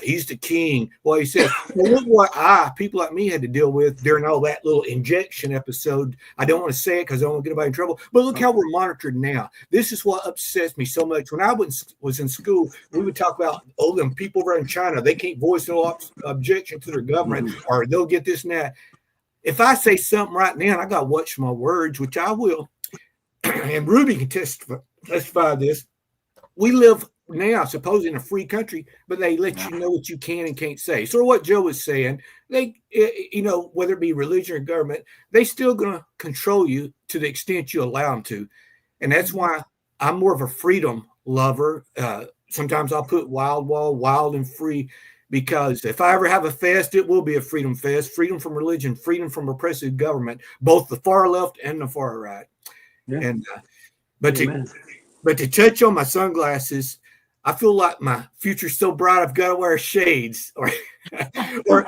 [SPEAKER 11] he's the king. Well, he says, well, look what people like me had to deal with during all that little injection episode. I don't want to say it because I don't want to get anybody in trouble, but look how we're monitored now. This is what upsets me so much. When I was in school, we would talk about, them people over in China, they can't voice no objection to their government, or they'll get this and that. If I say something right now, and I got to watch my words, which I will, and Ruby can testify this. We live now, supposedly in a free country, but they let you know what you can and can't say. So what Joe was saying, they, whether it be religion or government, they still going to control you to the extent you allow them to. And that's why I'm more of a freedom lover. Sometimes I'll put wild and free, because if I ever have a fest, it will be a freedom fest, freedom from religion, freedom from oppressive government, both the far left and the far right. Yeah. And but to touch on my sunglasses, I feel like my future's so bright I've got to wear shades. Or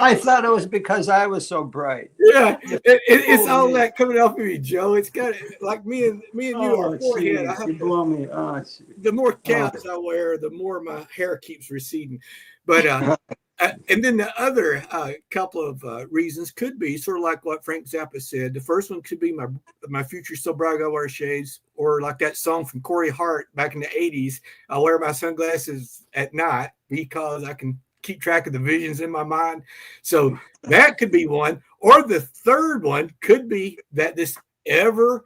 [SPEAKER 2] I thought it was because I was so bright.
[SPEAKER 11] Yeah, it's all that coming off of me, Joe. It's got like me and you are forehead.
[SPEAKER 2] You blow me.
[SPEAKER 11] The more caps I wear, the more my hair keeps receding. But and then the other couple of reasons could be sort of like what Frank Zappa said. The first one could be my future's so bright I gotta wear shades, or like that song from Corey Hart back in the 80s. I wear my sunglasses at night because I can keep track of the visions in my mind. So that could be one. Or the third one could be that this ever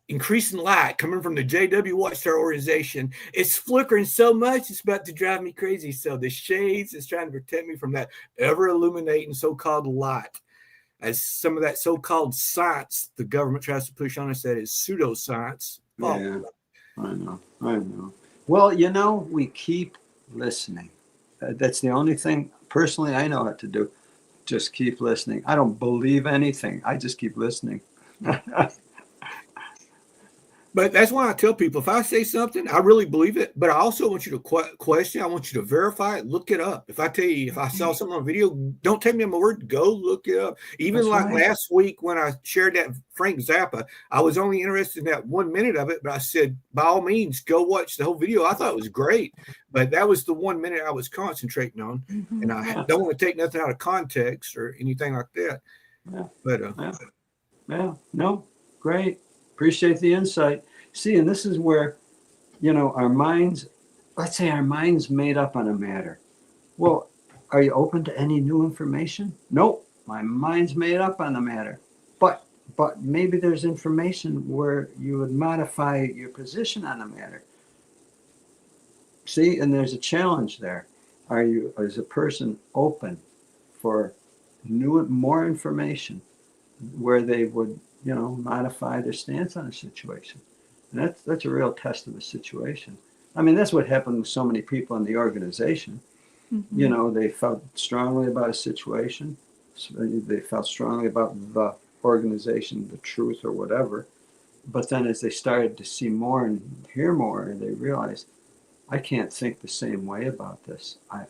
[SPEAKER 11] increasing light coming from the JW Watchtower organization, it's flickering so much it's about to drive me crazy. So the shades is trying to protect me from that ever illuminating so-called light, as some of that so-called science the government tries to push on us that is pseudoscience.
[SPEAKER 2] Yeah, I know. Well, we keep listening. That's the only thing personally I know how to do. Just keep listening. I don't believe anything. I just keep listening.
[SPEAKER 11] But that's why I tell people, if I say something, I really believe it. But I also want you to question. I want you to verify it. Look it up. If I tell you, if I saw something on video, don't take me on my word. Go look it up. Even that's like last week when I shared that Frank Zappa, I was only interested in that 1 minute of it. But I said, by all means, go watch the whole video. I thought it was great. But that was the 1 minute I was concentrating on. Mm-hmm. And I don't want to take nothing out of context or anything like that.
[SPEAKER 2] Yeah.
[SPEAKER 11] But
[SPEAKER 2] no, great. Appreciate the insight. See, and this is where, our minds, let's say our mind's made up on a matter. Well, are you open to any new information? Nope, my mind's made up on the matter. But maybe there's information where you would modify your position on the matter. See, and there's a challenge there. Are you, as a person, open for more information where they would modify their stance on a situation. And that's a real test of a situation. I mean, that's what happened with so many people in the organization. They felt strongly about a situation. They felt strongly about the organization, the truth or whatever. But then as they started to see more and hear more, they realized, I can't think the same way about this. I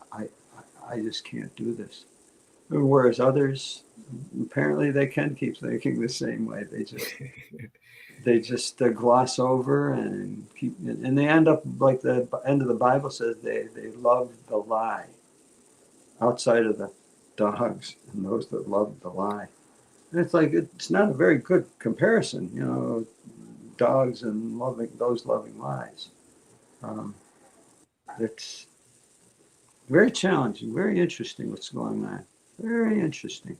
[SPEAKER 2] just can't do this. Whereas others, apparently they can keep thinking the same way. They just gloss over and keep, and they end up like the end of the Bible says, they love the lie outside of the dogs and those that love the lie. And it's like, it's not a very good comparison, dogs and those loving lies. It's very challenging, very interesting what's going on. Very interesting.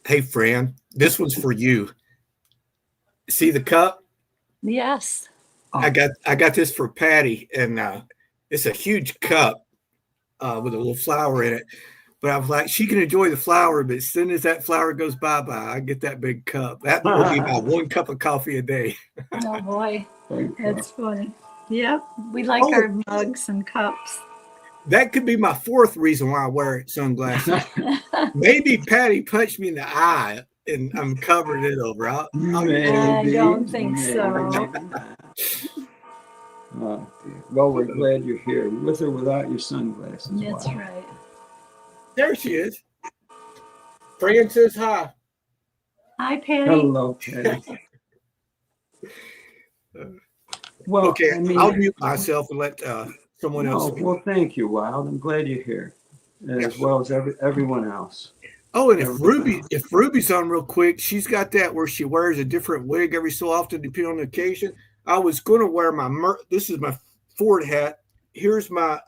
[SPEAKER 11] Hey, Fran, this one's for you. See the cup?
[SPEAKER 3] Yes.
[SPEAKER 11] I got this for Patty, and it's a huge cup with a little flower in it. But I was like, she can enjoy the flower, but as soon as that flower goes bye-bye, I get that big cup. That will be about 1 cup of coffee a day.
[SPEAKER 3] Oh boy, that's funny. Yep, we like our mugs and cups.
[SPEAKER 11] That could be my 4th reason why I wear sunglasses. Maybe Patty punched me in the eye and I'm covering it over.
[SPEAKER 3] I don't think so.
[SPEAKER 2] Well, we're glad you're here, with or without your sunglasses.
[SPEAKER 3] That's right.
[SPEAKER 11] There she is. Fran says hi.
[SPEAKER 3] Hi, Patty.
[SPEAKER 2] Hello, Patty. Well,
[SPEAKER 11] okay, I'll mute myself and let someone else speak.
[SPEAKER 2] Well, thank you, Wild. I'm glad you're here, as well as everyone else.
[SPEAKER 11] Oh, and if Ruby's on real quick, she's got that where she wears a different wig every so often, depending on the occasion. I was going to wear this is my Ford hat. Here's my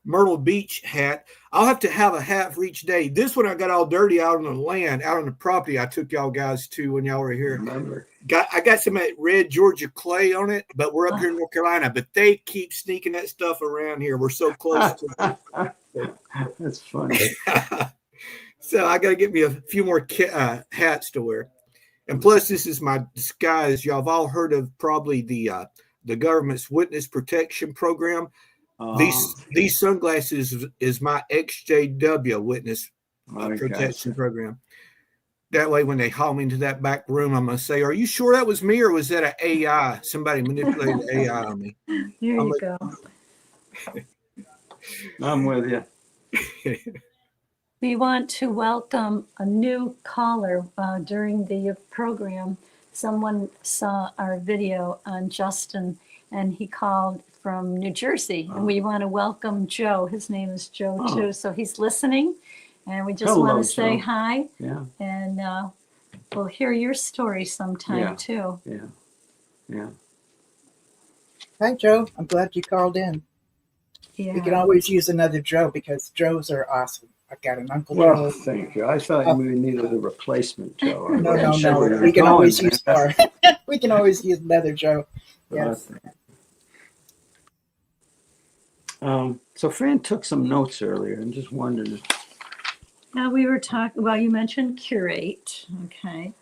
[SPEAKER 11] Myrtle Beach hat. I'll have to have a hat for each day. This one I got all dirty out on the land, out on the property I took y'all guys to when y'all were here.
[SPEAKER 2] Remember.
[SPEAKER 11] I got some of that red Georgia clay on it, but we're up here in North Carolina. But they keep sneaking that stuff around here. We're so close to it.
[SPEAKER 2] That's funny.
[SPEAKER 11] So I got to get me a few more hats to wear. And plus, this is my disguise. Y'all have all heard of probably the government's witness protection program. These sunglasses is my ExJW witness protection program. That way, when they haul me into that back room, I'm going to say, are you sure that was me or was that an AI? Somebody manipulated AI on me.
[SPEAKER 3] Here you go.
[SPEAKER 2] I'm with you.
[SPEAKER 3] We want to welcome a new caller during the program. Someone saw our video on Justin, and he called from New Jersey. And we want to welcome Joe. His name is Joe, too. So he's listening. And we just want to say hi.
[SPEAKER 2] Yeah.
[SPEAKER 3] And we'll hear your story sometime, too.
[SPEAKER 2] Yeah.
[SPEAKER 10] Hi, Joe. I'm glad you called in.
[SPEAKER 3] Yeah.
[SPEAKER 10] We can always use another Joe because Joes are awesome. I've got an Uncle
[SPEAKER 2] Well,
[SPEAKER 10] Joe.
[SPEAKER 2] thank you. I thought we needed a replacement Joe.
[SPEAKER 10] No. We can always use more. We can always use another Joe. Yes.
[SPEAKER 2] So Fran took some notes earlier and just wondered.
[SPEAKER 3] Now we were talking, well, you mentioned curate, okay.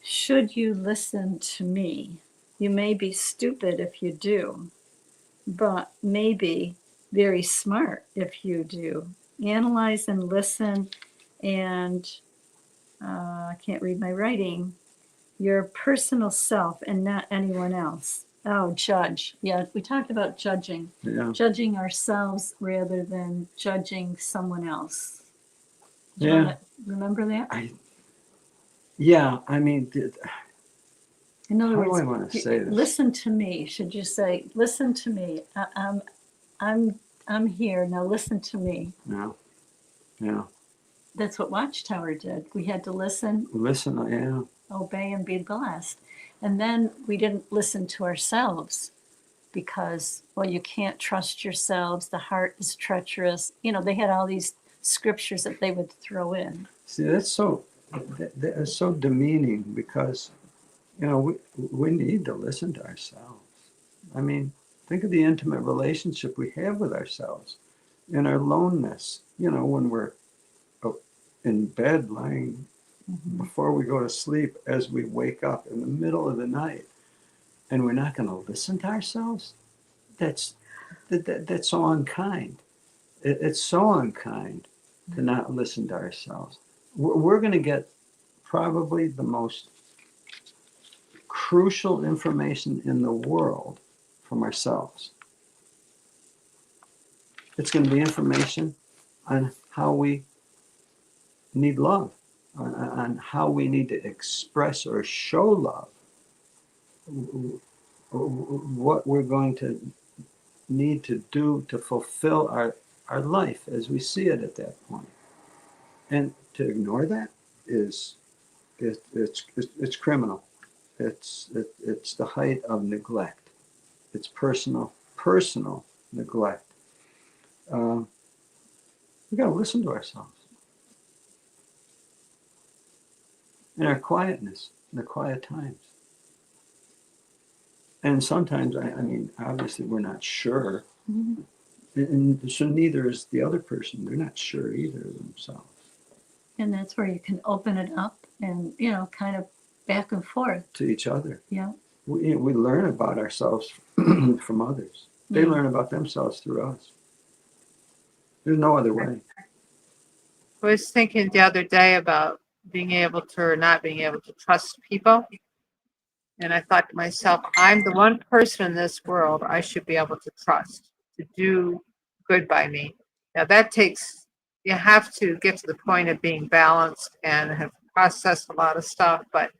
[SPEAKER 3] Should you listen to me? You may be stupid if you do, but maybe very smart if you do. Analyze and listen, and I can't read my writing, your personal self and not anyone else. Oh, judge. Yeah, we talked about judging.
[SPEAKER 2] Yeah.
[SPEAKER 3] Judging ourselves rather than judging someone else. Do you
[SPEAKER 2] Yeah.
[SPEAKER 3] wanna remember that?
[SPEAKER 2] I mean,
[SPEAKER 3] In other
[SPEAKER 2] how do
[SPEAKER 3] words,
[SPEAKER 2] I want to say this?
[SPEAKER 3] listen to me. Should you say, listen to me? I'm here. Now listen to me.
[SPEAKER 2] Yeah.
[SPEAKER 3] That's what Watchtower did. We had to listen,
[SPEAKER 2] Listen,
[SPEAKER 3] obey, and be blessed. And then we didn't listen to ourselves because, well, you can't trust yourselves. The heart is treacherous. They had all these scriptures that they would throw in.
[SPEAKER 2] See, that's so demeaning because, we need to listen to ourselves. I mean, think of the intimate relationship we have with ourselves in our aloneness, when we're in bed lying, before we go to sleep, as we wake up in the middle of the night, and we're not going to listen to ourselves. That's so unkind. It's so unkind to not listen to ourselves. We're going to get probably the most crucial information in the world from ourselves. It's going to be information on how we need love, on how we need to express or show love, what we're going to need to do to fulfill our life as we see it at that point. And to ignore that is it's criminal. It's the height of neglect. It's personal neglect. We got to listen to ourselves in our quietness, in the quiet times. And sometimes, I mean, obviously we're not sure. And so neither is the other person. They're not sure either of themselves.
[SPEAKER 3] And that's where you can open it up and, kind of back and forth.
[SPEAKER 2] To each other.
[SPEAKER 3] Yeah.
[SPEAKER 2] We learn about ourselves from others. They learn about themselves through us. There's no other way.
[SPEAKER 5] I was thinking the other day about being able to or not being able to trust people. And I thought to myself, I'm the one person in this world I should be able to trust to do good by me. Now that takes, you have to get to the point of being balanced and have processed a lot of stuff. But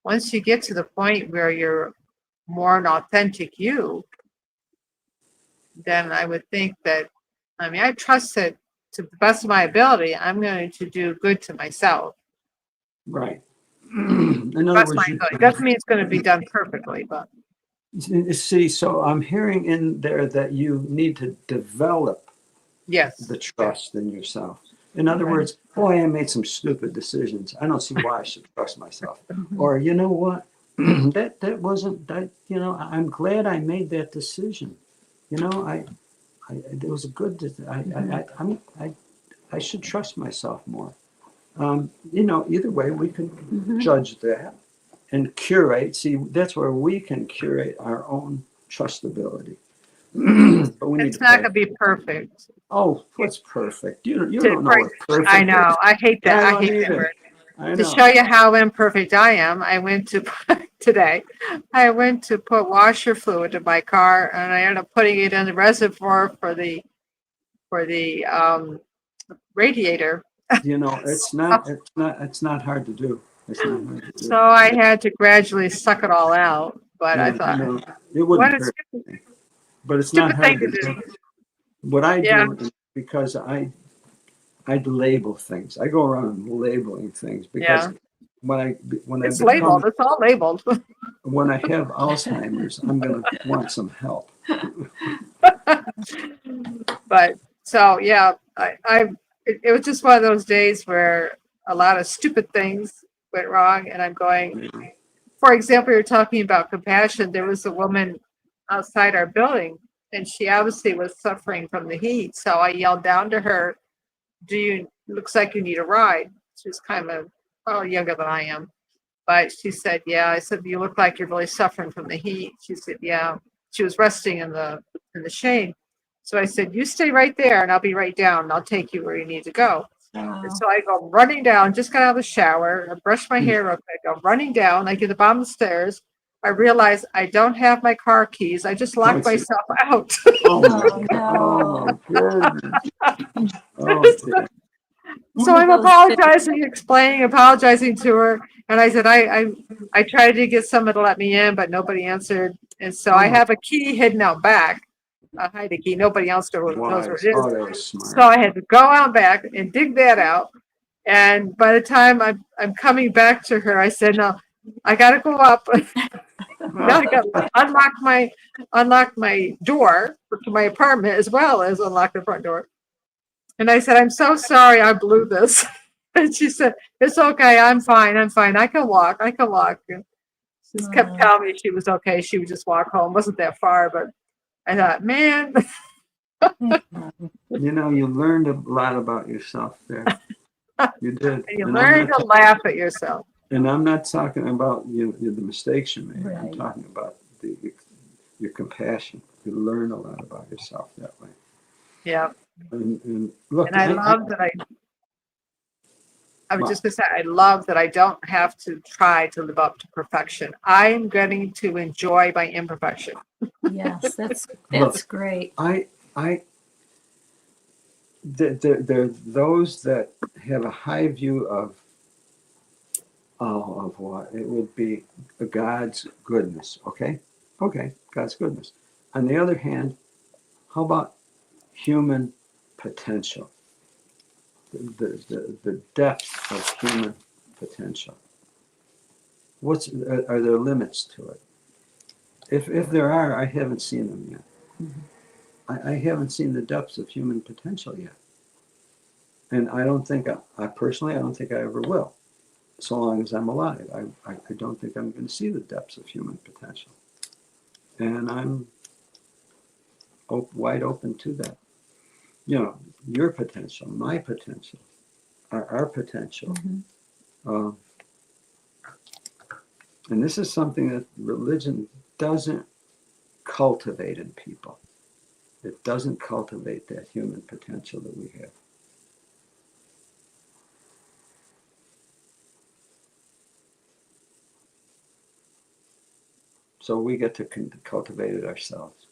[SPEAKER 5] once you get to the point where you're more an authentic you, then I would think that, I trust that to the best of my ability, I'm going to do good to myself.
[SPEAKER 2] Right. In other
[SPEAKER 5] That's
[SPEAKER 2] words,
[SPEAKER 5] my ability. Doesn't mean it's going to be done perfectly, but.
[SPEAKER 2] See, so I'm hearing in there that you need to develop the trust in yourself. In other words, boy, I made some stupid decisions. I don't see why I should trust myself. Or, you know what? that wasn't that. I'm glad I made that decision. It was a good. I should trust myself more. Either way, we can judge that and curate. See, that's where we can curate our own trustability. But we
[SPEAKER 5] It's not going to be perfect.
[SPEAKER 2] Oh, what's perfect? You don't know what perfect
[SPEAKER 5] I know.
[SPEAKER 2] is.
[SPEAKER 5] I hate that. I hate that word. To show you how imperfect I am, I went to today. I went to put washer fluid in my car, and I ended up putting it in the reservoir for the radiator.
[SPEAKER 2] It's not hard to do. It's not hard to do.
[SPEAKER 5] So I had to gradually suck it all out. But I thought,
[SPEAKER 2] it wouldn't hurt. But it's not hard to do. What I do is because I label things. I go around labeling things because when
[SPEAKER 5] it's labeled. It's all labeled.
[SPEAKER 2] When I have Alzheimer's, I'm going to want some help.
[SPEAKER 5] But so it was just one of those days where a lot of stupid things went wrong, and I'm going. For example, you're talking about compassion. There was a woman outside our building, and she obviously was suffering from the heat. So I yelled down to her, looks like you need a ride. She's kind of younger than I am. But she said, yeah. I said, you look like you're really suffering from the heat. She said, yeah. She was resting in the shade. So I said, you stay right there and I'll be right down and I'll take you where you need to go. And so I go running down, just got out of the shower. I brushed my hair up. I go running down. I get to the bottom of the stairs. I realize I don't have my car keys. I just locked myself out.
[SPEAKER 2] Oh, goodness.
[SPEAKER 5] So I'm apologizing to her. And I said, I tried to get someone to let me in, but nobody answered. And so I have a key hidden out back. I hide a key. Nobody else knows where it is.
[SPEAKER 2] Oh, that was smart.
[SPEAKER 5] So I had to go out back and dig that out. And by the time I'm coming back to her, I said, no, I got to go up. Now I got to unlock my door to my apartment as well as unlock the front door. And I said, I'm so sorry I blew this. And she said, it's okay. I'm fine. I can walk. And she just kept telling me she was okay. She would just walk home. Wasn't that far, but I thought, man.
[SPEAKER 2] You learned a lot about yourself there. You did.
[SPEAKER 5] And you
[SPEAKER 2] And I'm
[SPEAKER 5] learn
[SPEAKER 2] not
[SPEAKER 5] to laugh at yourself.
[SPEAKER 2] And I'm not talking about the mistakes you made. I'm
[SPEAKER 3] Right.
[SPEAKER 2] talking about your compassion. You learn a lot about yourself that way.
[SPEAKER 5] Yeah.
[SPEAKER 2] And look,
[SPEAKER 5] And I love that I was just going to say, I love that I don't have to try to live up to perfection. I'm getting to enjoy my imperfection.
[SPEAKER 3] Yes, that's
[SPEAKER 2] Look,
[SPEAKER 3] great.
[SPEAKER 2] there are those that have a high view of what it would be God's goodness. Okay, God's goodness. On the other hand, how about human potential? The depth of human potential. Are there limits to it? If there are, I haven't seen them yet.
[SPEAKER 3] Mm-hmm.
[SPEAKER 2] I haven't seen the depths of human potential yet. And I don't think, I personally, I don't think I ever will. So long as I'm alive, I don't think I'm going to see the depths of human potential. And I'm wide open to that. You know, your potential, my potential, our potential.
[SPEAKER 3] Mm-hmm.
[SPEAKER 2] And this is something that religion doesn't cultivate in people. It doesn't cultivate that human potential that we have. So we get to cultivate it ourselves.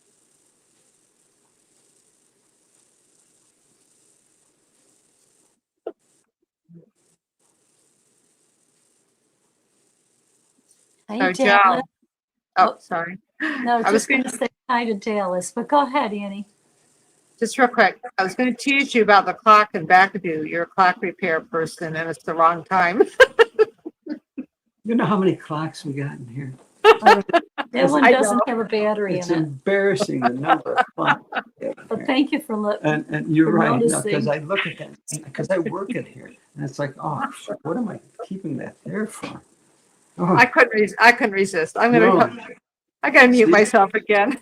[SPEAKER 3] Hi,
[SPEAKER 5] So,
[SPEAKER 3] Dallas.
[SPEAKER 5] Joe, oh, sorry.
[SPEAKER 3] No,
[SPEAKER 5] I was
[SPEAKER 3] just going to say hi to Dallas, but go ahead, Annie.
[SPEAKER 5] just real quick. I was going to tease you about the clock in back of you. You're a clock repair person, and it's the wrong time.
[SPEAKER 2] You know how many clocks we got in here?
[SPEAKER 3] That one
[SPEAKER 5] I
[SPEAKER 3] doesn't
[SPEAKER 5] know.
[SPEAKER 3] have a battery
[SPEAKER 2] It's
[SPEAKER 3] in it.
[SPEAKER 2] embarrassing the number of clocks we have in
[SPEAKER 3] But
[SPEAKER 2] here.
[SPEAKER 3] thank you for
[SPEAKER 2] And you're
[SPEAKER 3] for
[SPEAKER 2] right,
[SPEAKER 3] noticing.
[SPEAKER 2] because I look at that, because I work in here, and it's like, oh, what am I keeping that there for? Oh,
[SPEAKER 5] I couldn't resist. I
[SPEAKER 2] no,
[SPEAKER 5] gotta mute
[SPEAKER 2] See?
[SPEAKER 5] myself again.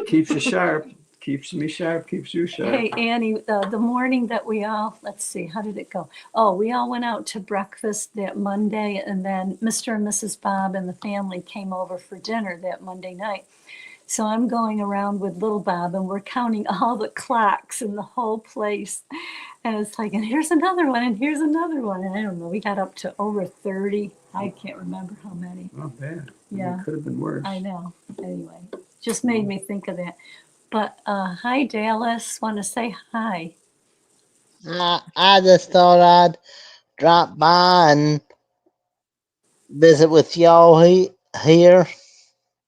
[SPEAKER 2] Keeps you sharp, keeps me sharp, keeps you sharp.
[SPEAKER 3] Hey, Annie, the morning that we all, let's see, how did it go? Oh, we all went out to breakfast that Monday, and then Mr. and Mrs. Bob and the family came over for dinner that Monday night. So I'm going around with little Bob, and we're counting all the clocks in the whole place. And it's like, and here's another one, and here's another one. And I don't know, we got up to over 30. I can't remember how many.
[SPEAKER 2] Not bad.
[SPEAKER 3] Yeah.
[SPEAKER 2] It could have been worse.
[SPEAKER 3] I know. Anyway, just made me think of that. But hi, Dallas. Want to say hi.
[SPEAKER 12] I just thought I'd drop by and visit with y'all here.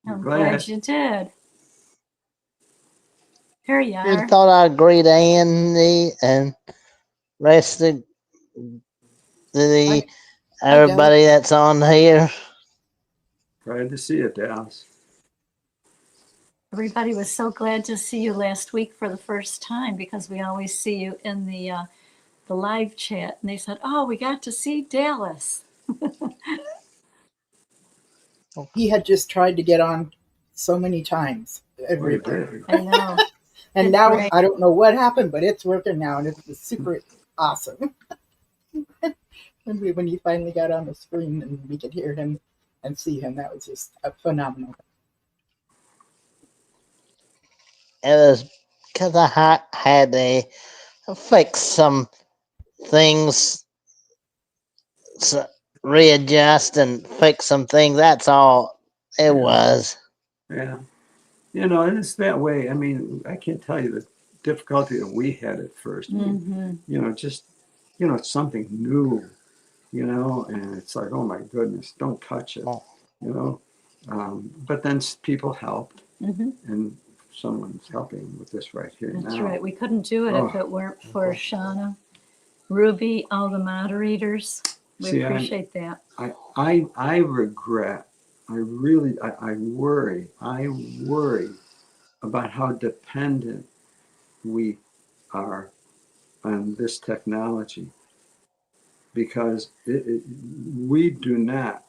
[SPEAKER 3] I'm glad you did. Here you
[SPEAKER 12] Just
[SPEAKER 3] are.
[SPEAKER 12] thought I'd greet Andy and rest of everybody that's on here.
[SPEAKER 2] Glad to see you, Dallas.
[SPEAKER 3] Everybody was so glad to see you last week for the first time, because we always see you in the live chat. And they said, oh, we got to see Dallas.
[SPEAKER 10] He had just tried to get on so many times.
[SPEAKER 3] I know.
[SPEAKER 10] And
[SPEAKER 3] It's
[SPEAKER 10] now
[SPEAKER 3] great.
[SPEAKER 10] I don't know what happened, but it's working now, and it's super awesome. When he finally got on the screen and we could hear him and see him, that was just phenomenal.
[SPEAKER 12] It was because I had to fix some things, readjust and fix some things. That's all it was.
[SPEAKER 2] Yeah. You know, and it's that way. I mean, I can't tell you the difficulty that we had at first.
[SPEAKER 3] Mm-hmm.
[SPEAKER 2] You know, just, you know, it's something new, you know, and it's like, oh my goodness, don't touch it, you know. But then people helped, and someone's helping with this right here.
[SPEAKER 3] That's
[SPEAKER 2] now.
[SPEAKER 3] right. We couldn't do it if it weren't for Shauna, Ruby, all the moderators. We appreciate that.
[SPEAKER 2] I regret, I worry about how dependent we are on this technology, because we do not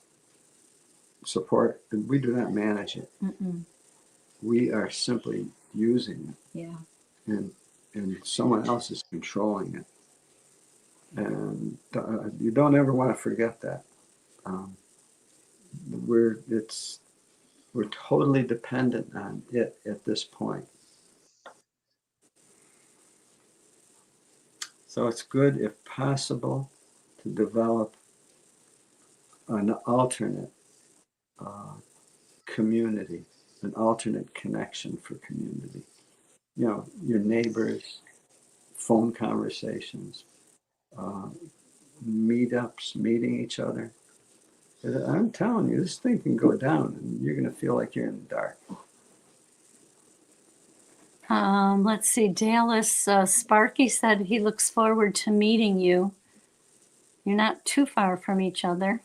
[SPEAKER 2] support, we do not manage it.
[SPEAKER 3] Mm-mm.
[SPEAKER 2] We are simply using it.
[SPEAKER 3] Yeah.
[SPEAKER 2] And someone else is controlling it. And you don't ever want to forget that. We're totally dependent on it at this point. So it's good, if possible, to develop an alternate community, an alternate connection for community. You know, your neighbors, phone conversations, meetups, meeting each other. I'm telling you, this thing can go down and you're going to feel like you're in the dark.
[SPEAKER 3] Let's see, Dallas Sparky said he looks forward to meeting you. You're not too far from each other.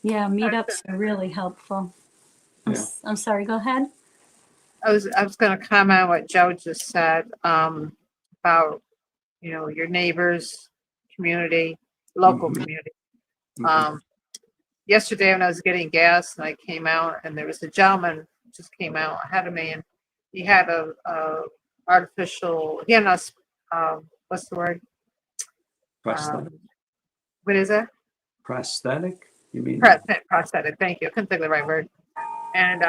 [SPEAKER 3] Yeah, meetups are really helpful. I'm sorry, go ahead.
[SPEAKER 5] I was going to comment on what Joe just said about, you know, your neighbors, community, local community. Yesterday when I was getting gas and I came out and there was a gentleman just came out ahead of me and he had a artificial, he had what's the word?
[SPEAKER 2] Prosthetic?
[SPEAKER 5] What is it?
[SPEAKER 2] Prosthetic? You mean?
[SPEAKER 5] Prosthetic, thank you. I couldn't think of the right word. And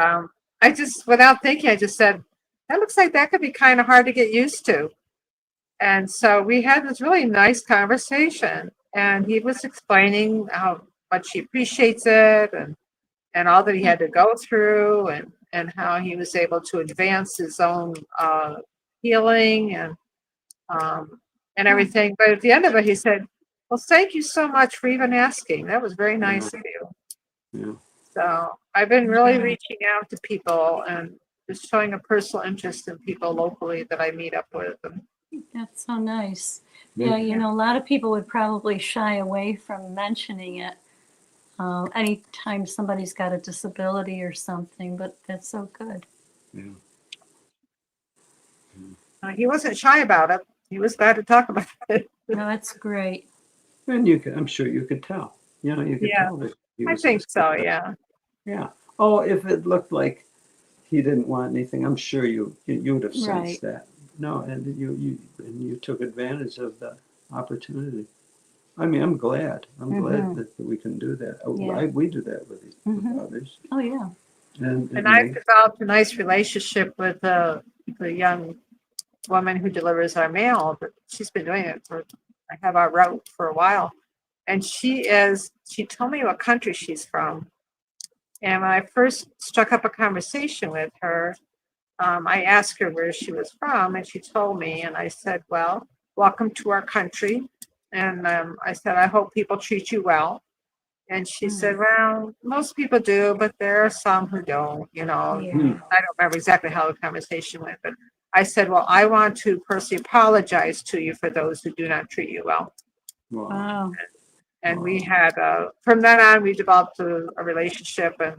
[SPEAKER 5] I just, without thinking, I just said, that looks like that could be kind of hard to get used to. And so we had this really nice conversation and he was explaining how much he appreciates it and all that he had to go through and how he was able to advance his own healing and everything. But at the end of it, he said, well, thank you so much for even asking. That was very nice of you.
[SPEAKER 2] Yeah.
[SPEAKER 5] So I've been really reaching out to people and just showing a personal interest in people locally that I meet up with.
[SPEAKER 3] That's so nice. Yeah, you know, a lot of people would probably shy away from mentioning it anytime somebody's got a disability or something, but that's so good.
[SPEAKER 2] Yeah.
[SPEAKER 5] He wasn't shy about it. He was glad to talk about it.
[SPEAKER 3] No, that's great.
[SPEAKER 2] And I'm sure you could tell. You know, you could tell that he was.
[SPEAKER 5] I think so, yeah.
[SPEAKER 2] Yeah. Oh, if it looked like he didn't want anything, I'm sure you would have sensed that. No, and you took advantage of the opportunity. I mean, I'm glad that we can do that. We do that with others.
[SPEAKER 3] Oh yeah.
[SPEAKER 5] And I've developed a nice relationship with the young woman who delivers our mail. But she's been doing it I have our route for a while, and she told me what country she's from. And when I first struck up a conversation with her, I asked her where she was from, and she told me, and I said, well, welcome to our country. And I said, I hope people treat you well. And she said, well, most people do, but there are some who don't, you know. I don't remember exactly how the conversation went, but I said, well, I want to personally apologize to you for those who do not treat you well.
[SPEAKER 3] Wow.
[SPEAKER 5] And we had, from then on, we developed a relationship, and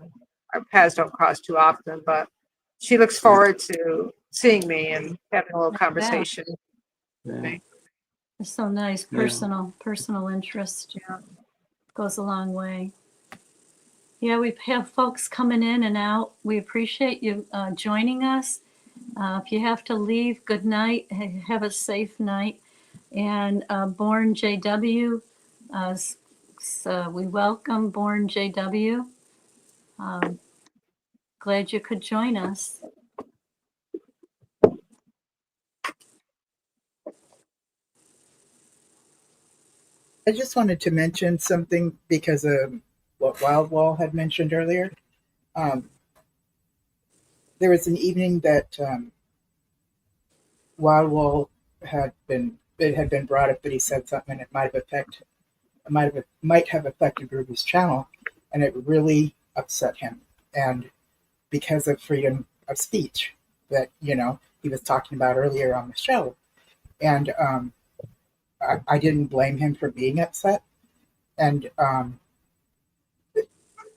[SPEAKER 5] our paths don't cross too often, but she looks forward to seeing me and having a little conversation.
[SPEAKER 2] Yeah.
[SPEAKER 3] It's so nice. Personal interest goes a long way. Yeah, we have folks coming in and out. We appreciate you joining us. If you have to leave, good night. Have a safe night. And Born JW, we welcome Born JW. Glad you could join us.
[SPEAKER 10] I just wanted to mention something because of what Wild Wall had mentioned earlier. There was an evening that Wild Wall had been brought up that he said something and it might have affected Ruby's channel, and it really upset him. And because of freedom of speech that he was talking about earlier on the show, and I didn't blame him for being upset. And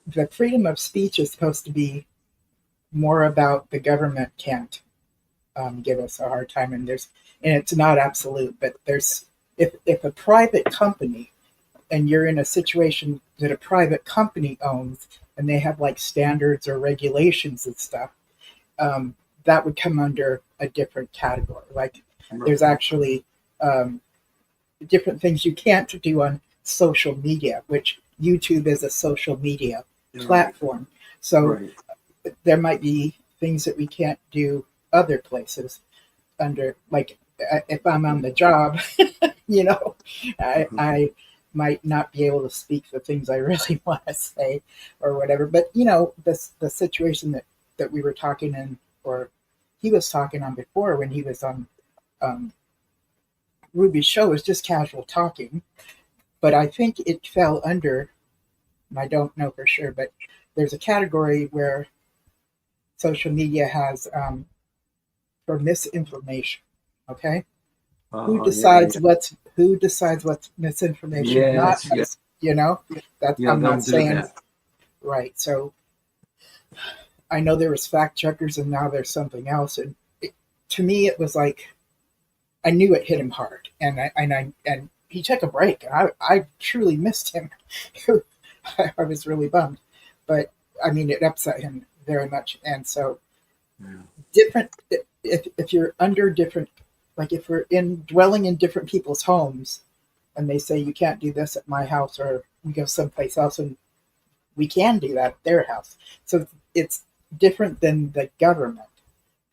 [SPEAKER 10] the freedom of speech is supposed to be more about the government can't give us a hard time, and it's not absolute, but if a private company, and you're in a situation that a private company owns, and they have like standards or regulations and stuff, that would come under a different category. Like there's actually different things you can't do on social media, which YouTube is a social media platform. So there might be things that we can't do other places under, like if I'm on the job, you know, I might not be able to speak the things I really want to say or whatever. But, you know, the situation that we were talking in, or he was talking on before when he was on Ruby's show, was just casual talking. But I think it fell under, and I don't know for sure, but there's a category where social media has for misinformation. Okay, who decides what's misinformation? Not us, you know. That I'm not saying right. So I know there was fact checkers, and now there's something else. And to me, it was like I knew it hit him hard, and he took a break. I truly missed him. I was really bummed, but I mean, it upset him very much. And so, different. If you're under different, like if we're dwelling in different people's homes, and they say you can't do this at my house, or we go someplace else, and we can do that at their house. So it's different than the government.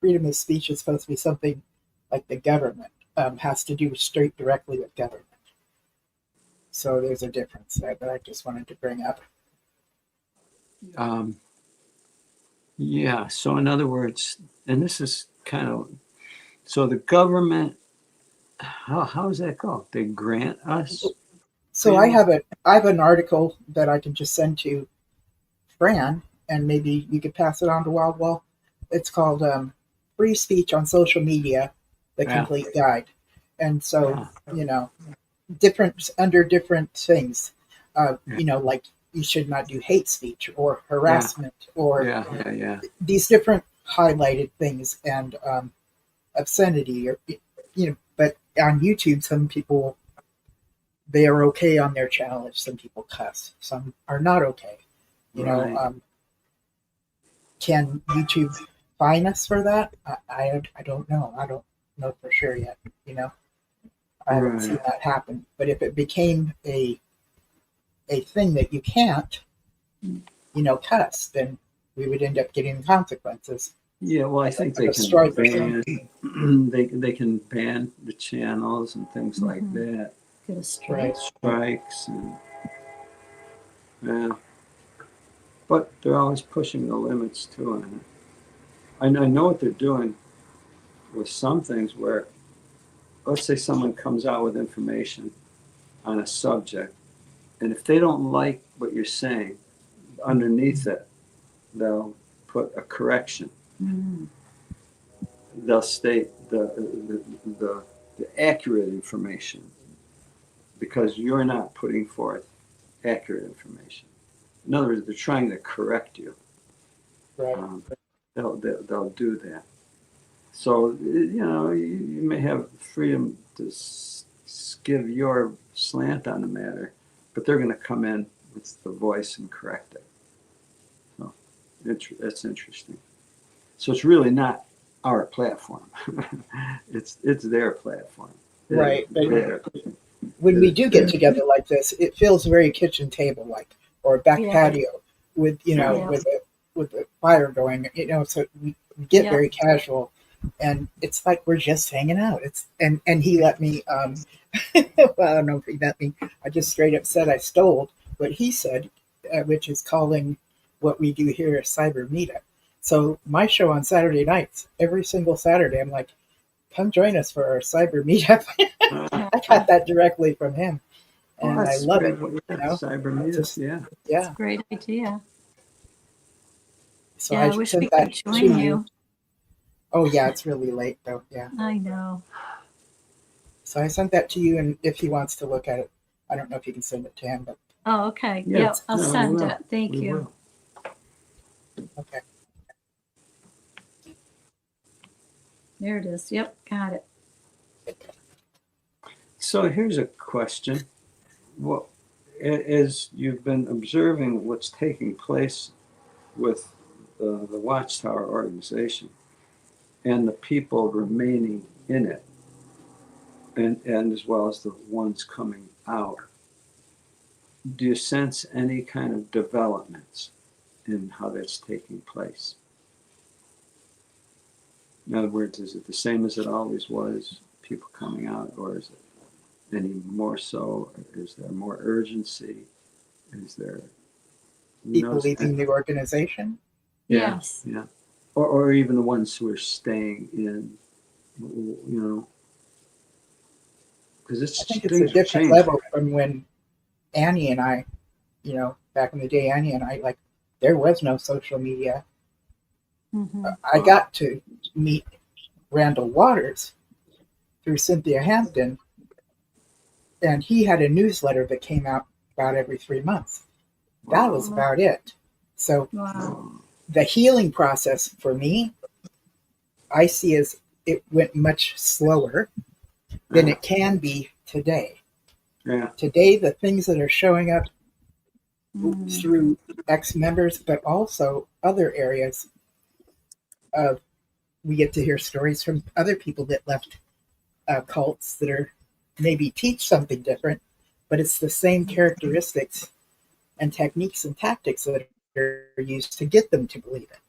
[SPEAKER 10] Freedom of speech is supposed to be something like the government has to do straight directly with government. So there's a difference there that I just wanted to bring up.
[SPEAKER 2] Yeah. So in other words, and this is kind of, so the government, how does that go? They grant us?
[SPEAKER 10] So I have an article that I can just send to Fran, and maybe you could pass it on to Wild Wall. It's called Free Speech on Social Media, the Complete Guide. And so, you know, under different things, you know, like you should not do hate speech or harassment or these different highlighted things, and obscenity, or, you know. But on YouTube, some people, they are okay on their channel if some people cuss. Some are not okay. You know, can YouTube fine us for that? I don't know. I don't know for sure yet. You know, I haven't seen that happen. But if it became a thing that you can't, you know, cuss, then we would end up getting consequences.
[SPEAKER 2] Yeah, well, I think they can ban, they can ban the channels and things like that.
[SPEAKER 3] Get a strike.
[SPEAKER 2] Strikes and but they're always pushing the limits too. And I know what they're doing with some things where, let's say someone comes out with information on a subject, and if they don't like what you're saying, underneath it, they'll put a correction. They'll state the accurate information, because you're not putting forth accurate information. In other words, they're trying to correct you.
[SPEAKER 10] Right.
[SPEAKER 2] They'll do that. So, you know, you may have freedom to give your slant on the matter, but they're going to come in with the voice and correct it. So that's interesting. So it's really not our platform. it's their platform.
[SPEAKER 10] Right. When we do get together like this, it feels very kitchen table like, or back patio with, you know, with the fire going, you know. So we get very casual, and it's like we're just hanging out. It's and he let me. Well, I don't know if he let me. I just straight up said I stole what he said, which is calling what we do here a cyber meetup. So my show on Saturday nights, every single Saturday, I'm like, come join us for our cyber meetup. I got that directly from him, and I love it. You know?
[SPEAKER 2] Cyber meetups,
[SPEAKER 3] Yeah,
[SPEAKER 10] it's
[SPEAKER 3] a great idea.
[SPEAKER 10] So
[SPEAKER 3] I wish we could join you.
[SPEAKER 10] Oh yeah, it's really late though. Yeah,
[SPEAKER 3] I know.
[SPEAKER 10] So I sent that to you, and if he wants to look at it, I don't know if you can send it to him, but
[SPEAKER 3] Oh, okay. Yep, I'll send it. Thank you.
[SPEAKER 10] Okay.
[SPEAKER 3] There it is. Yep, got it.
[SPEAKER 2] So here's a question. Well, as you've been observing what's taking place with the Watchtower organization and the people remaining in it, and as well as the ones coming out, do you sense any kind of developments in how that's taking place? In other words, is it the same as it always was, people coming out, or is it any more so? Is there more urgency? Is there
[SPEAKER 10] People leaving the organization?
[SPEAKER 2] Yeah,
[SPEAKER 3] Yes.
[SPEAKER 2] yeah, or even the ones who are staying in, you know, because
[SPEAKER 10] I think it's a different level from when Annie and I, back in the day, Annie and I, like, there was no social media.
[SPEAKER 3] Mm-hmm.
[SPEAKER 10] I got to meet Randall Waters through Cynthia Hampton, and he had a newsletter that came out about every 3 months. That was about it. So the healing process for me, I see as it went much slower than it can be today.
[SPEAKER 2] Yeah.
[SPEAKER 10] Today, the things that are showing up through ex-members, but also other areas of, we get to hear stories from other people that left cults that are maybe teach something different, but it's the same characteristics and techniques and tactics that are used to get them to believe it.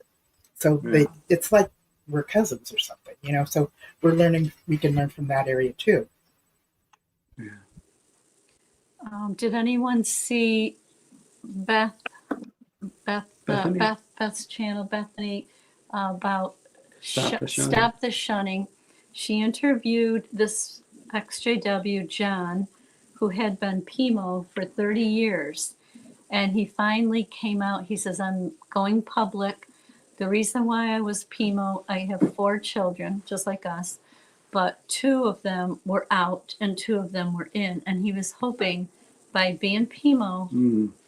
[SPEAKER 10] So it's like we're cousins or something, so we're learning, we can learn from that area too.
[SPEAKER 2] Yeah.
[SPEAKER 3] Did anyone see Beth's channel, Bethany, about Stop the Shunning? She interviewed this ExJW John, who had been PMO for 30 years. And he finally came out. He says, I'm going public. The reason why I was PMO, I have 4 children, just like us, but 2 of them were out and 2 of them were in. And he was hoping by being PMO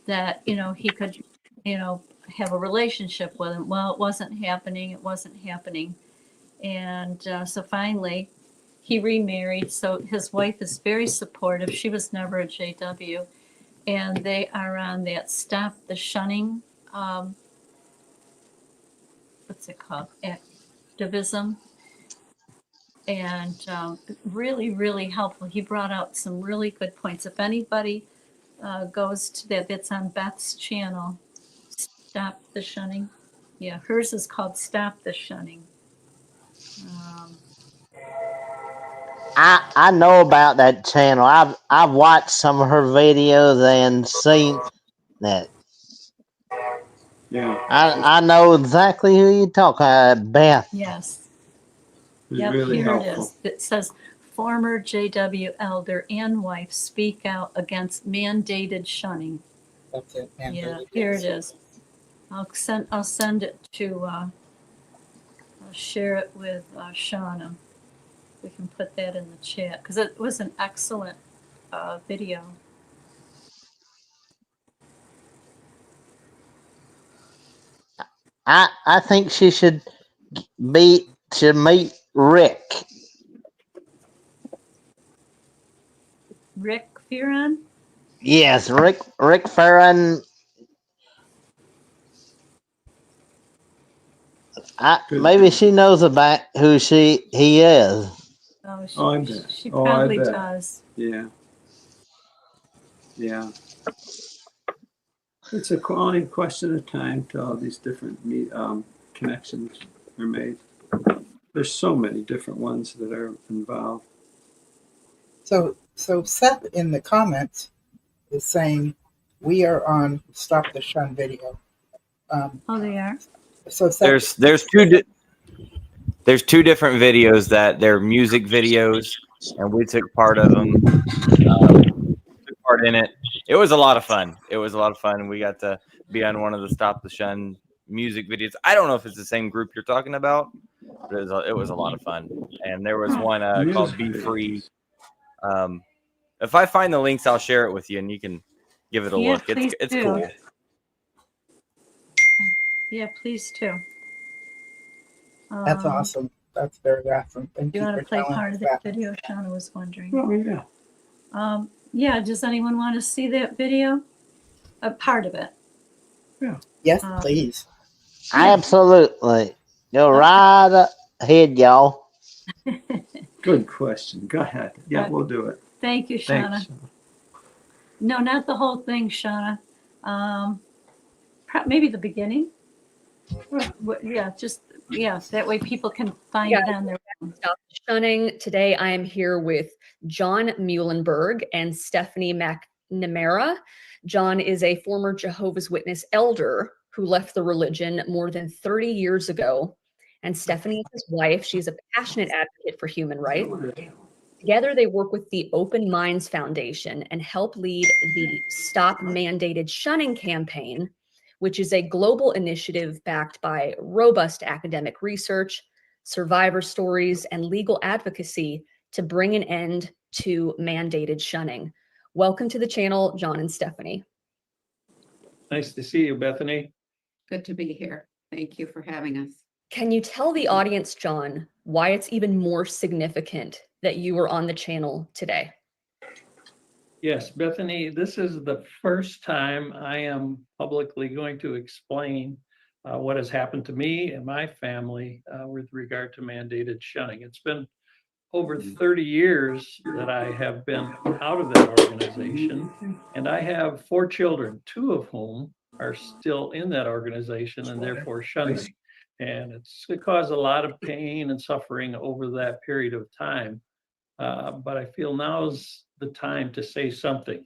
[SPEAKER 3] that, he could, have a relationship with him. Well, it wasn't happening. And so finally he remarried. So his wife is very supportive. She was never a JW. And they are on that Stop the Shunning, what's it called? Activism. And really, really helpful. He brought out some really good points. If anybody goes to that, that's on Beth's channel, Stop the Shunning. Yeah, hers is called Stop the Shunning.
[SPEAKER 12] I know about that channel. I've watched some of her videos and seen that.
[SPEAKER 2] Yeah.
[SPEAKER 12] I know exactly who you're talking about, Beth.
[SPEAKER 3] Yes.
[SPEAKER 2] Yep, really
[SPEAKER 3] here
[SPEAKER 2] helpful.
[SPEAKER 3] it is. It says, former JW elder and wife speak out against mandated shunning.
[SPEAKER 10] That's it.
[SPEAKER 3] Yeah, here it is. I'll send it to, I'll share it with Shauna. We can put that in the chat because it was an excellent video.
[SPEAKER 12] I think she should meet Rick.
[SPEAKER 3] Rick Fearon?
[SPEAKER 12] Yes, Rick Fearon. Maybe she knows about who he is.
[SPEAKER 3] Oh,
[SPEAKER 2] I bet.
[SPEAKER 3] She probably does.
[SPEAKER 2] Yeah. Yeah. It's only a question of time till all these different connections are made. There's so many different ones that are involved.
[SPEAKER 10] So Seth in the comments is saying we are on Stop the Shun video.
[SPEAKER 3] They are.
[SPEAKER 10] So Seth,
[SPEAKER 9] there's two different videos that they're music videos, and we took part of them. Took part in it. It was a lot of fun. We got to be on one of the Stop the Shun music videos. I don't know if it's the same group you're talking about, but it was a lot of fun. And there was one called Be Free. If I find the links, I'll share it with you, and you can give it a look. It's cool.
[SPEAKER 3] Yeah, please too.
[SPEAKER 10] That's awesome. That's very awesome. Thank you.
[SPEAKER 3] Do you want to play part of that video? Shauna was wondering. Oh, yeah. Yeah, does anyone want to see that video? A part of it.
[SPEAKER 2] Yeah.
[SPEAKER 10] Yes, please.
[SPEAKER 12] Absolutely. Go right ahead, y'all.
[SPEAKER 2] Good question. Go ahead. Yeah, we'll do it.
[SPEAKER 3] Thank you, Shauna.
[SPEAKER 2] Thanks.
[SPEAKER 3] No, not the whole thing, Shauna. Maybe the beginning. Yeah, just, yeah, that way people can find it on their own.
[SPEAKER 13] Stop Shunning. Today I am here with John Muhlenberg and Stephanie McNamara. John is a former Jehovah's Witness elder who left the religion more than 30 years ago. And Stephanie is his wife. She's a passionate advocate for human rights. Together, they work with the Open Minds Foundation and help lead the Stop Mandated Shunning campaign, which is a global initiative backed by robust academic research, survivor stories, and legal advocacy to bring an end to mandated shunning. Welcome to the channel, John and Stephanie.
[SPEAKER 8] Nice to see you, Bethany.
[SPEAKER 14] Good to be here. Thank you for having us.
[SPEAKER 13] Can you tell the audience, John, why it's even more significant that you are on the channel today?
[SPEAKER 8] Yes, Bethany, this is the first time I am publicly going to explain what has happened to me and my family with regard to mandated shunning. It's been over 30 years that I have been out of that organization, and I have 4 children, 2 of whom are still in that organization and therefore shunning. And it's caused a lot of pain and suffering over that period of time. But I feel now's the time to say something.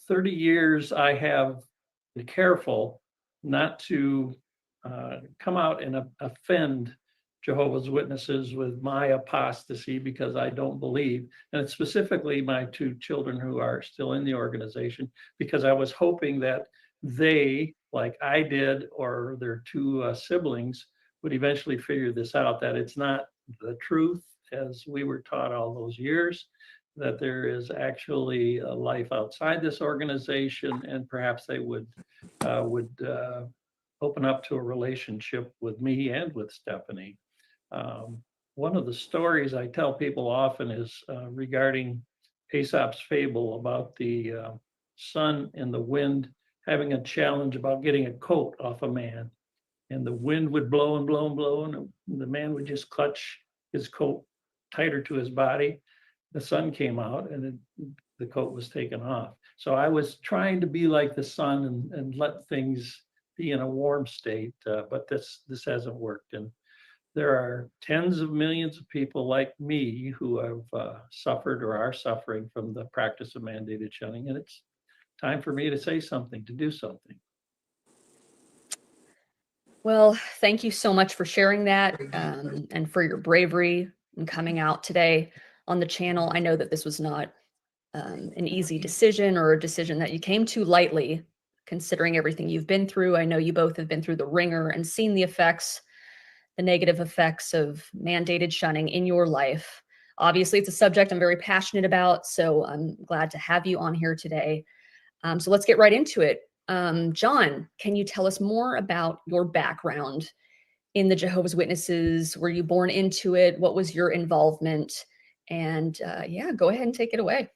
[SPEAKER 8] 30 years I have been careful not to come out and offend Jehovah's Witnesses with my apostasy because I don't believe, and it's specifically my 2 children who are still in the organization, because I was hoping that they, like I did, or their 2 siblings, would eventually figure this out, that it's not the truth as we were taught all those years, that there is actually a life outside this organization, and perhaps they would open up to a relationship with me and with Stephanie. One of the stories I tell people often is regarding Aesop's fable about the sun and the wind having a challenge about getting a coat off a man. And the wind would blow and blow and blow, and the man would just clutch his coat tighter to his body. The sun came out and the coat was taken off. So I was trying to be like the sun and let things be in a warm state, but this hasn't worked. And there are tens of millions of people like me who have suffered or are suffering from the practice of mandated shunning, and it's time for me to say something, to do something.
[SPEAKER 13] Well, thank you so much for sharing that and for your bravery in coming out today on the channel. I know that this was not an easy decision, or a decision that you came to lightly, considering everything you've been through. I know you both have been through the ringer and seen the effects, the negative effects of mandated shunning in your life. Obviously, it's a subject I'm very passionate about, so I'm glad to have you on here today. So let's get right into it. John, can you tell us more about your background in the Jehovah's Witnesses? Were you born into it? What was your involvement? And yeah, go ahead and take it away.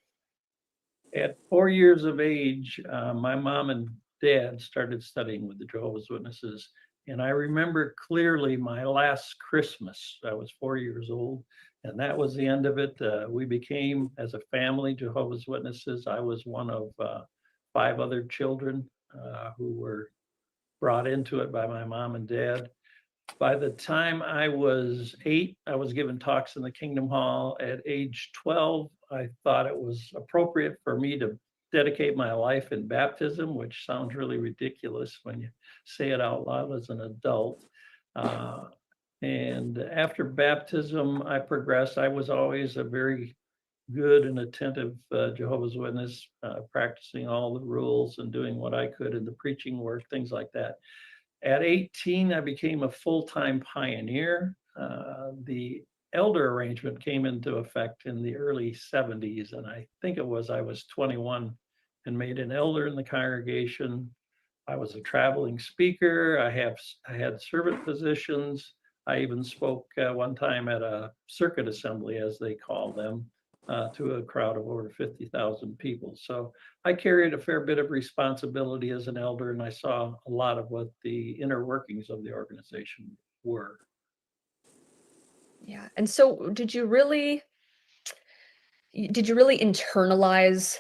[SPEAKER 8] At 4 years of age, my mom and dad started studying with the Jehovah's Witnesses. And I remember clearly my last Christmas. I was 4 years old, and that was the end of it. We became, as a family, Jehovah's Witnesses. I was one of 5 other children who were brought into it by my mom and dad. By the time I was 8, I was given talks in the Kingdom Hall. At age 12, I thought it was appropriate for me to dedicate my life in baptism, which sounds really ridiculous when you say it out loud as an adult. And after baptism, I progressed. I was always a very good and attentive Jehovah's Witness, practicing all the rules and doing what I could in the preaching work, things like that. At 18, I became a full-time pioneer. The elder arrangement came into effect in the early 70s, and I think I was 21 and made an elder in the congregation. I was a traveling speaker. I had servant positions. I even spoke one time at a circuit assembly, as they call them, to a crowd of over 50,000 people. So I carried a fair bit of responsibility as an elder, and I saw a lot of what the inner workings of the organization were.
[SPEAKER 13] Yeah. And so did you really internalize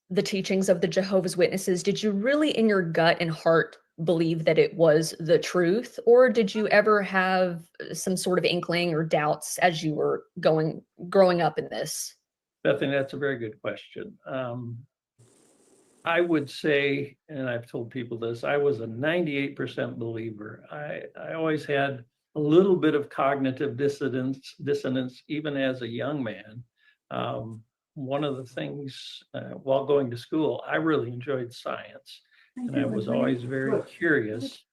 [SPEAKER 13] the teachings of the Jehovah's Witnesses? Did you really in your gut and heart believe that it was the truth? Or did you ever have some sort of inkling or doubts as you were growing up in this?
[SPEAKER 15] Bethany, that's a very good question. I would say, and I've told people this, I was a 98% believer. I always had a little bit of cognitive dissonance even as a young man. One of the things while going to school, I really enjoyed science, and I was always very curious.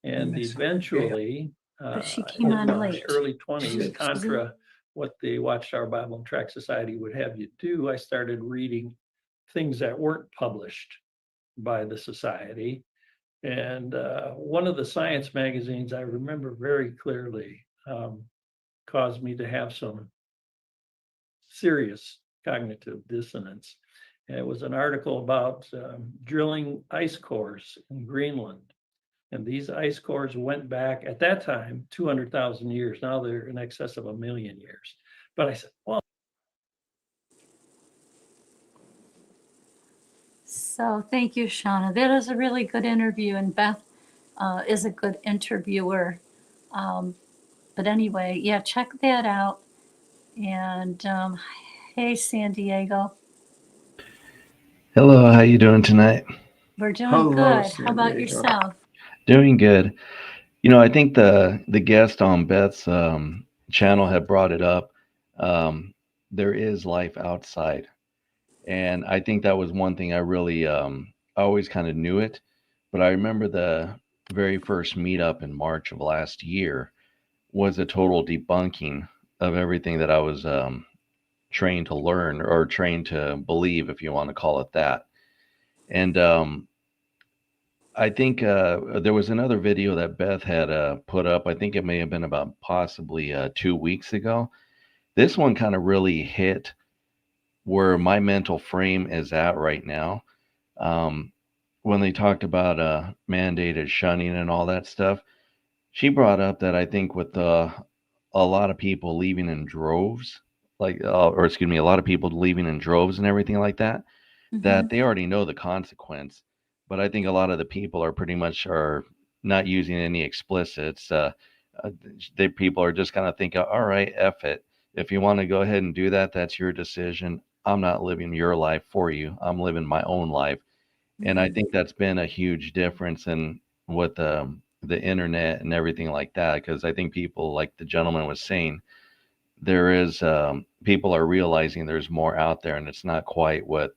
[SPEAKER 15] And eventually,
[SPEAKER 3] But she came
[SPEAKER 15] in
[SPEAKER 3] on
[SPEAKER 15] my
[SPEAKER 3] late.
[SPEAKER 15] early 20s, contra what the Watchtower Bible and Tract Society would have you do, I started reading things that weren't published by the society. And one of the science magazines I remember very clearly caused me to have some serious cognitive dissonance. And it was an article about drilling ice cores in Greenland. And these ice cores went back at that time 200,000 years. Now they're in excess of 1 million years. But I said, well.
[SPEAKER 3] So thank you, Shauna. That is a really good interview, and Beth is a good interviewer. But anyway, yeah, check that out. And hey, San Diego,
[SPEAKER 16] Hello, how you doing tonight?
[SPEAKER 3] we're doing
[SPEAKER 2] Hello,
[SPEAKER 3] good.
[SPEAKER 2] San
[SPEAKER 3] How about
[SPEAKER 2] Diego.
[SPEAKER 3] yourself?
[SPEAKER 16] Doing good. You know, I think the guest on Beth's channel had brought it up. There is life outside, and I think that was one thing I really I always kind of knew it, but I remember the very first meetup in March of last year was a total debunking of everything that I was trained to learn or trained to believe, if you want to call it that. And I think there was another video that Beth had put up. I think it may have been about possibly 2 weeks ago. This one kind of really hit where my mental frame is at right now. When they talked about mandated shunning and all that stuff, she brought up that I think with a lot of people leaving in droves, like, or excuse me, a lot of people leaving in droves and everything like that, that they already know the consequence. But I think a lot of the people are pretty much are not using any explicits. People are just kind of thinking, all right, F it. If you want to go ahead and do that, that's your decision. I'm not living your life for you. I'm living my own life. And I think that's been a huge difference in what the internet and everything like that. Because I think people, like the gentleman was saying, there is people are realizing there's more out there, and it's not quite what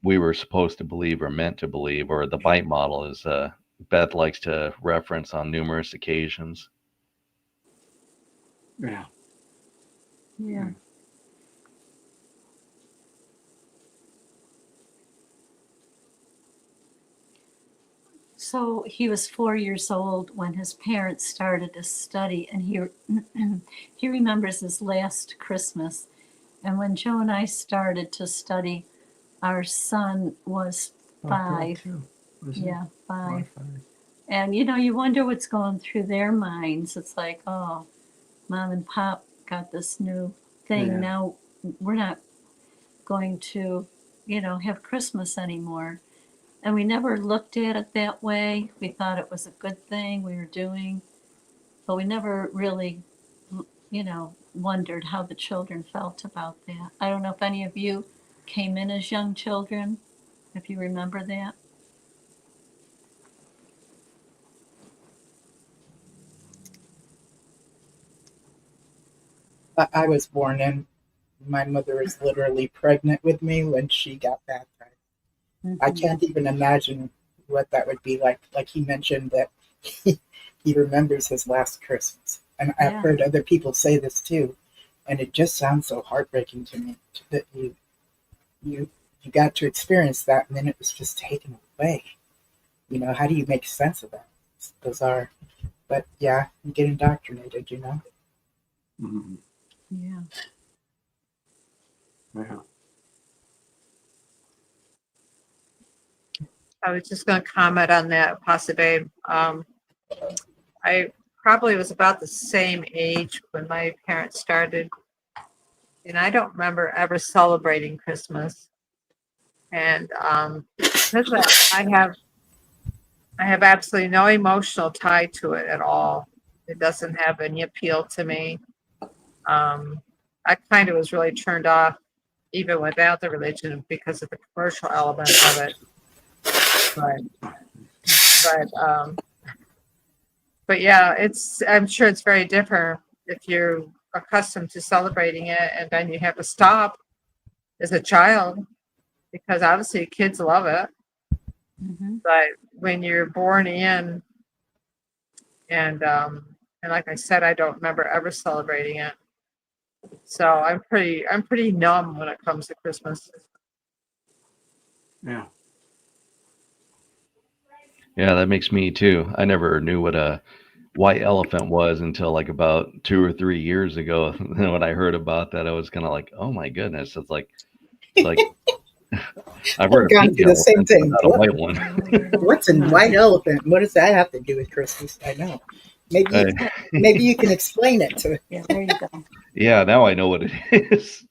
[SPEAKER 16] we were supposed to believe or meant to believe, or the bite model, as Beth likes to reference on numerous occasions.
[SPEAKER 2] Yeah.
[SPEAKER 3] Yeah. So he was 4 years old when his parents started to study, and he remembers his last Christmas. And when Joe and I started to study, our son was 5. Yeah, 5. And you wonder what's going through their minds. It's like, oh, mom and pop got this new thing.
[SPEAKER 2] Yeah.
[SPEAKER 3] Now we're not going to, have Christmas anymore. And we never looked at it that way. We thought it was a good thing we were doing, but we never really, wondered how the children felt about that. I don't know if any of you came in as young children, if you remember that.
[SPEAKER 10] I was born in. My mother was literally pregnant with me when she got baptized. I can't even imagine what that would be like. Like he mentioned that he remembers his last Christmas. And I've heard other people say this too. And it just sounds so heartbreaking to me that you got to experience that and then it was just taken away. How do you make sense of that? It's bizarre. But yeah, you get indoctrinated,
[SPEAKER 2] Mm-hmm.
[SPEAKER 3] Yeah.
[SPEAKER 2] Yeah.
[SPEAKER 5] I was just going to comment on that, possibly. I probably was about the same age when my parents started. And I don't remember ever celebrating Christmas. And because I have absolutely no emotional tie to it at all. It doesn't have any appeal to me. I kind of was really turned off even without the religion because of the commercial element of it. But yeah, I'm sure it's very different if you're accustomed to celebrating it and then you have to stop as a child, because obviously kids love it.
[SPEAKER 3] Mm-hmm.
[SPEAKER 5] But when you're born in, and like I said, I don't remember ever celebrating it. So I'm pretty numb when it comes to Christmas.
[SPEAKER 2] Yeah.
[SPEAKER 16] Yeah, that makes me too. I never knew what a white elephant was until like about 2 or 3 years ago. And when I heard about that, I was kind of like, oh my goodness. It's like I've heard
[SPEAKER 10] I've
[SPEAKER 16] of
[SPEAKER 10] gone
[SPEAKER 16] pink
[SPEAKER 10] through the same
[SPEAKER 16] elephants, but
[SPEAKER 10] thing.
[SPEAKER 16] not a white one.
[SPEAKER 10] What's a white elephant? What does that have to do with Christmas? I know. Maybe you can explain it to me.
[SPEAKER 3] Yeah, there you go.
[SPEAKER 16] Yeah, now I know what it is.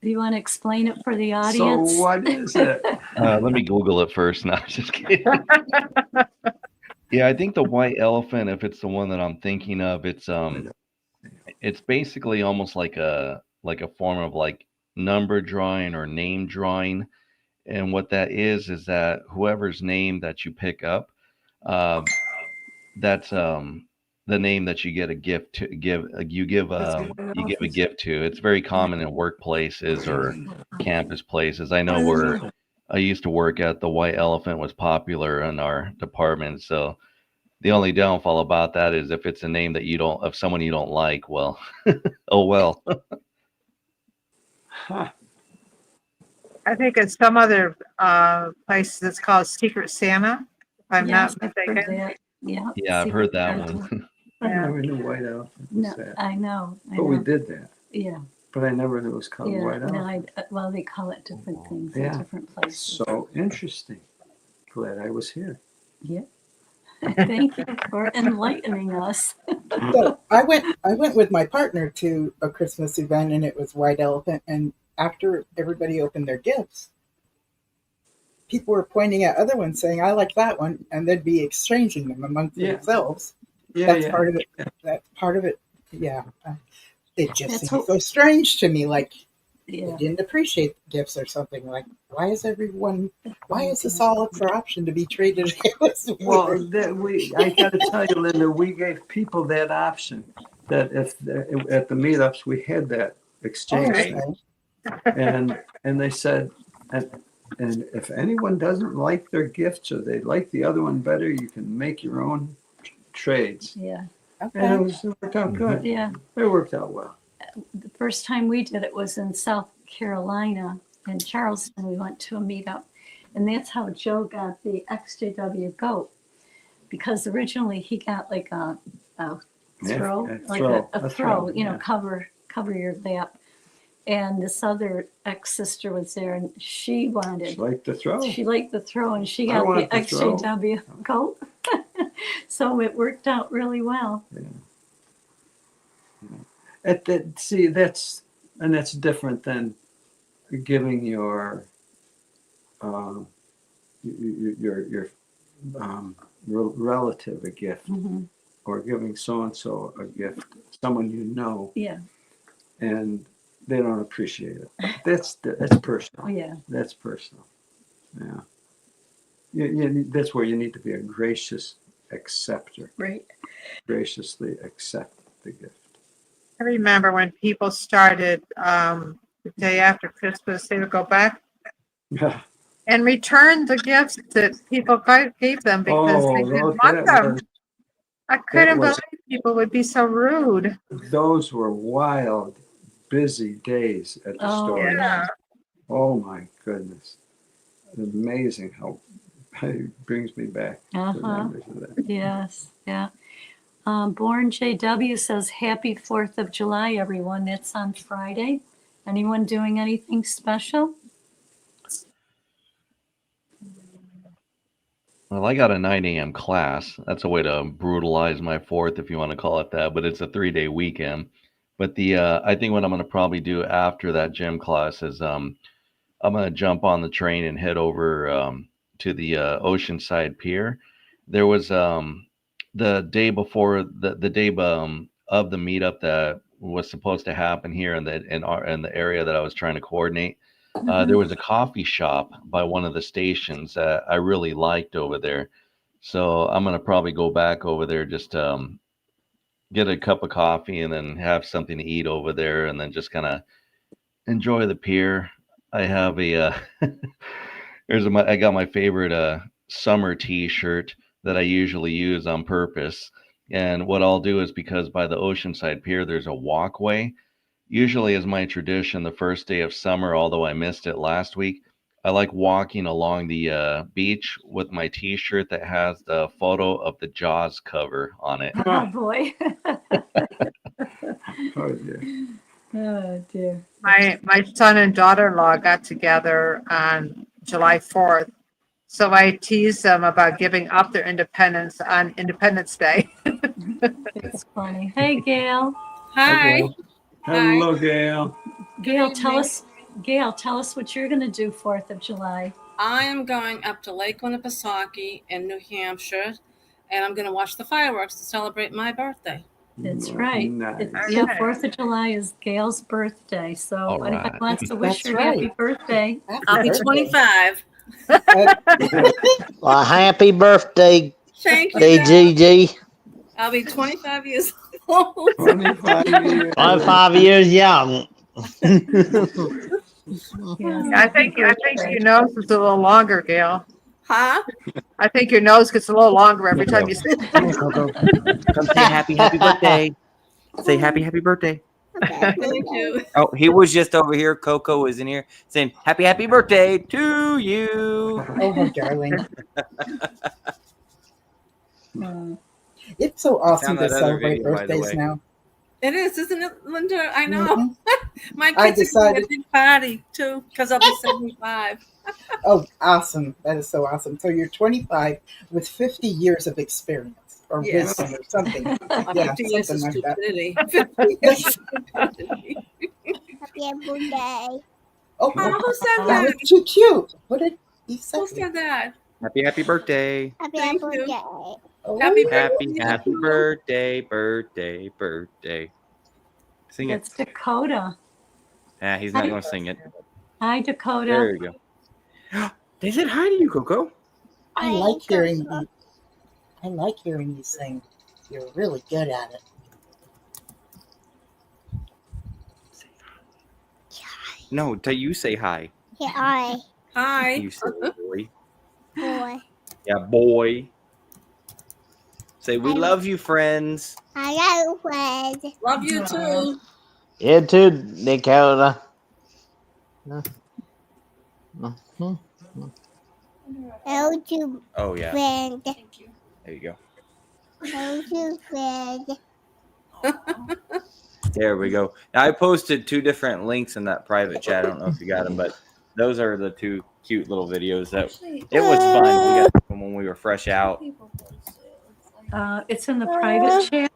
[SPEAKER 3] Do you want to explain it for the
[SPEAKER 2] So
[SPEAKER 3] audience?
[SPEAKER 2] what is it?
[SPEAKER 16] Let me Google it first. No, just kidding. Yeah, I think the white elephant, if it's the one that I'm thinking of, it's basically almost like a form of like number drawing or name drawing. And what that is that whoever's name that you pick up, that's the name that you get a gift to you give a gift to. It's very common in workplaces or campus places. I know where I used to work at, the white elephant was popular in our department. So the only downfall about that is if it's a name that you don't, of someone you don't like, well, oh well.
[SPEAKER 2] Huh.
[SPEAKER 5] I think it's some other place that's called Secret Santa, if I'm
[SPEAKER 3] Yes,
[SPEAKER 5] not
[SPEAKER 3] I've heard
[SPEAKER 5] mistaken.
[SPEAKER 3] that. Yeah.
[SPEAKER 16] Yeah, I've heard that one.
[SPEAKER 2] I
[SPEAKER 5] Yeah.
[SPEAKER 2] never knew white elephant was
[SPEAKER 3] No,
[SPEAKER 2] that.
[SPEAKER 3] I know.
[SPEAKER 2] But we did that.
[SPEAKER 3] Yeah.
[SPEAKER 2] But I never knew it was called
[SPEAKER 3] Yeah.
[SPEAKER 2] white
[SPEAKER 3] No,
[SPEAKER 2] elephant.
[SPEAKER 3] well, they call it different things in
[SPEAKER 2] Yeah.
[SPEAKER 3] different places.
[SPEAKER 2] So interesting. Glad I was here.
[SPEAKER 3] Yeah. Thank you for enlightening us.
[SPEAKER 10] So I went with my partner to a Christmas event, and it was white elephant. And after everybody opened their gifts, people were pointing at other ones, saying, "I like that one," and they'd be exchanging them amongst themselves.
[SPEAKER 2] Yeah,
[SPEAKER 10] That's
[SPEAKER 2] yeah.
[SPEAKER 10] part of it. That's part of it. Yeah, it just
[SPEAKER 3] That's
[SPEAKER 10] seems so strange to me. Like they
[SPEAKER 3] Yeah.
[SPEAKER 10] didn't appreciate gifts or something. Like why is this all up for option to be traded?
[SPEAKER 2] Well, I got to tell you, Linda, we gave people that option. That if at the meetups we had that exchange thing, and they said, and if anyone doesn't like their gifts or they like the other one better, you can make your own trades.
[SPEAKER 3] Yeah.
[SPEAKER 2] And it worked out good.
[SPEAKER 3] Yeah.
[SPEAKER 2] It worked out well.
[SPEAKER 3] The first time we did it was in South Carolina, in Charleston. We went to a meetup, and that's how Joe got the ExJW goat, because originally he got like a throw, a throw, you know, cover your lap. And this other ex-sister was there, and she wanted.
[SPEAKER 2] She liked the throw.
[SPEAKER 3] She liked the throw, and she got the ExJW goat. So it worked out really well.
[SPEAKER 2] See, that's different than giving your relative a gift, or giving so and so a gift, someone you know.
[SPEAKER 3] Yeah.
[SPEAKER 2] And they don't appreciate it. That's personal.
[SPEAKER 3] Yeah.
[SPEAKER 2] That's personal. Yeah. That's where you need to be a gracious acceptor.
[SPEAKER 3] Right.
[SPEAKER 2] Graciously accept the gift.
[SPEAKER 5] I remember when people started the day after Christmas, they would go back and return the gifts that people gave them because they didn't want them. I couldn't believe people would be so rude.
[SPEAKER 2] Those were wild, busy days at the store.
[SPEAKER 5] Yeah.
[SPEAKER 2] Oh my goodness. Amazing how it brings me back to memories of that.
[SPEAKER 3] Yes, yeah. Born JW says, happy 4th of July, everyone. That's on Friday. Anyone doing anything special?
[SPEAKER 16] Well, I got a 9 a.m. class. That's a way to brutalize my fourth, if you want to call it that. But it's a 3-day weekend. But I think what I'm going to probably do after that gym class is I'm going to jump on the train and head over to the Oceanside Pier. There was the day before the day of the meetup that was supposed to happen here in the area that I was trying to coordinate. There was a coffee shop by one of the stations that I really liked over there. So I'm going to probably go back over there, just get a cup of coffee and then have something to eat over there, and then just kind of enjoy the pier. I have a I got my favorite summer T-shirt that I usually use on purpose. And what I'll do is, because by the Oceanside Pier there's a walkway. Usually, as my tradition, the first day of summer, although I missed it last week, I like walking along the beach with my T-shirt that has the photo of the Jaws cover on it.
[SPEAKER 3] Oh boy.
[SPEAKER 2] Oh, dear.
[SPEAKER 3] Oh dear.
[SPEAKER 5] My son and daughter-in-law got together on July 4th. So I teased them about giving up their independence on Independence Day.
[SPEAKER 3] It's funny. Hey, Gail.
[SPEAKER 2] Hi. Hello, Gail.
[SPEAKER 3] Gail, tell us what you're going to do 4th of July.
[SPEAKER 17] I am going up to Lake Winnipesaukee in New Hampshire, and I'm going to watch the fireworks to celebrate my birthday.
[SPEAKER 3] That's right.
[SPEAKER 2] Nice.
[SPEAKER 3] Yeah, 4th of July is Gail's birthday. So
[SPEAKER 16] All
[SPEAKER 3] anybody
[SPEAKER 16] right.
[SPEAKER 3] wants to wish
[SPEAKER 10] That's
[SPEAKER 3] her
[SPEAKER 10] right.
[SPEAKER 3] happy birthday.
[SPEAKER 17] I'll be 25.
[SPEAKER 12] Well, happy birthday,
[SPEAKER 17] Thank you.
[SPEAKER 12] DGG.
[SPEAKER 17] I'll be 25 years old.
[SPEAKER 2] 25 years.
[SPEAKER 12] 5 years young.
[SPEAKER 3] Yes.
[SPEAKER 5] I think your nose is a little longer, Gail.
[SPEAKER 17] Huh?
[SPEAKER 5] I think your nose gets a little longer every time you say
[SPEAKER 9] Come on, Coco. Come say happy birthday. Say happy birthday.
[SPEAKER 17] Thank you.
[SPEAKER 9] Oh, he was just over here. Coco was in here saying happy birthday to you.
[SPEAKER 10] Oh, my darling. It's so awesome
[SPEAKER 9] Found that
[SPEAKER 10] to
[SPEAKER 9] other
[SPEAKER 10] celebrate
[SPEAKER 9] video, by the
[SPEAKER 10] birthdays
[SPEAKER 9] way.
[SPEAKER 10] now.
[SPEAKER 17] It is, isn't it, Linda? I know.
[SPEAKER 10] Mhm.
[SPEAKER 17] My
[SPEAKER 10] I
[SPEAKER 17] kids are having a
[SPEAKER 10] decided-
[SPEAKER 17] big party, too, because I'll be 75.
[SPEAKER 10] Oh, awesome. That is so awesome. So you're 25 with 50 years of experience or
[SPEAKER 17] Yes.
[SPEAKER 10] wisdom or something.
[SPEAKER 17] I'm
[SPEAKER 10] Yeah,
[SPEAKER 17] 50 years of
[SPEAKER 10] something like that.
[SPEAKER 17] stupidity. 50 years of stupidity.
[SPEAKER 18] Happy birthday.
[SPEAKER 10] Oh,
[SPEAKER 17] Oh, who said
[SPEAKER 10] that
[SPEAKER 17] that?
[SPEAKER 10] was too cute. What did he say?
[SPEAKER 17] Who said that?
[SPEAKER 9] Happy birthday.
[SPEAKER 18] Happy
[SPEAKER 17] Thank you.
[SPEAKER 18] birthday.
[SPEAKER 10] Oh,
[SPEAKER 17] Happy birthday.
[SPEAKER 9] Happy birthday. Sing it.
[SPEAKER 3] That's Dakota.
[SPEAKER 9] He's not going to sing it.
[SPEAKER 3] Hi, Dakota.
[SPEAKER 9] There you go. They said hi to you, Coco.
[SPEAKER 10] I like hearing you. I like hearing you sing. You're really good at it.
[SPEAKER 9] No, you say hi.
[SPEAKER 18] Yeah, hi,
[SPEAKER 17] Hi.
[SPEAKER 9] You say boy.
[SPEAKER 18] boy.
[SPEAKER 9] Yeah, boy. Say we love you, friends.
[SPEAKER 18] I love friends.
[SPEAKER 17] Love you, too.
[SPEAKER 12] You too, Dakota.
[SPEAKER 18] Hello to
[SPEAKER 9] Oh yeah.
[SPEAKER 18] friend.
[SPEAKER 9] There you go.
[SPEAKER 18] Hello to friend.
[SPEAKER 9] There we go. Now I posted 2 different links in that private chat. I don't know if you got them, but those are the 2 cute little videos that it was fun. We got them when we were fresh out.
[SPEAKER 3] It's in the private chat.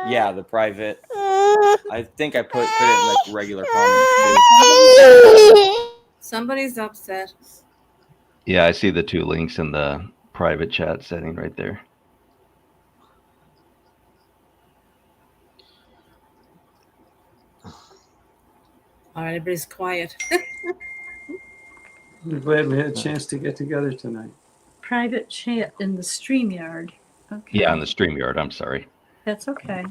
[SPEAKER 9] Yeah, the private. I think I put it in like regular comments too.
[SPEAKER 17] Somebody's upset.
[SPEAKER 16] Yeah, I see the 2 links in the private chat setting right there.
[SPEAKER 17] All right, everybody's quiet.
[SPEAKER 2] I'm glad we had a chance to get together tonight.
[SPEAKER 3] Private chat in the StreamYard. Okay.
[SPEAKER 16] Yeah, on the StreamYard. I'm sorry.
[SPEAKER 3] That's okay.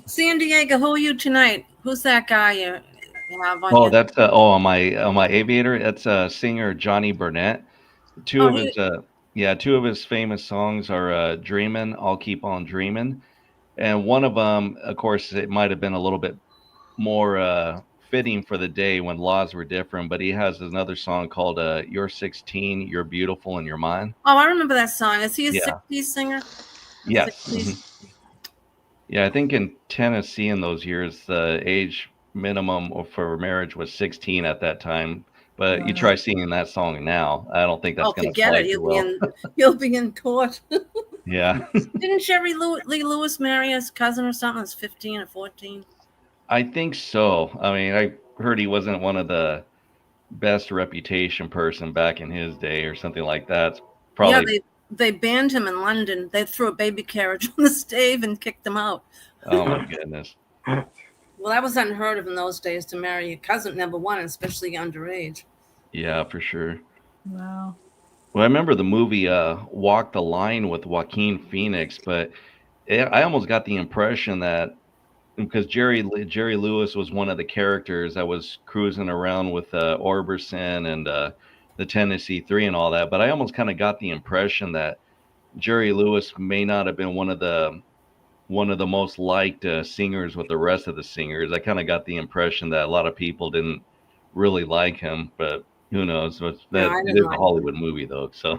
[SPEAKER 17] San Diego, who are you tonight? Who's that guy you have on
[SPEAKER 16] Oh,
[SPEAKER 17] your-
[SPEAKER 16] that's on my Aviator. That's singer Johnny Burnett. Two
[SPEAKER 17] Oh,
[SPEAKER 16] of his famous songs are "Dreamin'," "I'll Keep on Dreamin'," and one of them, of course, it might have been a little bit more fitting for the day when laws were different. But he has another song called "You're 16, You're Beautiful, and You're Mine."
[SPEAKER 17] Oh, I remember that song. Is he a
[SPEAKER 16] Yeah.
[SPEAKER 17] 60s singer?
[SPEAKER 16] Yes.
[SPEAKER 17] 60s?
[SPEAKER 16] Mhm. Yeah, I think in Tennessee in those years, the age minimum for marriage was 16 at that time. But you try singing that song now, I don't think that's
[SPEAKER 17] Oh,
[SPEAKER 16] going to
[SPEAKER 17] forget
[SPEAKER 16] fly
[SPEAKER 17] it.
[SPEAKER 16] too well.
[SPEAKER 17] You'll be in court.
[SPEAKER 16] Yeah.
[SPEAKER 17] Didn't Lee Lewis marry his cousin or something? It's 15 or 14.
[SPEAKER 16] I think so. I mean, I heard he wasn't one of the best reputation person back in his day or something like that. Probably.
[SPEAKER 17] Yeah, they banned him in London. They threw a baby carriage on the stage and kicked him out.
[SPEAKER 16] Oh my goodness.
[SPEAKER 17] Well, that was unheard of in those days to marry your cousin, number one, especially underage.
[SPEAKER 16] Yeah, for sure.
[SPEAKER 3] Wow.
[SPEAKER 16] Well, I remember the movie Walk the Line with Joaquin Phoenix, but I almost got the impression that because Jerry Lewis was one of the characters that was cruising around with Orbison and the Tennessee Three and all that, but I almost kind of got the impression that Jerry Lewis may not have been one of the most liked singers with the rest of the singers. I kind of got the impression that a lot of people didn't really like him, but who knows? It is a Hollywood movie, though. So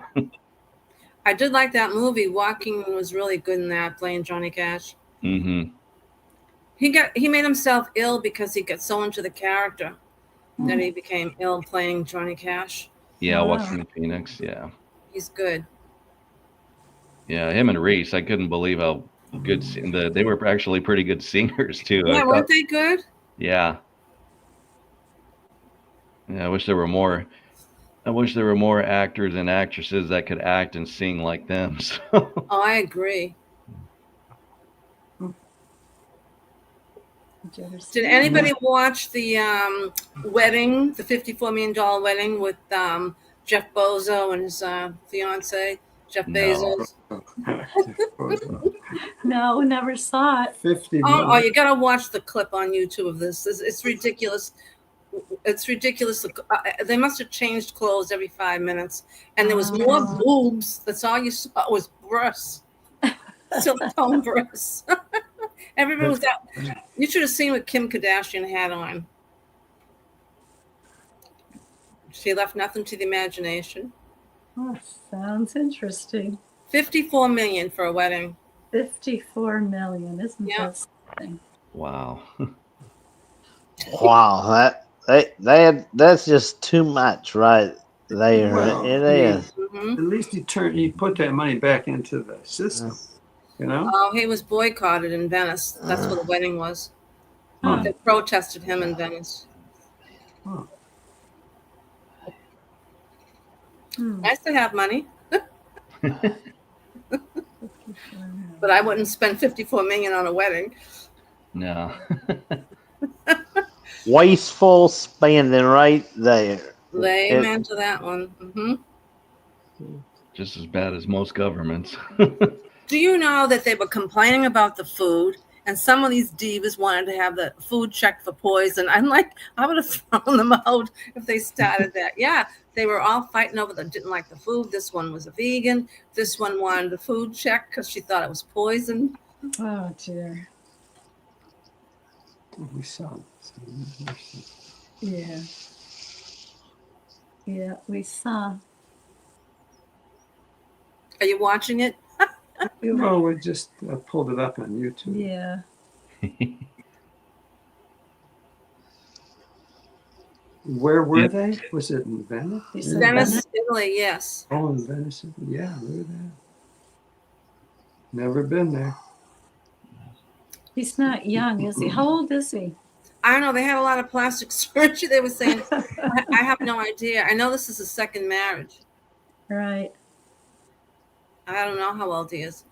[SPEAKER 17] I did like that movie. Joaquin was really good in that, playing Johnny Cash.
[SPEAKER 16] Mm-hmm.
[SPEAKER 17] He made himself ill because he got so into the character that he became ill playing Johnny Cash.
[SPEAKER 16] Yeah, Joaquin Phoenix. Yeah,
[SPEAKER 17] he's good.
[SPEAKER 16] Yeah, him and Reese. I couldn't believe how good they were. Actually, pretty good singers too.
[SPEAKER 17] Yeah, weren't they good?
[SPEAKER 16] Yeah. Yeah, I wish there were more. I wish there were more actors and actresses that could act and sing like them. So.
[SPEAKER 17] Oh, I agree. Did anybody watch the wedding, the $54 million wedding with Jeff Bezos and his fiance, Jeff Bezos?
[SPEAKER 3] No, never saw it.
[SPEAKER 2] 50
[SPEAKER 17] Oh, you got to watch the clip on YouTube of this. It's ridiculous. It's ridiculous. They must have changed clothes every 5 minutes, and there was more boobs. That's all you saw was breasts, silicone breasts. Everybody was out. You should have seen what Kim Kardashian had on. She left nothing to the imagination.
[SPEAKER 3] Oh, sounds interesting.
[SPEAKER 17] 54 million for a wedding.
[SPEAKER 3] 54 million, isn't that something?
[SPEAKER 16] Wow.
[SPEAKER 12] Wow, that's just too much right there.
[SPEAKER 2] Well,
[SPEAKER 12] it is.
[SPEAKER 17] Mm-hmm.
[SPEAKER 2] At least he put that money back into the system. You know?
[SPEAKER 17] Oh, he was boycotted in Venice. That's where the wedding was. They protested him in Venice. Nice to have money. But I wouldn't spend 54 million on a wedding.
[SPEAKER 16] No.
[SPEAKER 12] Wasteful spending right there.
[SPEAKER 17] Amen to that one. Mm-hmm.
[SPEAKER 16] Just as bad as most governments.
[SPEAKER 17] Do you know that they were complaining about the food, and some of these divas wanted to have the food checked for poison? I'm like, I would have thrown them out if they started that. Yeah, they were all fighting over that didn't like the food. This one was a vegan. This one wanted the food checked because she thought it was poison.
[SPEAKER 3] Oh, dear.
[SPEAKER 2] We saw.
[SPEAKER 3] Yeah. Yeah, we saw.
[SPEAKER 17] Are you watching it?
[SPEAKER 2] No, we just pulled it up on YouTube.
[SPEAKER 3] Yeah.
[SPEAKER 2] Where were they? Was it in Venice?
[SPEAKER 17] Venice, Italy, yes.
[SPEAKER 2] Oh, in Venice. Yeah, we were there. Never been there.
[SPEAKER 3] He's not young, is he? How old is he?
[SPEAKER 17] I don't know. They had a lot of plastic surgery. They were saying, I have no idea. I know this is a second marriage.
[SPEAKER 3] Right.
[SPEAKER 17] I don't know how old he is.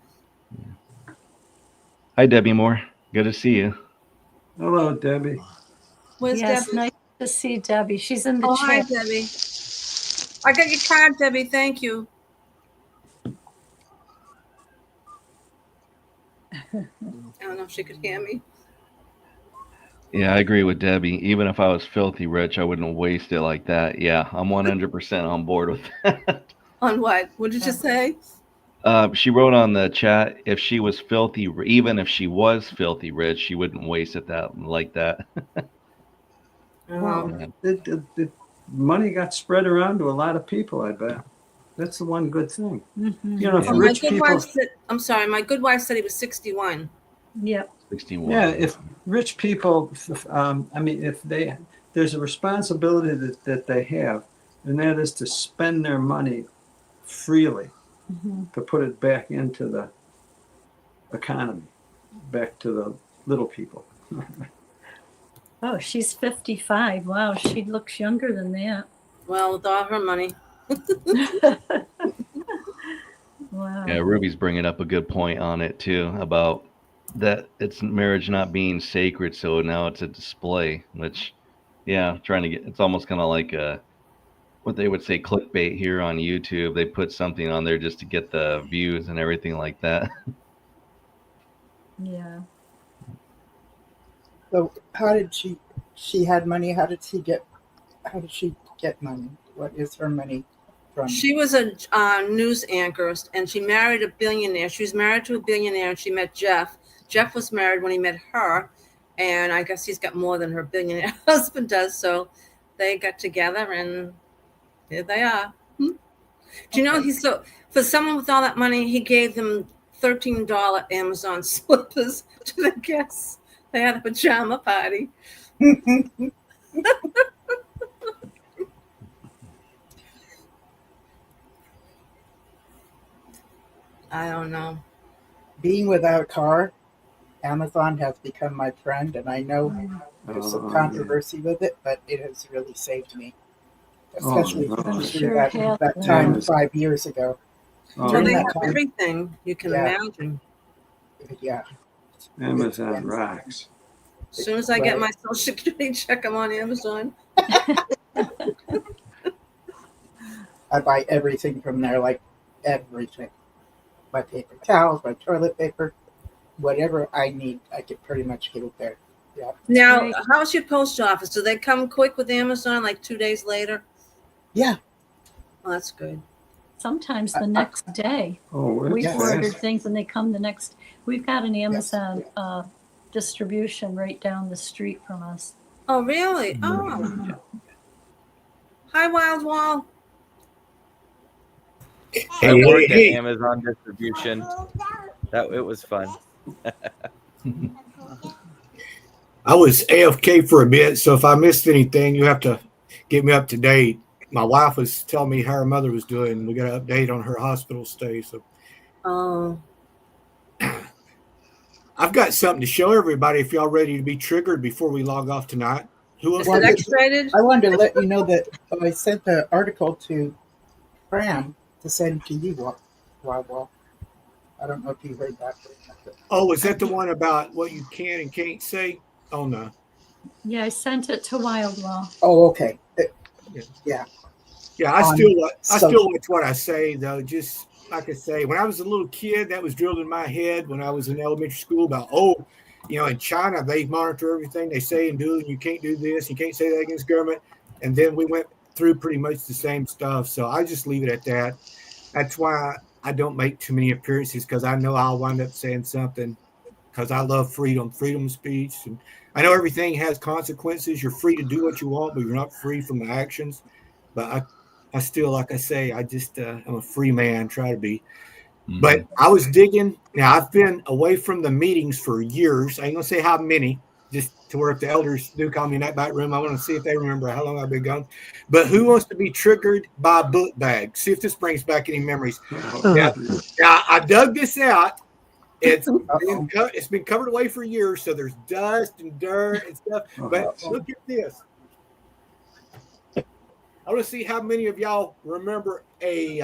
[SPEAKER 16] Hi, Debbie Moore. Good to see you.
[SPEAKER 2] Hello, Debbie.
[SPEAKER 17] Where's
[SPEAKER 3] Yes,
[SPEAKER 17] Debbie?
[SPEAKER 3] nice to see Debbie. She's in the
[SPEAKER 17] Oh,
[SPEAKER 3] chat.
[SPEAKER 17] hi, Debbie. I got your card, Debbie. Thank you. I don't know if she could hear me.
[SPEAKER 16] Yeah, I agree with Debbie. Even if I was filthy rich, I wouldn't waste it like that. Yeah, I'm 100% on board with that.
[SPEAKER 17] On what? What did you say?
[SPEAKER 16] She wrote on the chat, if she was filthy, even if she was filthy rich, she wouldn't waste it like that.
[SPEAKER 2] Well, the money got spread around to a lot of people, I bet. That's the one good thing.
[SPEAKER 3] Mm-hmm.
[SPEAKER 2] You know, if
[SPEAKER 17] Oh,
[SPEAKER 2] rich people...
[SPEAKER 17] I'm sorry, my good wife said he was 61.
[SPEAKER 3] Yep.
[SPEAKER 16] 61.
[SPEAKER 2] Yeah, if rich people, I mean, if they there's a responsibility that they have, and that is to spend their money freely, to put it back into the economy, back to the little people.
[SPEAKER 3] Oh, she's 55. Wow, she looks younger than that.
[SPEAKER 17] Well, with all her money.
[SPEAKER 3] Wow.
[SPEAKER 16] Yeah, Ruby's bringing up a good point on it too about that it's marriage not being sacred, so now it's a display. Which, yeah, trying to get it's almost kind of like what they would say clickbait here on YouTube. They put something on there just to get the views and everything like that.
[SPEAKER 3] Yeah.
[SPEAKER 10] So how did she had money? How did she get money? What is her money from?
[SPEAKER 17] She was a news anchor, and she married a billionaire. She was married to a billionaire, and she met Jeff. Jeff was married when he met her, and I guess he's got more than her billionaire husband does. So they got together, and here they are. Do you know for someone with all that money, he gave them $13 Amazon slippers to the guests. They had a pajama party. I don't know.
[SPEAKER 10] Being without a car, Amazon has become my friend, and I know there's some controversy with it, but it has really saved me, especially through that time 5 years ago.
[SPEAKER 17] Well, they have everything you can imagine.
[SPEAKER 10] Yeah.
[SPEAKER 2] Amazon rocks.
[SPEAKER 17] As soon as I get my Social Security check, I'm on Amazon.
[SPEAKER 10] I buy everything from there, like everything. My paper towels, my toilet paper, whatever I need, I can pretty much get it there. Yeah.
[SPEAKER 17] Now, how's your post office? Do they come quick with Amazon, like 2 days later?
[SPEAKER 10] Yeah.
[SPEAKER 17] Well, that's good.
[SPEAKER 3] Sometimes the next day. We've ordered things and they come the next. We've got an Amazon distribution right down the street from us.
[SPEAKER 17] Oh, really? Oh. Hi, Wild Wall.
[SPEAKER 9] I worked at Amazon distribution. It was fun.
[SPEAKER 11] I was AFK for a bit, so if I missed anything, you have to get me up to date. My wife was telling me how her mother was doing. We got an update on her hospital stay. So, I've got something to show everybody if y'all ready to be triggered before we log off tonight. Who wants
[SPEAKER 17] to X-rated?
[SPEAKER 10] I wanted to let you know that I sent the article to Fran to send to you, Wild. I don't know if you heard that.
[SPEAKER 11] Oh, is that the one about what you can and can't say? Oh, no.
[SPEAKER 3] Yeah, I sent it to Wild Wall.
[SPEAKER 10] Oh, okay. Yeah.
[SPEAKER 11] Yeah, I still watch what I say, though. Just like I say, when I was a little kid, that was drilled in my head when I was in elementary school about, in China, they monitor everything they say and do, and you can't do this, you can't say that against government. And then we went through pretty much the same stuff. So I just leave it at that. That's why I don't make too many appearances, because I know I'll wind up saying something, because I love freedom of speech. And I know everything has consequences. You're free to do what you want, but you're not free from the actions. But I still, like I say, I'm a free man, try to be. Mm-hmm. But I was digging. Now, I've been away from the meetings for years. I ain't going to say how many, just to where if the elders do call me in that back room, I want to see if they remember how long I've been gone. But who wants to be triggered by a book bag? See if this brings back any memories. Now, I dug this out. It's been covered away for years, so there's dust and dirt and stuff. But look at this. I want to see how many of y'all remember a.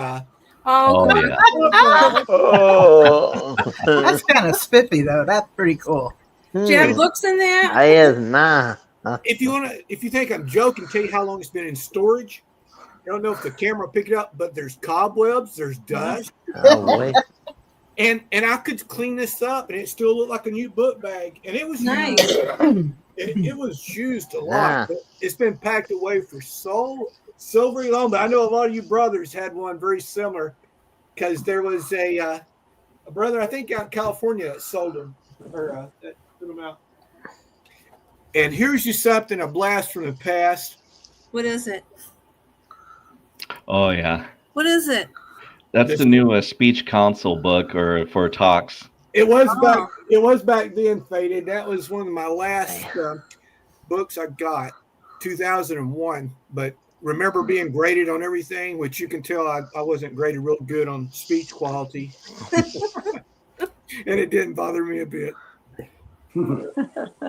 [SPEAKER 10] That's kind of spiffy, though. That's pretty cool.
[SPEAKER 17] Do you have books in there?
[SPEAKER 11] If you think I'm joking, tell you how long it's been in storage. I don't know if the camera will pick it up, but there's cobwebs, there's dust. And I could clean this up, and it still looked like a new book bag. And it was
[SPEAKER 17] nice.
[SPEAKER 11] It was used a lot. But it's been packed away for so very long. But I know a lot of you brothers had one very similar, because there was a brother, I think, out in California that sold them or that put them out. And here's you something, a blast from the past.
[SPEAKER 17] What is it?
[SPEAKER 16] Oh yeah.
[SPEAKER 17] What is it?
[SPEAKER 16] That's the new speech council book, or for talks.
[SPEAKER 11] It was back then, Faded. That was one of my last books I got. 2001, but remember being graded on everything, which you can tell I wasn't graded real good on speech quality. And it didn't bother me a bit.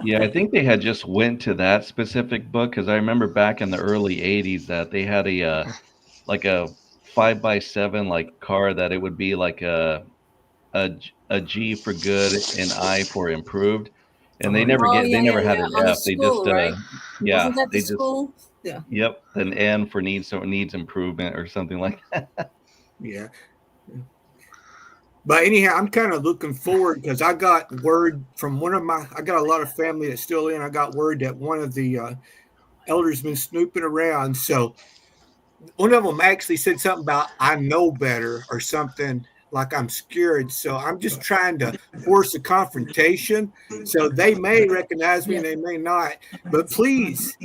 [SPEAKER 16] Yeah, I think they had just went to that specific book because I remember back in the early 80s that they had a like a 5x7 like car that it would be like a G for good and I for improved. And they never
[SPEAKER 17] Oh, yeah,
[SPEAKER 16] they
[SPEAKER 17] yeah,
[SPEAKER 16] never had
[SPEAKER 17] yeah.
[SPEAKER 16] an
[SPEAKER 17] On the
[SPEAKER 16] F. They just
[SPEAKER 17] school, right?
[SPEAKER 16] yeah,
[SPEAKER 17] Wasn't that the
[SPEAKER 16] they just
[SPEAKER 17] school? Yeah.
[SPEAKER 16] yep, an N for needs improvement or something like that.
[SPEAKER 11] Yeah. But anyhow, I'm kind of looking forward because I got word from I got a lot of family that's still in. I got word that one of the elders been snooping around. So one of them actually said something about I know better or something like I'm scared. So I'm just trying to force a confrontation. So they may recognize me and they may not. But please,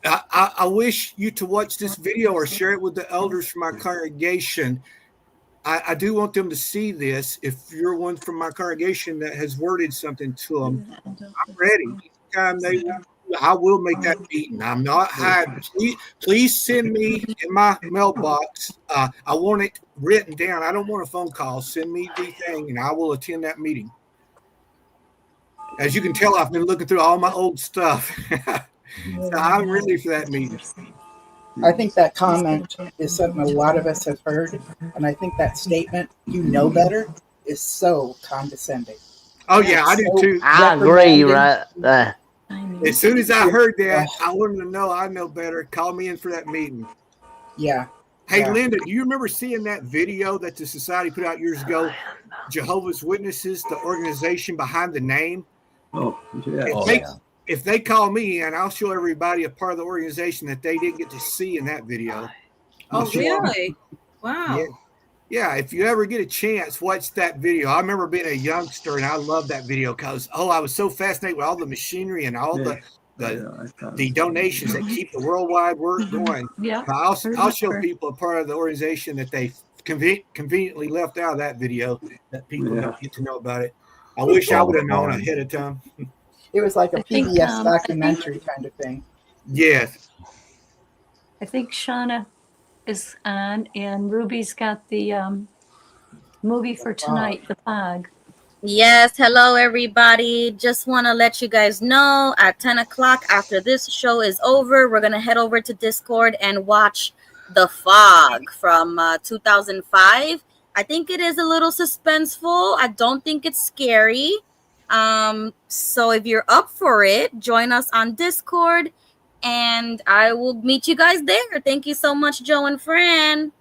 [SPEAKER 11] I wish you to watch this video or share it with the elders from my congregation. I do want them to see this. If you're one from my congregation that has worded something to them, I'm ready. Anytime I will make that meeting. I'm not hiding. Please send me in my mailbox. I want it written down. I don't want a phone call. Send me the thing, and I will attend that meeting. As you can tell, I've been looking through all my old stuff. So I'm ready for that meeting.
[SPEAKER 10] I think that comment is something a lot of us have heard, and I think that statement, "You know better," is so condescending.
[SPEAKER 11] Oh yeah, I do too.
[SPEAKER 12] I agree, right there.
[SPEAKER 11] As soon as I heard that, I wanted to know I know better. Call me in for that meeting.
[SPEAKER 10] Yeah.
[SPEAKER 11] Hey,
[SPEAKER 10] Yeah.
[SPEAKER 11] Linda, do you remember seeing that video that the society put out years ago? Jehovah's Witnesses, the organization behind the name.
[SPEAKER 2] Oh, yeah.
[SPEAKER 11] If they call me in, I'll show everybody a part of the organization that they didn't get to see in that video.
[SPEAKER 17] Oh, really? Wow.
[SPEAKER 11] Yeah, if you ever get a chance, watch that video. I remember being a youngster and I loved that video because I was so fascinated with all the machinery and all the donations that keep the worldwide work going.
[SPEAKER 3] Yeah.
[SPEAKER 11] I'll show people a part of the organization that they conveniently left out of that video that people don't get to know about it. I wish I would have known ahead of time.
[SPEAKER 10] It was like a
[SPEAKER 3] think,
[SPEAKER 10] PBS documentary kind of thing.
[SPEAKER 11] Yes.
[SPEAKER 3] I think Shauna is on, and Ruby's got the movie for tonight, The Fog.
[SPEAKER 19] Yes, hello everybody. Just want to let you guys know at 10 o'clock after this show is over, we're going to head over to Discord and watch The Fog from 2005. I think it is a little suspenseful. I don't think it's scary. So if you're up for it, join us on Discord and I will meet you guys there. Thank you so much, Joe and Fran.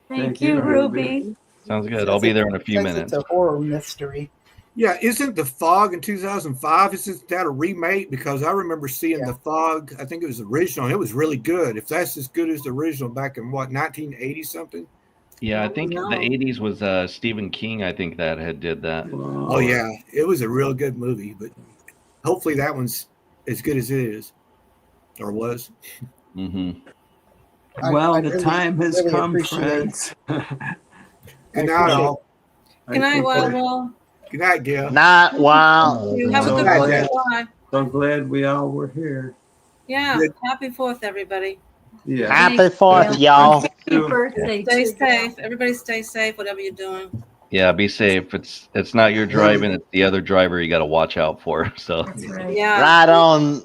[SPEAKER 3] Thank you, Ruby.
[SPEAKER 16] Sounds good. I'll be there in a few minutes.
[SPEAKER 10] It's a horror mystery.
[SPEAKER 11] Yeah, isn't The Fog in 2005? Isn't that a remake? Because I remember seeing The Fog. I think it was original. And it was really good. If that's as good as the original back in 1980 something?
[SPEAKER 16] Yeah, I think the 80s was Stephen King, I think that did that.
[SPEAKER 11] Oh yeah, it was a real good movie, but hopefully that one's as good as it is or was.
[SPEAKER 16] Mm-hmm.
[SPEAKER 2] Well, the time has come, friends.
[SPEAKER 11] Good night, all.
[SPEAKER 17] Good night, Wild.
[SPEAKER 11] Good night, Gail.
[SPEAKER 12] Night, Wild.
[SPEAKER 17] You have a good
[SPEAKER 11] Night,
[SPEAKER 17] one. Bye.
[SPEAKER 2] So glad we all were here.
[SPEAKER 17] Yeah.
[SPEAKER 11] Good.
[SPEAKER 17] Happy 4th, everybody.
[SPEAKER 2] Yeah.
[SPEAKER 12] Happy 4th, y'all.
[SPEAKER 3] Happy birthday.
[SPEAKER 17] Stay
[SPEAKER 3] to you.
[SPEAKER 17] safe. Everybody stay safe, whatever you're doing.
[SPEAKER 16] Yeah, be safe. It's not your driving, it's the other driver you got to watch out for. So
[SPEAKER 3] That's right.
[SPEAKER 17] Yeah.
[SPEAKER 12] Right on.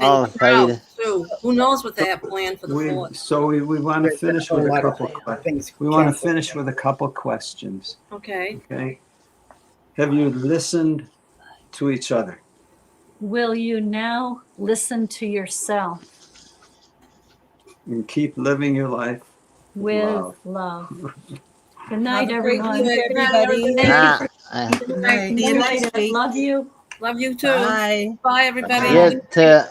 [SPEAKER 12] Oh,
[SPEAKER 17] And crowd,
[SPEAKER 12] Faith.
[SPEAKER 17] too. Who knows what they have planned for the 4th?
[SPEAKER 2] So we want to finish with a couple questions. We want to finish with a couple questions.
[SPEAKER 17] Okay.
[SPEAKER 2] Okay. Have you listened to each other?
[SPEAKER 3] Will you now listen to yourself
[SPEAKER 2] And keep living your life
[SPEAKER 3] with love? Good night,
[SPEAKER 17] Have a great
[SPEAKER 3] everyone.
[SPEAKER 17] week, everybody.
[SPEAKER 12] Night.
[SPEAKER 17] Good night.
[SPEAKER 3] Good night. Love you.
[SPEAKER 17] Love you too.
[SPEAKER 1] Bye.
[SPEAKER 17] Bye, everybody.
[SPEAKER 12] You too.